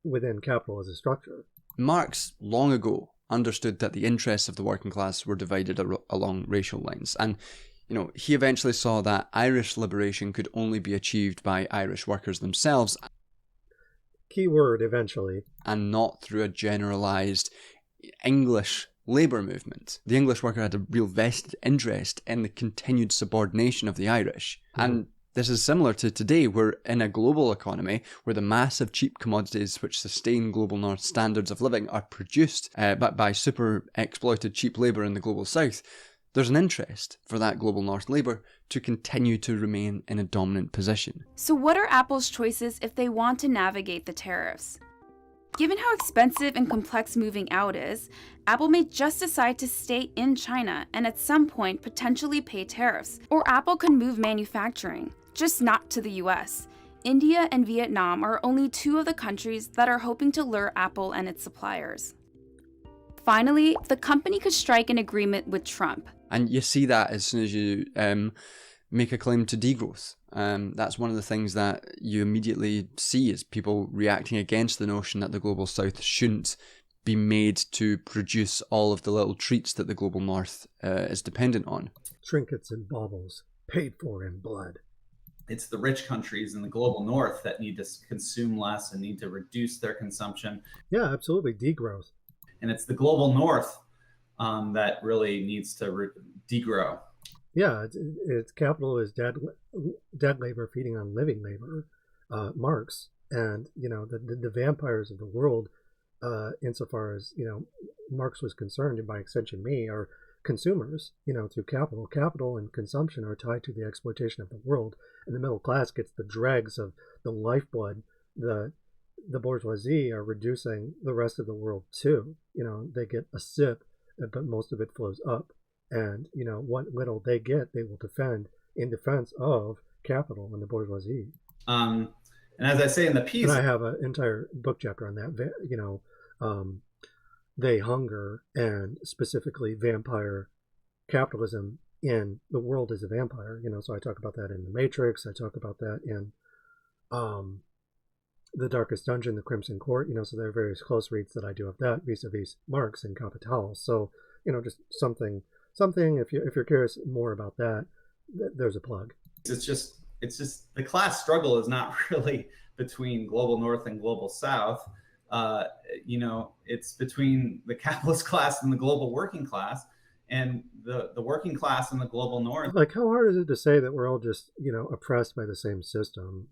within capital as a structure. Marx, long ago, understood that the interests of the working class were divided along racial lines, and he eventually saw that Irish liberation could only be achieved by Irish workers themselves. Keyword, eventually. And not through a generalised English labour movement. The English worker had a real vested interest in the continued subordination of the Irish. And this is similar to today, where in a global economy, where the massive cheap commodities which sustain global north standards of living are produced by super exploited cheap labour in the global south, there's an interest for that global north labour to continue to remain in a dominant position. So what are Apple's choices if they want to navigate the tariffs? Given how expensive and complex moving out is, Apple may just decide to stay in China and at some point potentially pay tariffs. Or Apple could move manufacturing, just not to the US. India and Vietnam are only two of the countries that are hoping to lure Apple and its suppliers. Finally, the company could strike an agreement with Trump. And you see that as soon as you make a claim to degrowth. That's one of the things that you immediately see is people reacting against the notion that the global south shouldn't be made to produce all of the little treats that the global north is dependent on. Trinkets and baubles, paid for in blood. It's the rich countries in the global north that need to consume less and need to reduce their consumption. Yeah, absolutely, degrowth. And it's the global north that really needs to degrow. Yeah, it's capital is dead labor feeding on living labor, Marx, and the vampires of the world, insofar as Marx was concerned, and by extension me, are consumers. Through capital and consumption are tied to the exploitation of the world, and the middle class gets the dregs of the lifeblood. The bourgeoisie are reducing the rest of the world too. They get a sip, but most of it flows up. And, what little they get, they will defend in defense of capital and the bourgeoisie. And as I say in the piece... And I have an entire book chapter on that. They hunger, and specifically vampire capitalism in The World is a Vampire. So I talk about that in The Matrix. I talk about that in The Darkest Dungeon, The Crimson Court. So there are various close reads that I do of that vis-a-vis Marx and Capital. So, just something if you're curious more about that, there's a plug. It's just the class struggle is not really between global north and global south. It's between the capitalist class and the global working class, and the working class and the global north. Like, how hard is it to say that we're all just oppressed by the same system?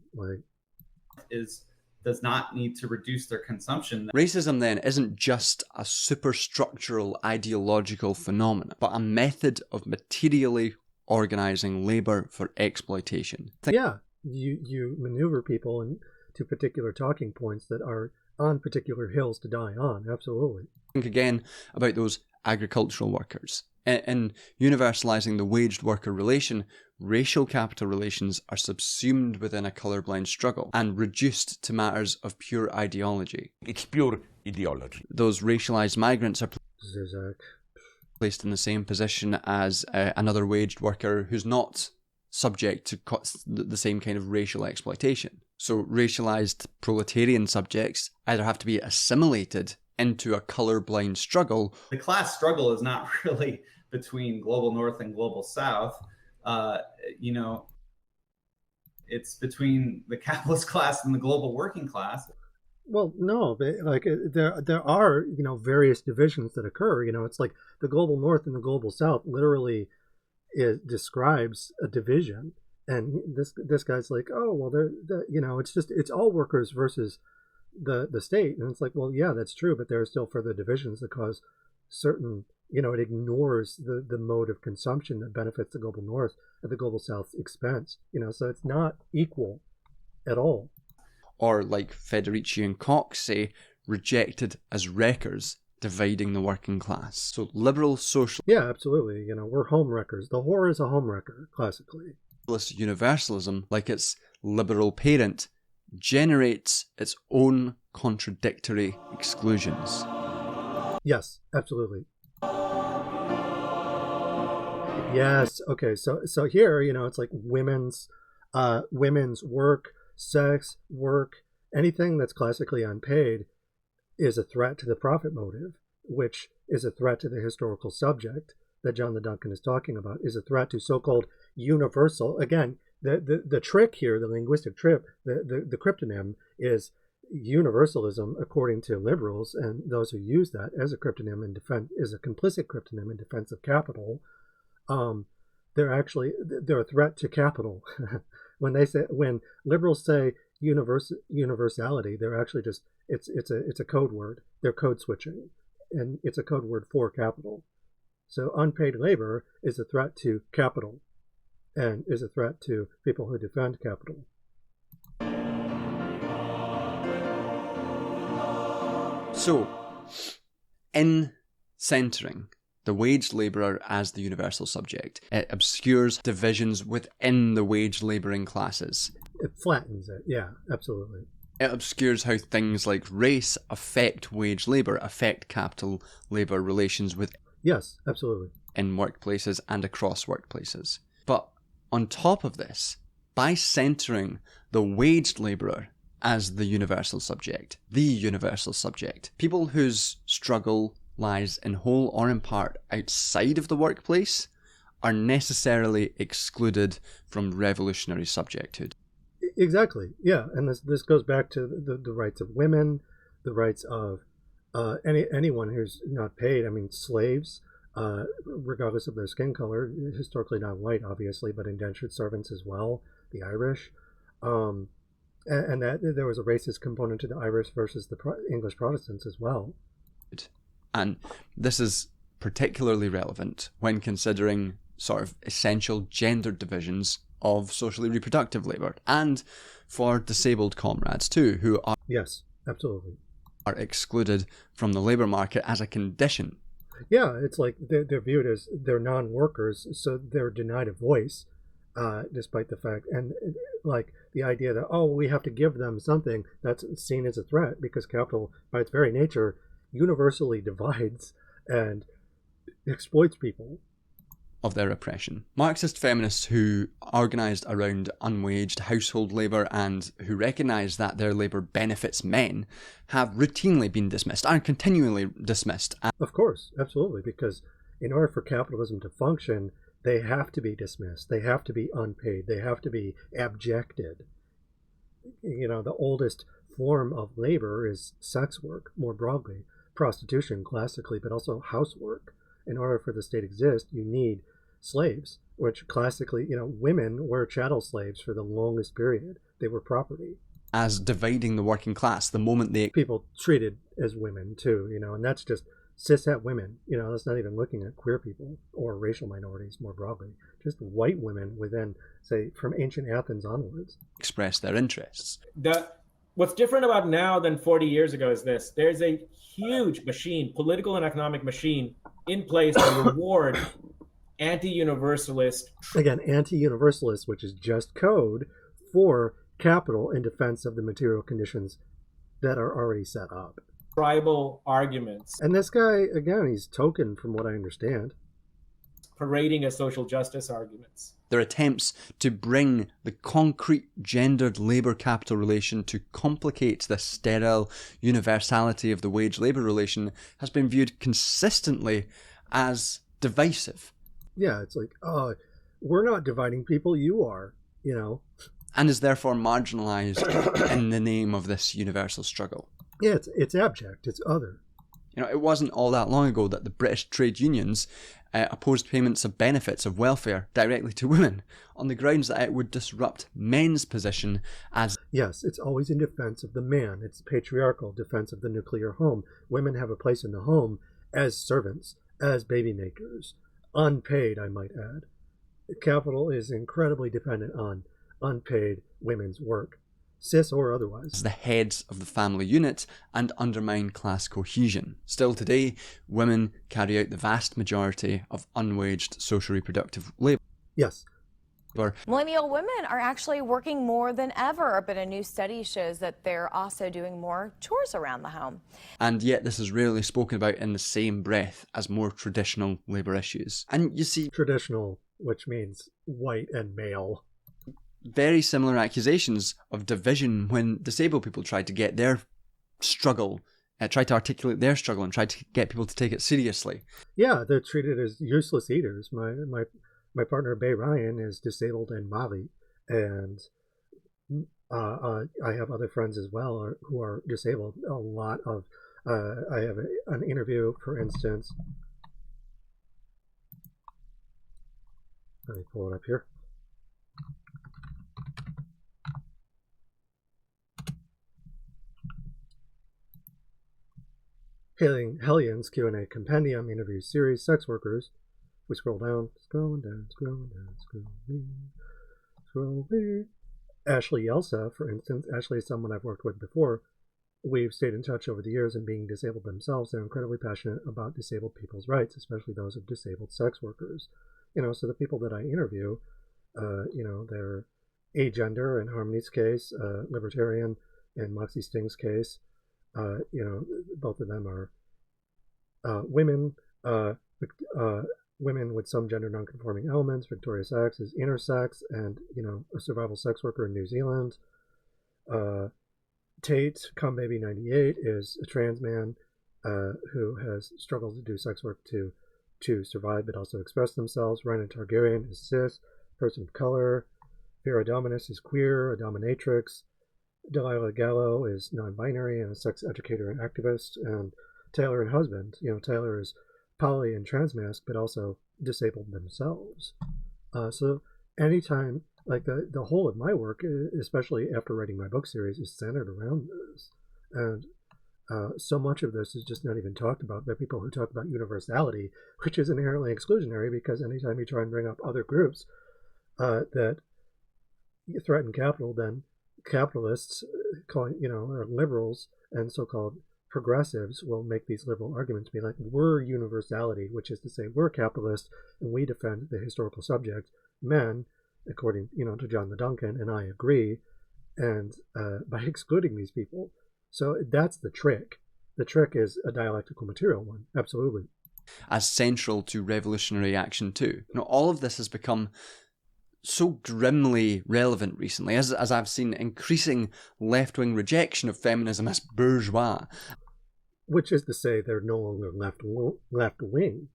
Does not need to reduce their consumption. Racism then isn't just a superstructural ideological phenomenon, but a method of materially organising labour for exploitation. Yeah, you maneuver people into particular talking points that are on particular hills to die on, absolutely. Think again about those agricultural workers. In universalising the waged worker relation, racial capital relations are subsumed within a colourblind struggle and reduced to matters of pure ideology. It's pure ideology. Those racialised migrants are placed in the same position as another waged worker who's not subject to the same kind of racial exploitation. So racialised proletarian subjects either have to be assimilated into a colourblind struggle. The class struggle is not really between global north and global south. It's between the capitalist class and the global working class. Well, no, there are various divisions that occur. It's like the global north and the global south literally describes a division, and this guy's like, oh well, it's all workers versus the state, and it's like, well, yeah, that's true, but there are still further divisions that cause certain, it ignores the mode of consumption that benefits the global north at the global south's expense, so it's not equal at all. Or like Federici and Cox say, rejected as wreckers, dividing the working class. So liberal social... Yeah, absolutely. We're home wreckers. The whore is a home wrecker, classically. Universalism, like its liberal parent, generates its own contradictory exclusions. Yes, absolutely. Yes. Okay. So here, it's like women's work, sex, work, anything that's classically unpaid is a threat to the profit motive, which is a threat to the historical subject, that John the Duncan is talking about is a threat to so-called universal. Again, the trick here, the linguistic trick, the cryptonym is universalism according to liberals and those who use that as a cryptonym in defense, is a complicit cryptonym in defense of capital. They're a threat to capital. When liberals say universality, they're actually just it's a code word. They're code switching, and it's a code word for capital. So unpaid labor is a threat to capital, and is a threat to people who defend capital. So, in centering the waged labourer as the universal subject, it obscures divisions within the waged labouring classes. It flattens it, yeah, absolutely. It obscures how things like race affect wage labour, affect capital labour relations with. Yes, absolutely. In workplaces and across workplaces. But on top of this, by centering the waged labourer as the universal subject, people whose struggle lies in whole or in part outside of the workplace are necessarily excluded from revolutionary subjecthood. Exactly, yeah, and this goes back to the rights of women, the rights of anyone who's not paid. I mean, slaves, regardless of their skin color, historically not white, obviously, but indentured servants as well, the Irish, and that there was a racist component to the Irish versus the English Protestants as well. And this is particularly relevant when considering sort of essential gender divisions of socially reproductive labour, and for disabled comrades too, who are yes, absolutely, are excluded from the labour market as a condition. Yeah, it's like they're viewed as they're non-workers, so they're denied a voice, despite the fact, and like the idea that we have to give them something, that's seen as a threat because capital, by its very nature, universally divides and exploits people of their oppression. Marxist feminists who organised around unwaged household labour and who recognise that their labour benefits men have routinely been dismissed, are continually dismissed. Of course, absolutely, because in order for capitalism to function, they have to be dismissed, they have to be unpaid, they have to be abjected. You know, the oldest form of labour is sex work, more broadly, prostitution classically, but also housework. In order for the state to exist, you need slaves, which classically, women were chattel slaves for the longest period. They were property. As dividing the working class, the moment people treated as women too, and that's just cishet women. That's not even looking at queer people or racial minorities more broadly. Just white women within, say, from ancient Athens onwards, express their interests. What's different about now than 40 years ago is this. There's a huge machine, political and economic machine, in place to reward anti-universalist. Again, anti-universalist, which is just code for capital in defense of the material conditions that are already set up. Tribal arguments. And this guy, again, he's token from what I understand. Parading as social justice arguments. Their attempts to bring the concrete gendered labour-capital relation to complicate the sterile universality of the wage-labour relation has been viewed consistently as divisive. Yeah, it's like, we're not dividing people, you are, And is therefore marginalised in the name of this universal struggle. Yeah, it's abject, it's other. It wasn't all that long ago that the British trade unions opposed payments of benefits of welfare directly to women on the grounds that it would disrupt men's position as... Yes, it's always in defense of the man. It's patriarchal defense of the nuclear home. Women have a place in the home as servants, as baby makers, unpaid, I might add. Capital is incredibly dependent on unpaid women's work, cis or otherwise. As the heads of the family unit and undermine class cohesion. Still today, women carry out the vast majority of unwaged social reproductive labour. Yes. Millennial women are actually working more than ever, but a new study shows that they're also doing more chores around the home. And yet this is rarely spoken about in the same breath as more traditional labour issues. And you see... Traditional, which means white and male. Very similar accusations of division when disabled people tried to get their struggle try to articulate their struggle and try to get people to take it seriously. Yeah, they're treated as useless eaters. My partner, Bay Ryan, is disabled in Mali, and I have other friends as well who are disabled. A lot of, I have an interview, for instance. Let me pull it up here. Hellions Q&A Compendium interview series, sex workers. We scroll down, scrolling. Ashley Yelsa, for instance. Ashley is someone I've worked with before. We've stayed in touch over the years, and being disabled themselves, they're incredibly passionate about disabled people's rights, especially those of disabled sex workers. So the people that I interview, they're agender in Harmony's case, libertarian in Moxie Sting's case. Both of them are women, women with some gender nonconforming elements. Victoria Sachs is intersex and, a survival sex worker in New Zealand. Tate, ComBaby98, is a trans man who has struggled to do sex work to survive but also express themselves. Rhiannon Targaryen is cis, person of color. Vera Dominus is queer, a dominatrix. Delilah Gallo is non-binary and a sex educator and activist. And Taylor and husband, Taylor is poly and transmasc, but also disabled themselves. So anytime, like the whole of my work, especially after writing my book series, is centered around this. And so much of this is just not even talked about by people who talk about universality, which is inherently exclusionary, because anytime you try and bring up other groups that threaten capital, then capitalists, or liberals and so-called progressives will make these liberal arguments, be like, we're universality, which is to say we're capitalist and we defend the historical subject, men, according to John the Duncan, and I agree, and by excluding these people. So that's the trick. The trick is a dialectical material one, absolutely. As central to revolutionary action too. All of this has become so grimly relevant recently, as I've seen increasing left-wing rejection of feminism as bourgeois. Which is to say they're no longer left-wing.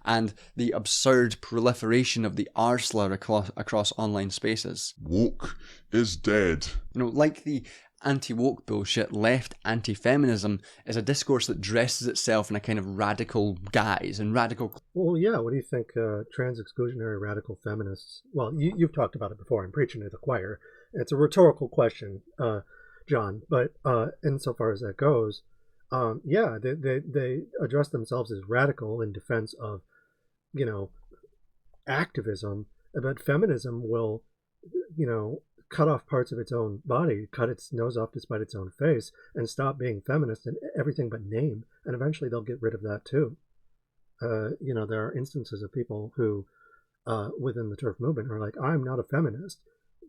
And the absurd proliferation of the R slur across online spaces. Woke is dead. Like the anti-woke bullshit, left anti-feminism is a discourse that dresses itself in a kind of radical guise and radical... Well, yeah, what do you think trans-exclusionary radical feminists... Well, you've talked about it before. I'm preaching to the choir. It's a rhetorical question, John, but insofar as that goes, they address themselves as radical in defense of, activism, but feminism will, cut off parts of its own body, cut its nose off despite its own face, and stop being feminist in everything but name, and eventually they'll get rid of that too. There are instances of people who, within the TERF movement, are like, I'm not a feminist,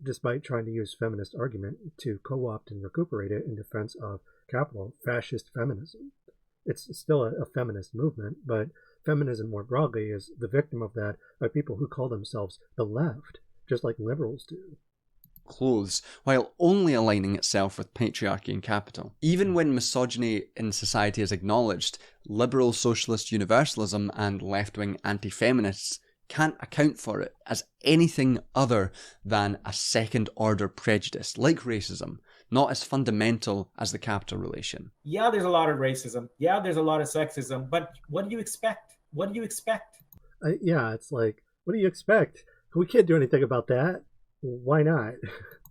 despite trying to use feminist argument to co-opt and recuperate it in defense of capital, fascist feminism. It's still a feminist movement, but feminism more broadly is the victim of that by people who call themselves the left, just like liberals do. Clothes, while only aligning itself with patriarchy and capital. Even when misogyny in society is acknowledged, liberal socialist universalism and left-wing anti-feminists can't account for it as anything other than a second-order prejudice, like racism, not as fundamental as the capital relation. Yeah, there's a lot of racism. Yeah, there's a lot of sexism. But what do you expect? What do you expect? It's like, what do you expect? We can't do anything about that. Why not?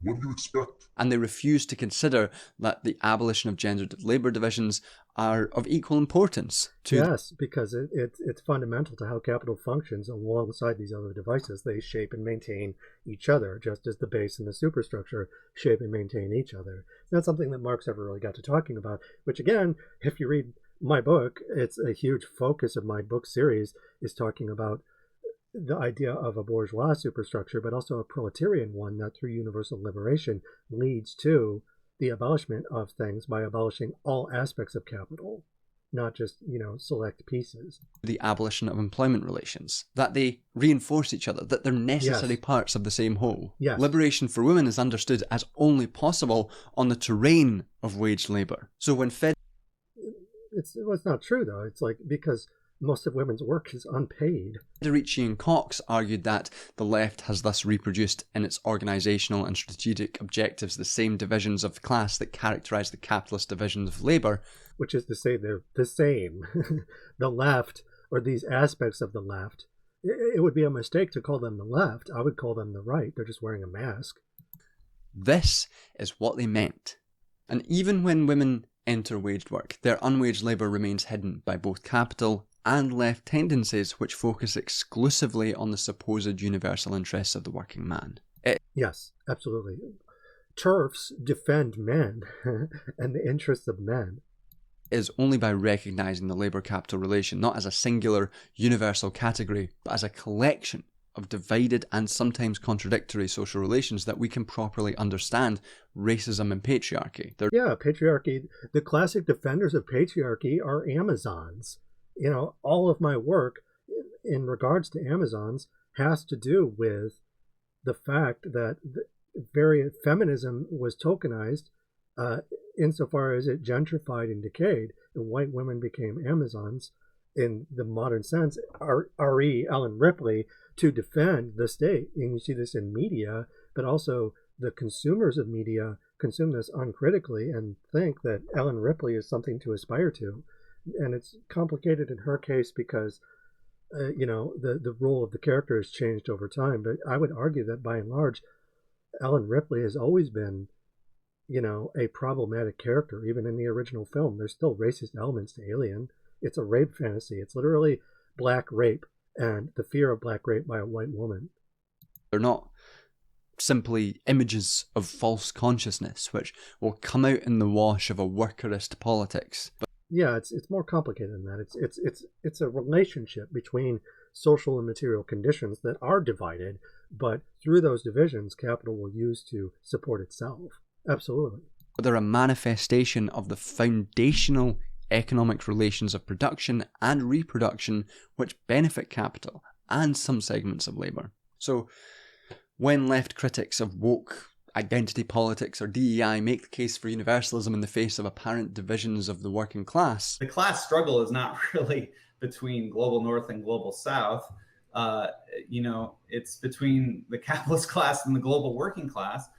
What do you expect? And they refuse to consider that the abolition of gendered labour divisions are of equal importance to... Yes, because it's fundamental to how capital functions alongside these other devices. They shape and maintain each other, just as the base and the superstructure shape and maintain each other. It's not something that Marx ever really got to talking about, which again, if you read my book, it's a huge focus of my book series is talking about the idea of a bourgeois superstructure, but also a proletarian one that through universal liberation leads to the abolishment of things by abolishing all aspects of capital. not just, select pieces. The abolition of employment relations, that they reinforce each other, that they're necessary parts of the same whole. Yes. Liberation for women is understood as only possible on the terrain of waged labour. So when It's not true, though. It's like, because most of women's work is unpaid. Federici and Cox argued that the left has thus reproduced in its organisational and strategic objectives the same divisions of class that characterise the capitalist divisions of labour. Which is to say they're the same. The left, or these aspects of the left, it would be a mistake to call them the left. I would call them the right. They're just wearing a mask. This is what they meant. And even when women enter waged work, their unwaged labour remains hidden by both capital and left tendencies which focus exclusively on the supposed universal interests of the working man. Yes, absolutely. TERFs defend men and the interests of men. Is only by recognising the labour-capital relation not as a singular, universal category, but as a collection of divided and sometimes contradictory social relations that we can properly understand racism and patriarchy. Patriarchy. The classic defenders of patriarchy are Amazons. All of my work in regards to Amazons has to do with the fact that feminism was tokenized insofar as it gentrified and decayed, and white women became Amazons in the modern sense. R.E. Ellen Ripley, to defend the state. And you see this in media, but also the consumers of media consume this uncritically and think that Ellen Ripley is something to aspire to. And it's complicated in her case because, the role of the character has changed over time. But I would argue that by and large, Ellen Ripley has always been, a problematic character. Even in the original film, there's still racist elements to Alien. It's a rape fantasy. It's literally black rape and the fear of black rape by a white woman. They're not simply images of false consciousness, which will come out in the wash of a workerist politics. But yeah, it's more complicated than that. It's a relationship between social and material conditions that are divided, but through those divisions, capital will use to support itself. Absolutely. They're a manifestation of the foundational economic relations of production and reproduction which benefit capital and some segments of labour. So, when left critics of woke identity politics or DEI make the case for universalism in the face of apparent divisions of the working class, the class struggle is not really between global north and global south. It's between the capitalist class and the global working class.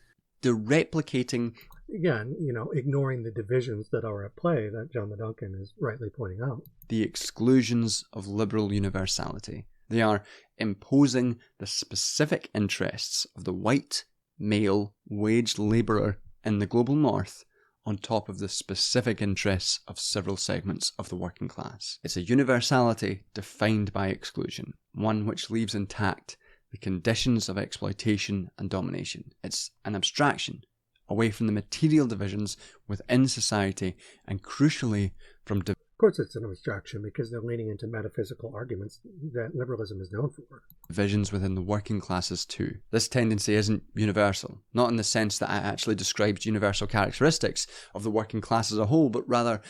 They're replicating, again, ignoring the divisions that are at play that John the Duncan is rightly pointing out. The exclusions of liberal universality. They are imposing the specific interests of the white, male, waged labourer in the global north on top of the specific interests of several segments of the working class. It's a universality defined by exclusion, one which leaves intact the conditions of exploitation and domination. It's an abstraction away from the material divisions within society and crucially from Of course it's an abstraction because they're leaning into metaphysical arguments that liberalism is known for. divisions within the working classes too. This tendency isn't universal, not in the sense that it actually describes universal characteristics of the working class as a whole, but rather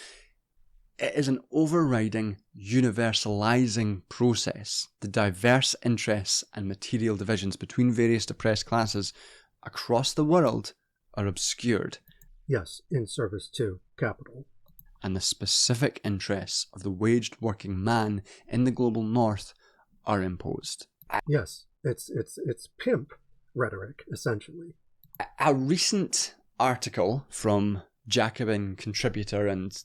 it is an overriding, universalizing process. The diverse interests and material divisions between various oppressed classes across the world are obscured. Yes, in service to capital. And the specific interests of the waged working man in the global north are imposed. Yes, it's pimp rhetoric, essentially. A recent article from Jacobin contributor and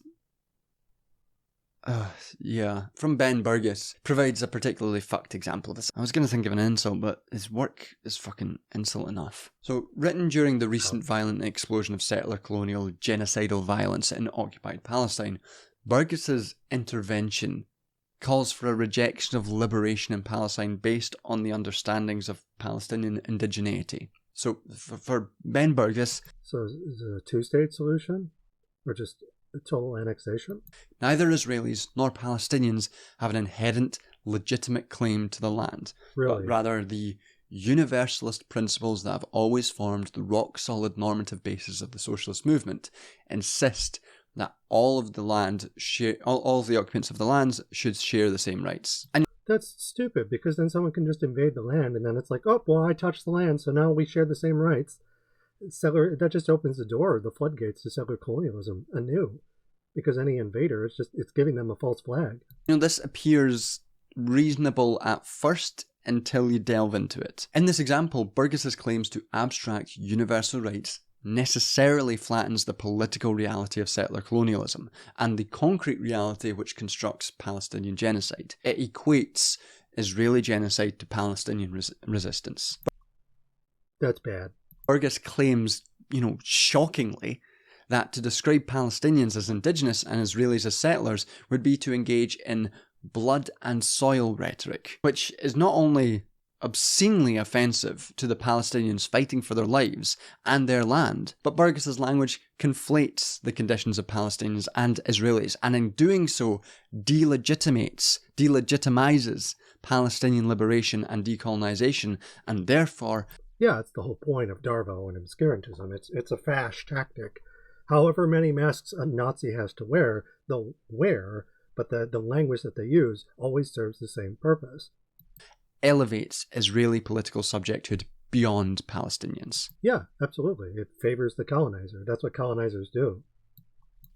from Ben Burgess provides a particularly fucked example of this. I was going to think of an insult, but his work is fucking insult enough. So, written during the recent violent explosion of settler colonial genocidal violence in occupied Palestine, Burgess's intervention calls for a rejection of liberation in Palestine based on the understandings of Palestinian indigeneity. So, for Ben Burgess... So, is it a two-state solution? Or just a total annexation? Neither Israelis nor Palestinians have an inherent legitimate claim to the land, but rather the universalist principles that have always formed the rock-solid normative basis of the socialist movement insist that all of the land all of the occupants of the lands should share the same rights. And that's stupid, because then someone can just invade the land, and then it's like, oh, well, I touched the land, so now we share the same rights. That just opens the door, the floodgates to settler colonialism anew, because any invader, it's giving them a false flag. This appears reasonable at first until you delve into it. In this example, Burgess's claims to abstract universal rights necessarily flattens the political reality of settler colonialism and the concrete reality which constructs Palestinian genocide. It equates Israeli genocide to Palestinian resistance. That's bad. Burgess claims, shockingly, that to describe Palestinians as indigenous and Israelis as settlers would be to engage in blood and soil rhetoric, which is not only obscenely offensive to the Palestinians fighting for their lives and their land, but Burgess's language conflates the conditions of Palestinians and Israelis, and in doing so delegitimizes Palestinian liberation and decolonization, and therefore... Yeah, it's the whole point of Darvo and obscurantism. It's a fash tactic. However many masks a Nazi has to wear, they'll wear, but the language that they use always serves the same purpose. Elevates Israeli political subjecthood beyond Palestinians. Yeah, absolutely. It favors the colonizer. That's what colonizers do.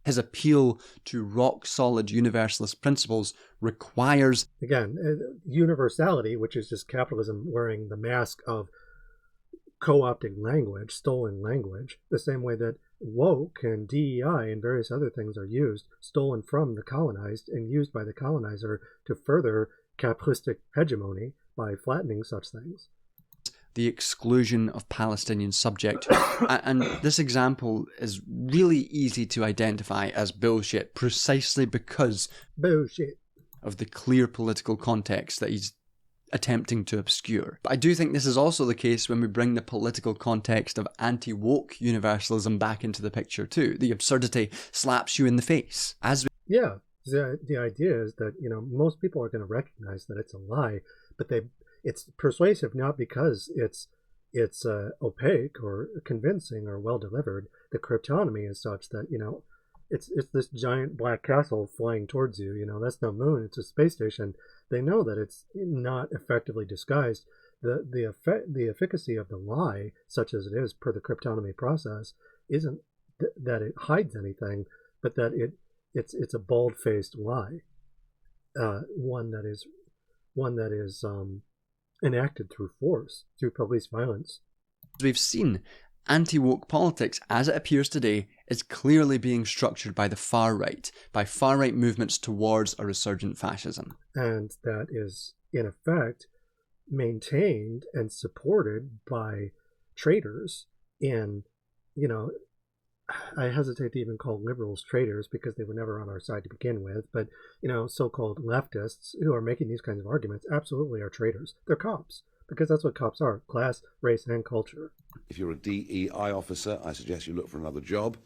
His appeal to rock-solid universalist principles requires... Again, universality, which is just capitalism wearing the mask of co-opting language, stolen language, the same way that woke and DEI and various other things are used, stolen from the colonized and used by the colonizer to further capitalistic hegemony by flattening such things. The exclusion of Palestinian subjecthood. And this example is really easy to identify as bullshit precisely because of the clear political context that he's attempting to obscure. But I do think this is also the case when we bring the political context of anti-woke universalism back into the picture too. The absurdity slaps you in the face. Yeah, the idea is that, most people are going to recognize that it's a lie, but it's persuasive not because it's opaque or convincing or well delivered. The cryptonomy is such that, it's this giant black castle flying towards you. That's no moon, it's a space station. They know that it's not effectively disguised. The efficacy of the lie, such as it is per the cryptonomy process, isn't that it hides anything, but that it's a bald-faced lie, one that is enacted through force, through police violence. As we've seen, anti-woke politics, as it appears today, is clearly being structured by the far right, by far-right movements towards a resurgent fascism. And that is, in effect, maintained and supported by traitors in, I hesitate to even call liberals traitors because they were never on our side to begin with, but, so-called leftists who are making these kinds of arguments absolutely are traitors. They're cops, because that's what cops are: class, race, and culture. If you're a DEI officer, I suggest you look for another job.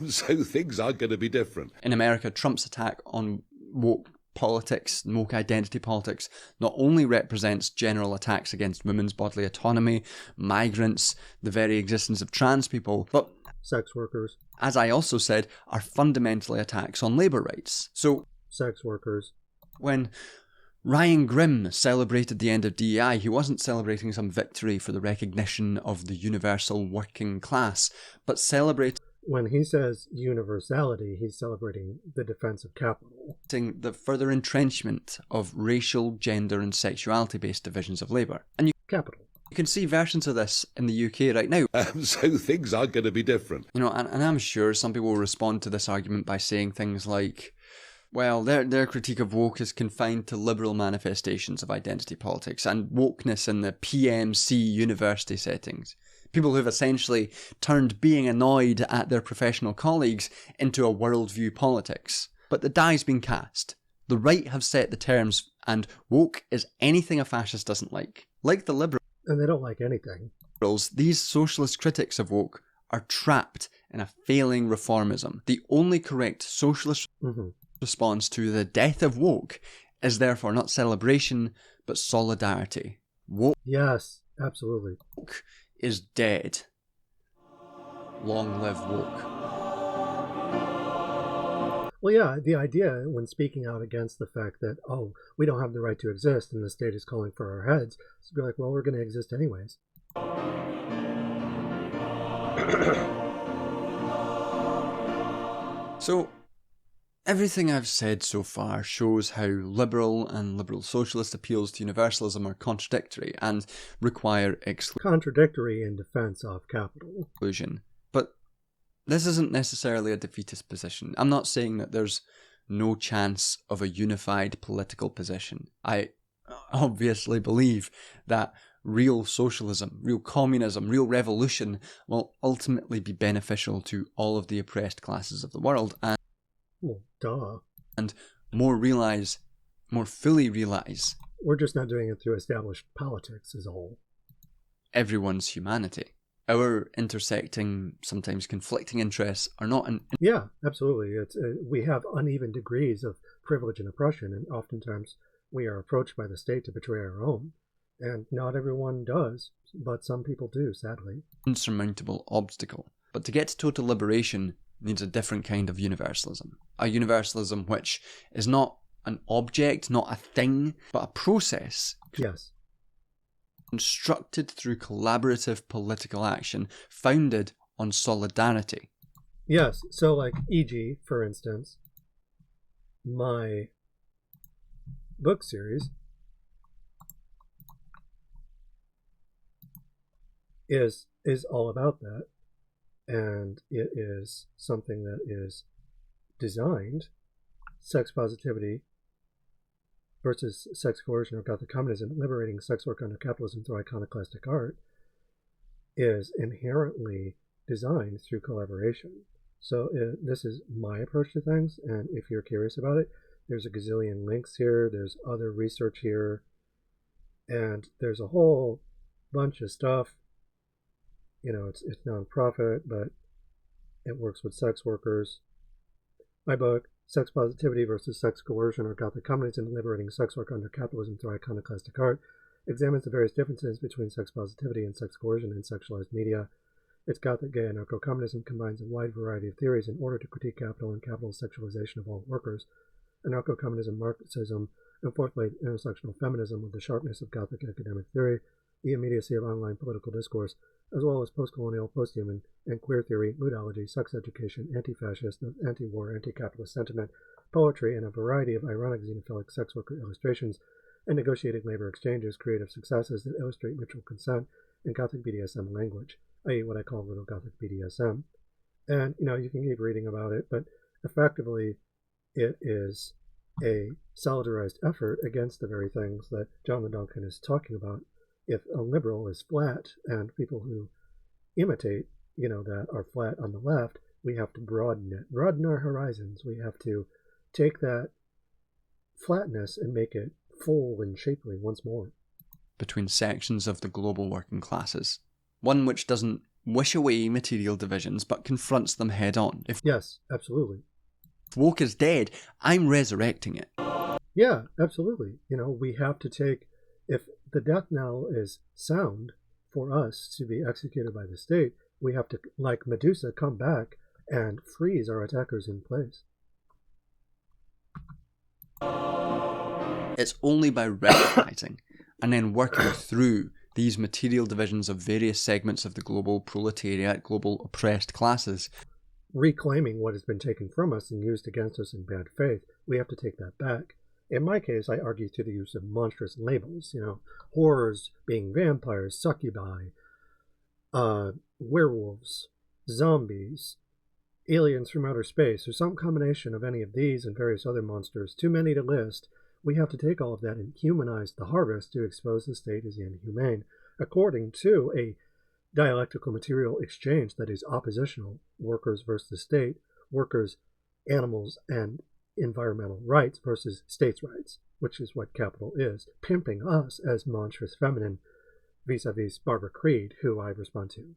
So things are going to be different. In America, Trump's attack on woke politics, woke identity politics, not only represents general attacks against women's bodily autonomy, migrants, the very existence of trans people, but sex workers, as I also said, are fundamentally attacks on labour rights. So, sex workers. When Ryan Grimm celebrated the end of DEI, he wasn't celebrating some victory for the recognition of the universal working class, but celebrating... When he says universality, he's celebrating the defense of capital. The further entrenchment of racial, gender and sexuality-based divisions of labour. And capital. You can see versions of this in the UK right now. So things are going to be different. And I'm sure some people will respond to this argument by saying things like, well, their critique of woke is confined to liberal manifestations of identity politics and wokeness in the PMC university settings. People who've essentially turned being annoyed at their professional colleagues into a worldview politics. But the die's been cast. The right have set the terms, and woke is anything a fascist doesn't like. Like the liberals. And they don't like anything. These socialist critics of woke are trapped in a failing reformism. The only correct socialist response to the death of woke is therefore not celebration, but solidarity. Woke. Yes, absolutely. Woke is dead. Long live woke. Well, yeah, the idea when speaking out against the fact that, oh, we don't have the right to exist and the state is calling for our heads, is to be like, well, we're going to exist anyways. So, everything I've said so far shows how liberal and liberal socialist appeals to universalism are contradictory and require contradictory in defense of capital. Exclusion. But this isn't necessarily a defeatist position. I'm not saying that there's no chance of a unified political position. I obviously believe that real socialism, real communism, real revolution will ultimately be beneficial to all of the oppressed classes of the world and more fully realize. We're just not doing it through established politics is all. Everyone's humanity. Our intersecting, sometimes conflicting interests are not Yeah, absolutely. We have uneven degrees of privilege and oppression, and oftentimes we are approached by the state to betray our own. And not everyone does, but some people do, sadly. Insurmountable obstacle. But to get to total liberation needs a different kind of universalism. A universalism which is not an object, not a thing, but a process. Yes. Constructed through collaborative political action, founded on solidarity. Yes, so like e.g., for instance, my book series is all about that, and it is something that is designed, sex positivity versus sex coercion or Gothic communism, liberating sex work under capitalism through iconoclastic art, is inherently designed through collaboration. So this is my approach to things, and if you're curious about it, there's a gazillion links here, there's other research here, and there's a whole bunch of stuff. You know, it's non-profit, but it works with sex workers. My book, Sex Positivity versus Sex Coercion or Gothic Communism, Liberating Sex Work Under Capitalism Through Iconoclastic Art, examines the various differences between sex positivity and sex coercion in sexualized media. Its Gothic gay anarcho-communism combines a wide variety of theories in order to critique capital and capital's sexualization of all workers. Anarcho-communism, Marxism, and fourthly, intersectional feminism with the sharpness of Gothic academic theory, the immediacy of online political discourse, as well as post-colonial, post-human, and queer theory, ludology, sex education, anti-fascist, anti-war, anti-capitalist sentiment, poetry, and a variety of ironic xenophilic sex worker illustrations and negotiated labor exchanges, creative successes that illustrate mutual consent, and Gothic BDSM language, i.e. what I call Little Gothic BDSM. And, you can keep reading about it, but effectively it is a solidarized effort against the very things that John Duncan is talking about. If a liberal is flat and people who imitate, that are flat on the left, we have to broaden it, broaden our horizons. We have to take that flatness and make it full and shapely once more. Between sections of the global working classes. One which doesn't wish away material divisions but confronts them head on. Yes, absolutely. If woke is dead, I'm resurrecting it. Yeah, absolutely. We have to take, if the death knell is sound for us to be executed by the state, we have to, like Medusa, come back and freeze our attackers in place. It's only by recognizing and then working through these material divisions of various segments of the global proletariat, global oppressed classes, reclaiming what has been taken from us and used against us in bad faith, we have to take that back. In my case, I argue through the use of monstrous labels, horrors being vampires, succubi, werewolves, zombies, aliens from outer space, or some combination of any of these and various other monsters, too many to list. We have to take all of that and humanize the harvest to expose the state as inhumane, according to a dialectical material exchange that is oppositional, workers versus the state, workers, animals, and environmental rights versus states' rights, which is what capital is, pimping us as monstrous feminine vis-a-vis Barbara Creed, who I respond to.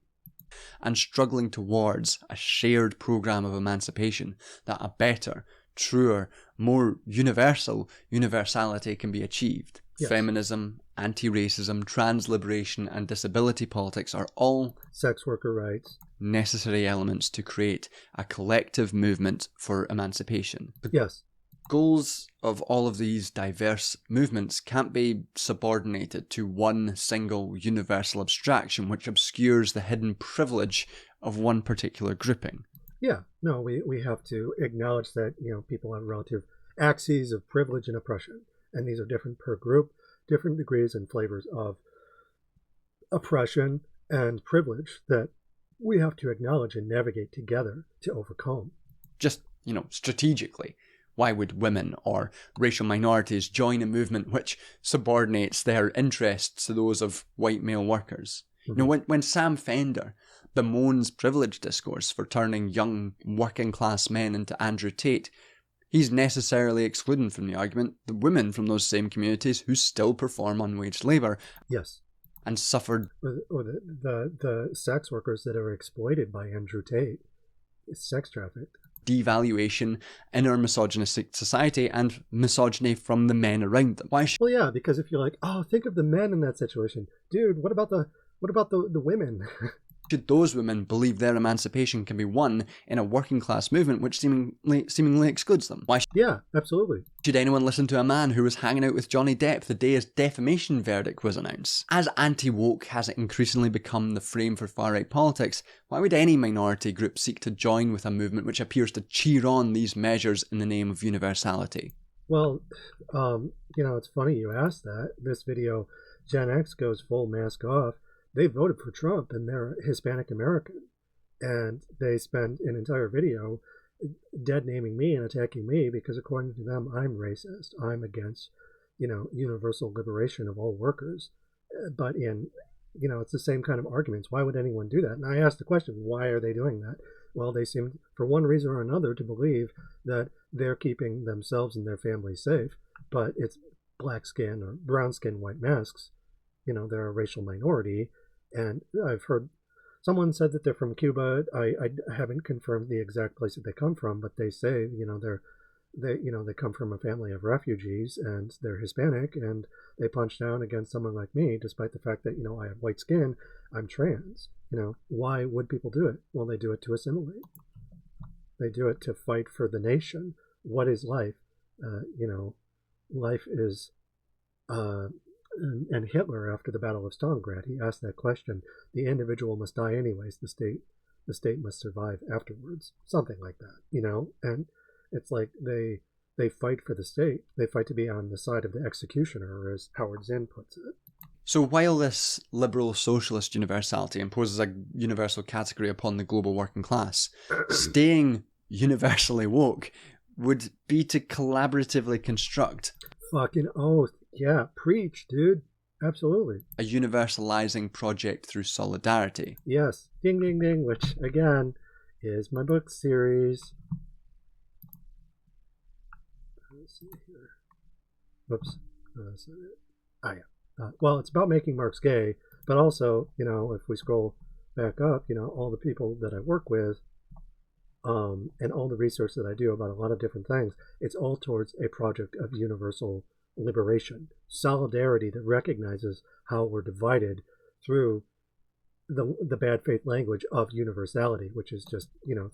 And struggling towards a shared program of emancipation that a better, truer, more universal universality can be achieved. Yes. Feminism anti-racism, trans-liberation and disability politics are all sex worker rights, necessary elements to create a collective movement for emancipation. Yes. Goals of all of these diverse movements can't be subordinated to one single universal abstraction which obscures the hidden privilege of one particular grouping. Yeah, no, we have to acknowledge that, people have relative axes of privilege and oppression, and these are different per group, different degrees and flavors of oppression and privilege that we have to acknowledge and navigate together to overcome. Just, strategically. Why would women or racial minorities join a movement which subordinates their interests to those of white male workers? Mm-hmm. When Sam Fender bemoans privilege discourse for turning young working class men into Andrew Tate, he's necessarily excluding from the argument the women from those same communities who still perform unwaged labour. Yes. And suffered. Or the sex workers that are exploited by Andrew Tate, sex trafficked. Devaluation in our misogynistic society and misogyny from the men around them. Why? Well, yeah, because if you're like, oh, think of the men in that situation, dude. What about the women? Should those women believe their emancipation can be won in a working class movement which seemingly excludes them? Why? Yeah, absolutely. Should anyone listen to a man who was hanging out with Johnny Depp the day his defamation verdict was announced? As anti-woke has increasingly become the frame for far-right politics, why would any minority group seek to join with a movement which appears to cheer on these measures in the name of universality? Well, it's funny you asked that. This video, Gen X goes full mask off. They voted for Trump and they're Hispanic American. And they spend an entire video dead naming me and attacking me because according to them, I'm racist. I'm against, universal liberation of all workers. But it's the same kind of arguments. Why would anyone do that? And I asked the question, why are they doing that? Well, they seem, for one reason or another, to believe that they're keeping themselves and their families safe. But it's black skin or brown skin, white masks. They're a racial minority. And I've heard someone said that they're from Cuba. I haven't confirmed the exact place that they come from, but they say, they come from a family of refugees and they're Hispanic and they punch down against someone like me, despite the fact that, I have white skin, I'm trans. Why would people do it? Well, they do it to assimilate. They do it to fight for the nation. What is life? Life is, and Hitler, after the Battle of Stalingrad, he asked that question. The individual must die anyways. The state must survive afterwards. Something like that, And it's like they fight for the state. They fight to be on the side of the executioner, as Howard Zinn puts it. So while this liberal socialist universality imposes a universal category upon the global working class, staying universally woke would be to collaboratively construct fucking oath. Yeah, preach, dude. Absolutely. A universalizing project through solidarity. Yes. Ding, ding, ding, which, again, is my book series. Let's see here. Whoops. Yeah. Well, it's about making Marx gay, but also, if we scroll back up, all the people that I work with, and all the research that I do about a lot of different things, it's all towards a project of universal liberation, solidarity that recognizes how we're divided through the bad faith language of universality, which is just,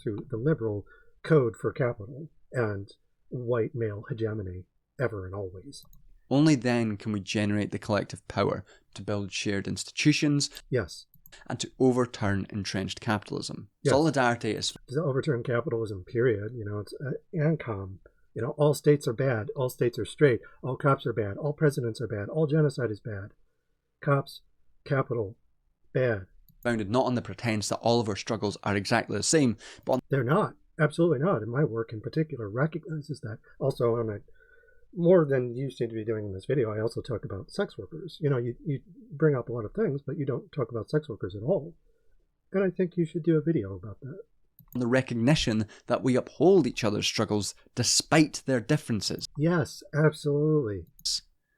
through the liberal code for capital and white male hegemony ever and always. Only then can we generate the collective power to build shared institutions. Yes. And to overturn entrenched capitalism. Yes. Solidarity is... To overturn capitalism, period. It's ANCOM. All states are bad. All states are straight. All cops are bad. All presidents are bad. All genocide is bad. Cops, capital, bad. Founded not on the pretense that all of our struggles are exactly the same, but on... They're not. Absolutely not. And my work in particular recognizes that. Also, on a more than you seem to be doing in this video, I also talk about sex workers. You bring up a lot of things, but you don't talk about sex workers at all. And I think you should do a video about that. The recognition that we uphold each other's struggles despite their differences. Yes, absolutely.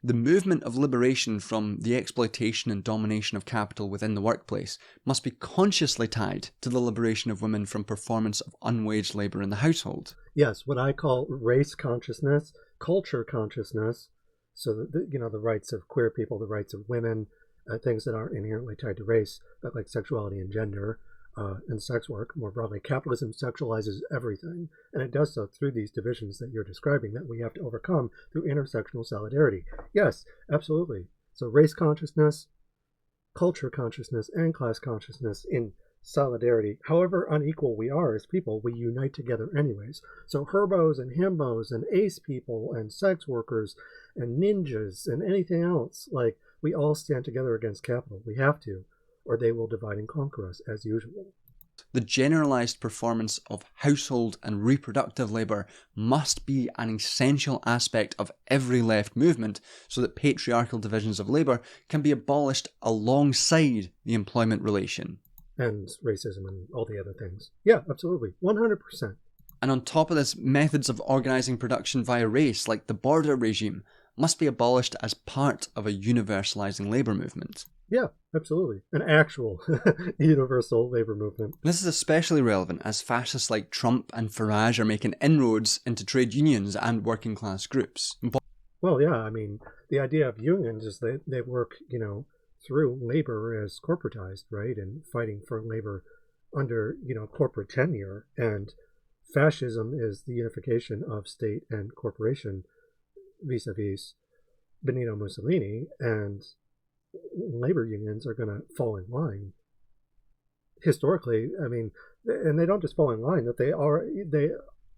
The movement of liberation from the exploitation and domination of capital within the workplace must be consciously tied to the liberation of women from performance of unwaged labour in the household. Yes, what I call race consciousness, culture consciousness, So the rights of queer people, the rights of women, things that aren't inherently tied to race, but like sexuality and gender, and sex work more broadly. Capitalism sexualizes everything, and it does so through these divisions that you're describing that we have to overcome through intersectional solidarity. Yes, absolutely. So race consciousness, culture consciousness, and class consciousness in solidarity. However unequal we are as people, we unite together anyways. So herbos and himbos and ace people and sex workers and ninjas and anything else, like, we all stand together against capital. We have to, or they will divide and conquer us as usual. The generalized performance of household and reproductive labour must be an essential aspect of every left movement so that patriarchal divisions of labour can be abolished alongside the employment relation. And racism and all the other things. Yeah, absolutely. 100%. And on top of this, methods of organising production via race, like the border regime, must be abolished as part of a universalising labour movement. Yeah, absolutely. An actual universal labour movement. This is especially relevant as fascists like Trump and Farage are making inroads into trade unions and working class groups. Well, yeah, I mean, the idea of unions is that they work, through labor as corporatized, right? And fighting for labor under, corporate tenure. And fascism is the unification of state and corporation vis-a-vis Benito Mussolini, and labor unions are going to fall in line. Historically, I mean, and they don't just fall in line, that they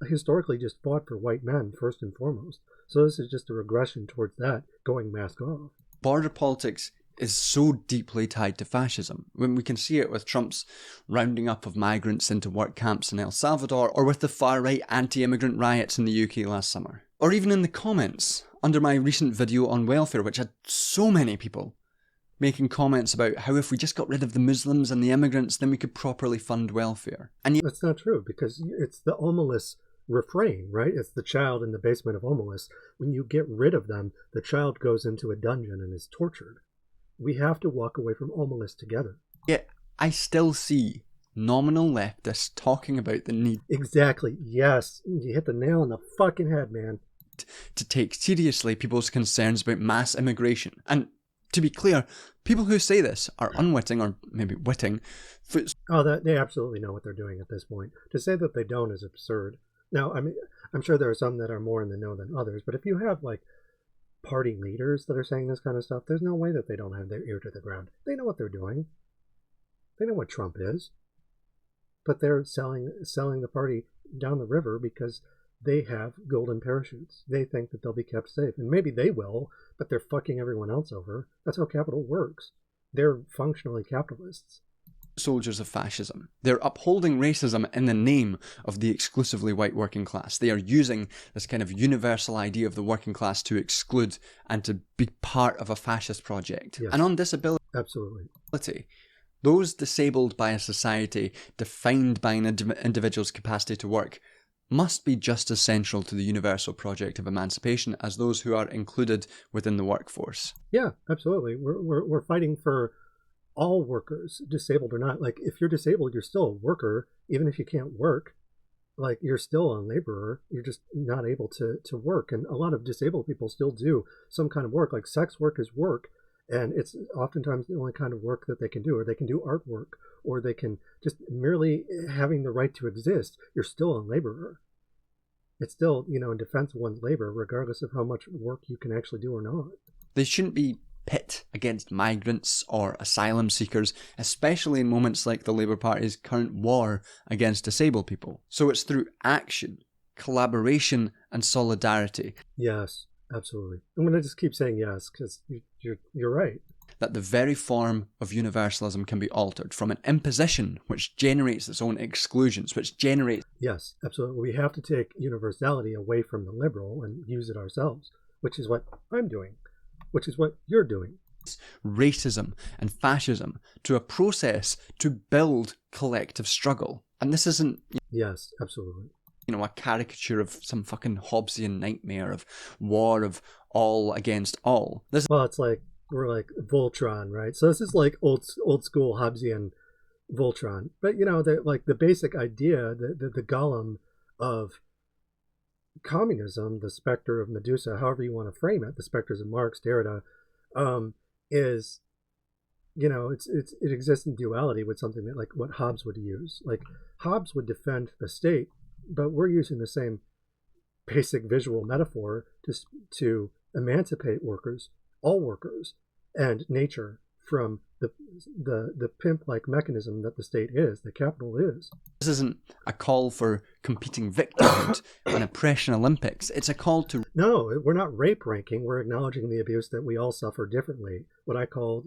historically just fought for white men first and foremost. So this is just a regression towards that, going mask off. Border politics is so deeply tied to fascism. When we can see it with Trump's rounding up of migrants into work camps in El Salvador, or with the far-right anti-immigrant riots in the UK last summer. Or even in the comments under my recent video on welfare, which had so many people making comments about how if we just got rid of the Muslims and the immigrants, then we could properly fund welfare. And yet, that's not true, because it's the Omelis refrain, right? It's the child in the basement of Omelis. When you get rid of them, the child goes into a dungeon and is tortured. We have to walk away from Omelis together. Yet I still see nominal leftists talking about the need. Exactly. Yes. You hit the nail on the fucking head, man. To take seriously people's concerns about mass immigration. And to be clear, people who say this are unwitting, or maybe witting. They absolutely know what they're doing at this point. To say that they don't is absurd. Now, I mean, I'm sure there are some that are more in the know than others, but if you have, like, party leaders that are saying this kind of stuff, there's no way that they don't have their ear to the ground. They know what they're doing. They know what Trump is. But they're selling the party down the river because they have golden parachutes. They think that they'll be kept safe. And maybe they will, but they're fucking everyone else over. That's how capital works. They're functionally capitalists. Soldiers of fascism. They're upholding racism in the name of the exclusively white working class. They are using this kind of universal idea of the working class to exclude and to be part of a fascist project. Yes. And on disability, absolutely, those disabled by a society defined by an individual's capacity to work must be just as central to the universal project of emancipation as those who are included within the workforce. Yeah, absolutely. We're fighting for all workers, disabled or not. Like, if you're disabled, you're still a worker, even if you can't work. Like, you're still a laborer. You're just not able to work. And a lot of disabled people still do some kind of work. Like, sex work is work, and it's oftentimes the only kind of work that they can do. Or they can do artwork, or they can just merely having the right to exist. You're still a laborer. It's still, in defense of one's labor, regardless of how much work you can actually do or not. They shouldn't be pit against migrants or asylum seekers, especially in moments like the Labour Party's current war against disabled people. So it's through action, collaboration and solidarity. Yes, absolutely. I'm going to just keep saying yes, because you're right. That the very form of universalism can be altered from an imposition which generates its own exclusions, which generates... Yes, absolutely. We have to take universality away from the liberal and use it ourselves, which is what I'm doing. Which is what you're doing. Racism and fascism to a process to build collective struggle. And this isn't... Yes, absolutely. A caricature of some fucking Hobbesian nightmare of war of all against all. Well, it's like, we're like Voltron, right? So this is like old school Hobbesian Voltron. But, the basic idea, the golem of communism, the specter of Medusa, however you want to frame it, the specters of Marx, Derrida, is, it exists in duality with something that, like, what Hobbes would use. Like, Hobbes would defend the state, but we're using the same basic visual metaphor to emancipate workers, all workers, and nature from the pimp-like mechanism that the state is, that capital is. This isn't a call for competing victimhood and oppression Olympics. It's a call to... No, we're not rape ranking. We're acknowledging the abuse that we all suffer differently. What I call,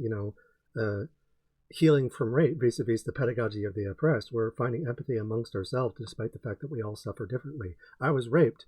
healing from rape vis-a-vis the pedagogy of the oppressed. We're finding empathy amongst ourselves despite the fact that we all suffer differently. I was raped.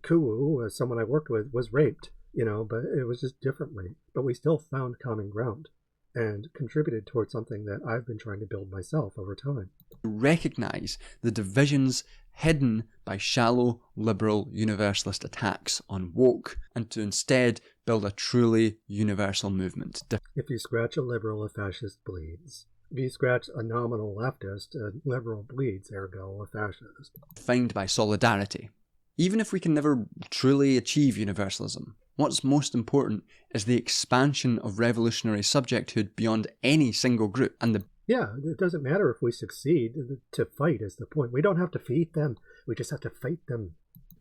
Kuwu, someone I worked with, was raped, but it was just differently. But we still found common ground and contributed towards something that I've been trying to build myself over time. Recognize the divisions hidden by shallow, liberal, universalist attacks on woke, and to instead build a truly universal movement. If you scratch a liberal, a fascist bleeds. If you scratch a nominal leftist, a liberal bleeds, ergo a fascist. Defined by solidarity. Even if we can never truly achieve universalism, what's most important is the expansion of revolutionary subjecthood beyond any single group. And yeah, it doesn't matter if we succeed. To fight is the point. We don't have to defeat them. We just have to fight them.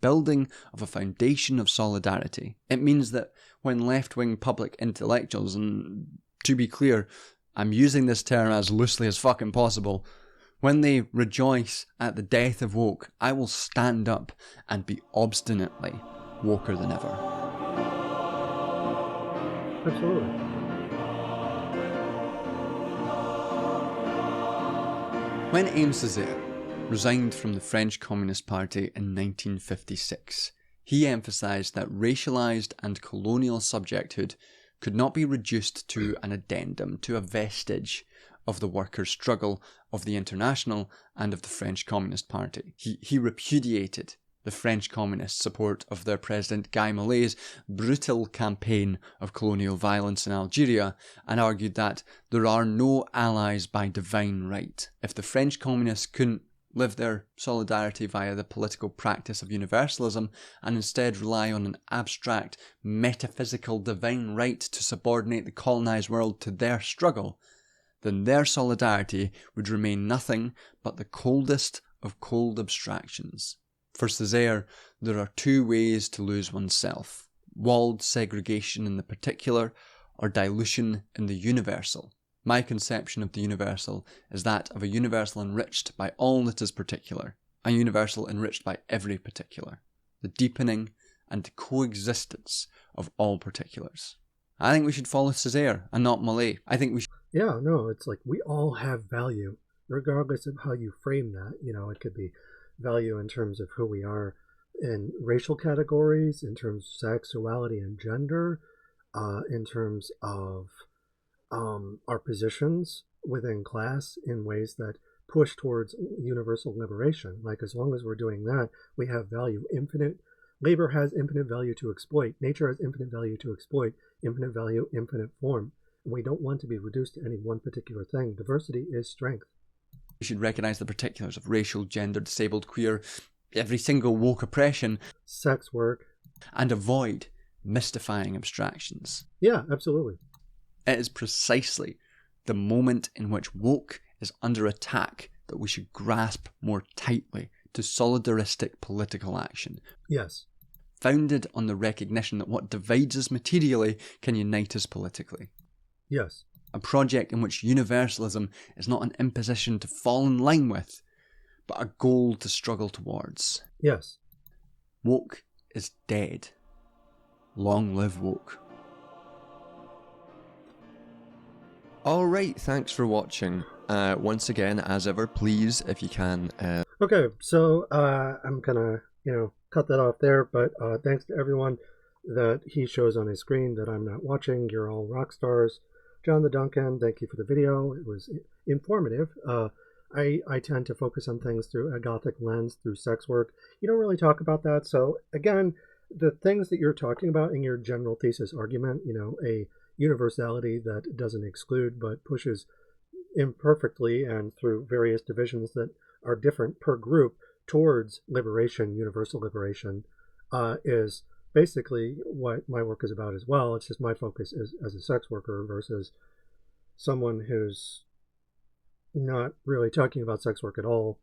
Building of a foundation of solidarity. It means that when left-wing public intellectuals, and to be clear, I'm using this term as loosely as fucking possible, when they rejoice at the death of woke, I will stand up and be obstinately woker than ever. Absolutely. When Aimé Césaire resigned from the French Communist Party in 1956, he emphasised that racialised and colonial subjecthood could not be reduced to an addendum, to a vestige of the workers' struggle of the International and of the French Communist Party. He repudiated the French Communist support of their president Guy Mollet's brutal campaign of colonial violence in Algeria, and argued that there are no allies by divine right. If the French Communists couldn't live their solidarity via the political practice of universalism and instead rely on an abstract, metaphysical divine right to subordinate the colonised world to their struggle, then their solidarity would remain nothing but the coldest of cold abstractions. For Césaire, there are two ways to lose oneself: walled segregation in the particular, or dilution in the universal. My conception of the universal is that of a universal enriched by all that is particular, a universal enriched by every particular, the deepening and coexistence of all particulars. I think we should follow Césaire and not Mollet. I think we should... Yeah, no, it's like we all have value, regardless of how you frame that. It could be value in terms of who we are in racial categories, in terms of sexuality and gender, in terms of our positions within class in ways that push towards universal liberation. Like, as long as we're doing that, we have value. Labor has infinite value to exploit. Nature has infinite value to exploit. Infinite value, infinite form. And we don't want to be reduced to any one particular thing. Diversity is strength. We should recognise the particulars of racial, gender, disabled, queer, every single woke oppression. Sex work. And avoid mystifying abstractions. Yeah, absolutely. It is precisely the moment in which woke is under attack that we should grasp more tightly to solidaristic political action. Yes. Founded on the recognition that what divides us materially can unite us politically. Yes. A project in which universalism is not an imposition to fall in line with, but a goal to struggle towards. Yes. Woke is dead. Long live woke. Alright, thanks for watching. Once again, as ever, please, if you can... Okay, so I'm gonna, cut that off there, but thanks to everyone that he shows on his screen that I'm not watching. You're all rock stars. John the Duncan, thank you for the video. It was informative. I tend to focus on things through a Gothic lens, through sex work. You don't really talk about that. So again, the things that you're talking about in your general thesis argument, a universality that doesn't exclude but pushes imperfectly and through various divisions that are different per group towards liberation, universal liberation, is basically what my work is about as well. It's just my focus is as a sex worker versus someone who's not really talking about sex work at all.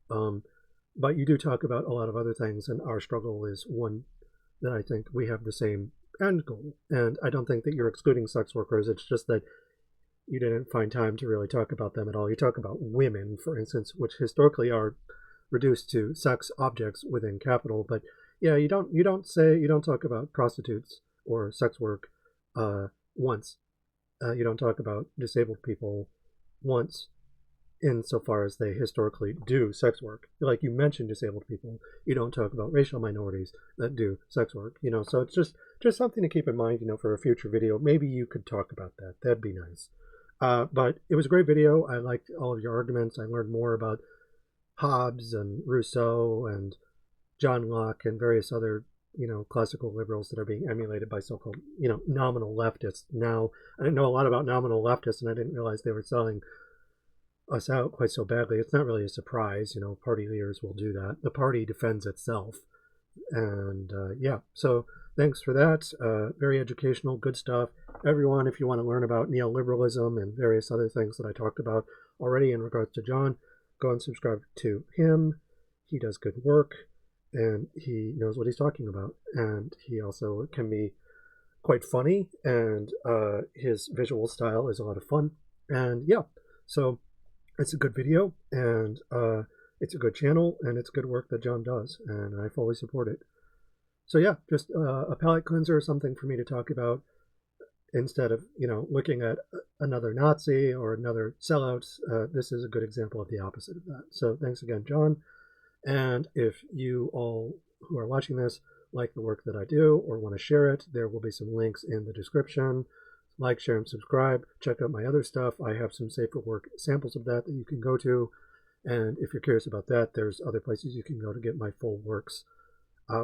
But you do talk about a lot of other things, and our struggle is one that I think we have the same end goal. And I don't think that you're excluding sex workers. It's just that you didn't find time to really talk about them at all. You talk about women, for instance, which historically are reduced to sex objects within capital. But yeah, you don't talk about prostitutes or sex work once. You don't talk about disabled people once, insofar as they historically do sex work. Like you mentioned disabled people, you don't talk about racial minorities that do sex work. So it's just something to keep in mind. For a future video, maybe you could talk about that. That'd be nice. But it was a great video. I liked all of your arguments. I learned more about Hobbes and Rousseau and John Locke and various other classical liberals that are being emulated by so-called nominal leftists. Now, I didn't know a lot about nominal leftists, and I didn't realize they were selling us out quite so badly. It's not really a surprise. Party leaders will do that. The party defends itself. And yeah, so thanks for that. Very educational, good stuff. Everyone, if you want to learn about neoliberalism and various other things that I talked about already in regards to John, go and subscribe to him. He does good work, and he knows what he's talking about. And he also can be quite funny, and his visual style is a lot of fun. And yeah, so it's a good video, and it's a good channel, and it's good work that John does, and I fully support it. So yeah, just a palate cleanser or something for me to talk about instead of, looking at another Nazi or another sellout. This is a good example of the opposite of that. So thanks again, John. And if you all who are watching this like the work that I do or want to share it, there will be some links in the description. Like, share, and subscribe. Check out my other stuff. I have some safe for work samples of that you can go to. And if you're curious about that, there's other places you can go to get my full works,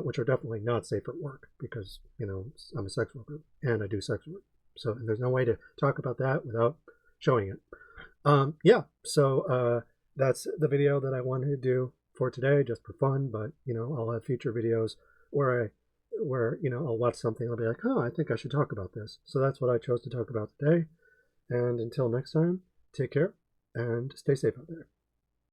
which are definitely not safe for work because, I'm a sex worker and I do sex work. So there's no way to talk about that without showing it. Yeah, so that's the video that I wanted to do for today, just for fun. But, I'll have future videos where I'll watch something and I'll be like, I think I should talk about this. So that's what I chose to talk about today. And until next time, take care and stay safe out there.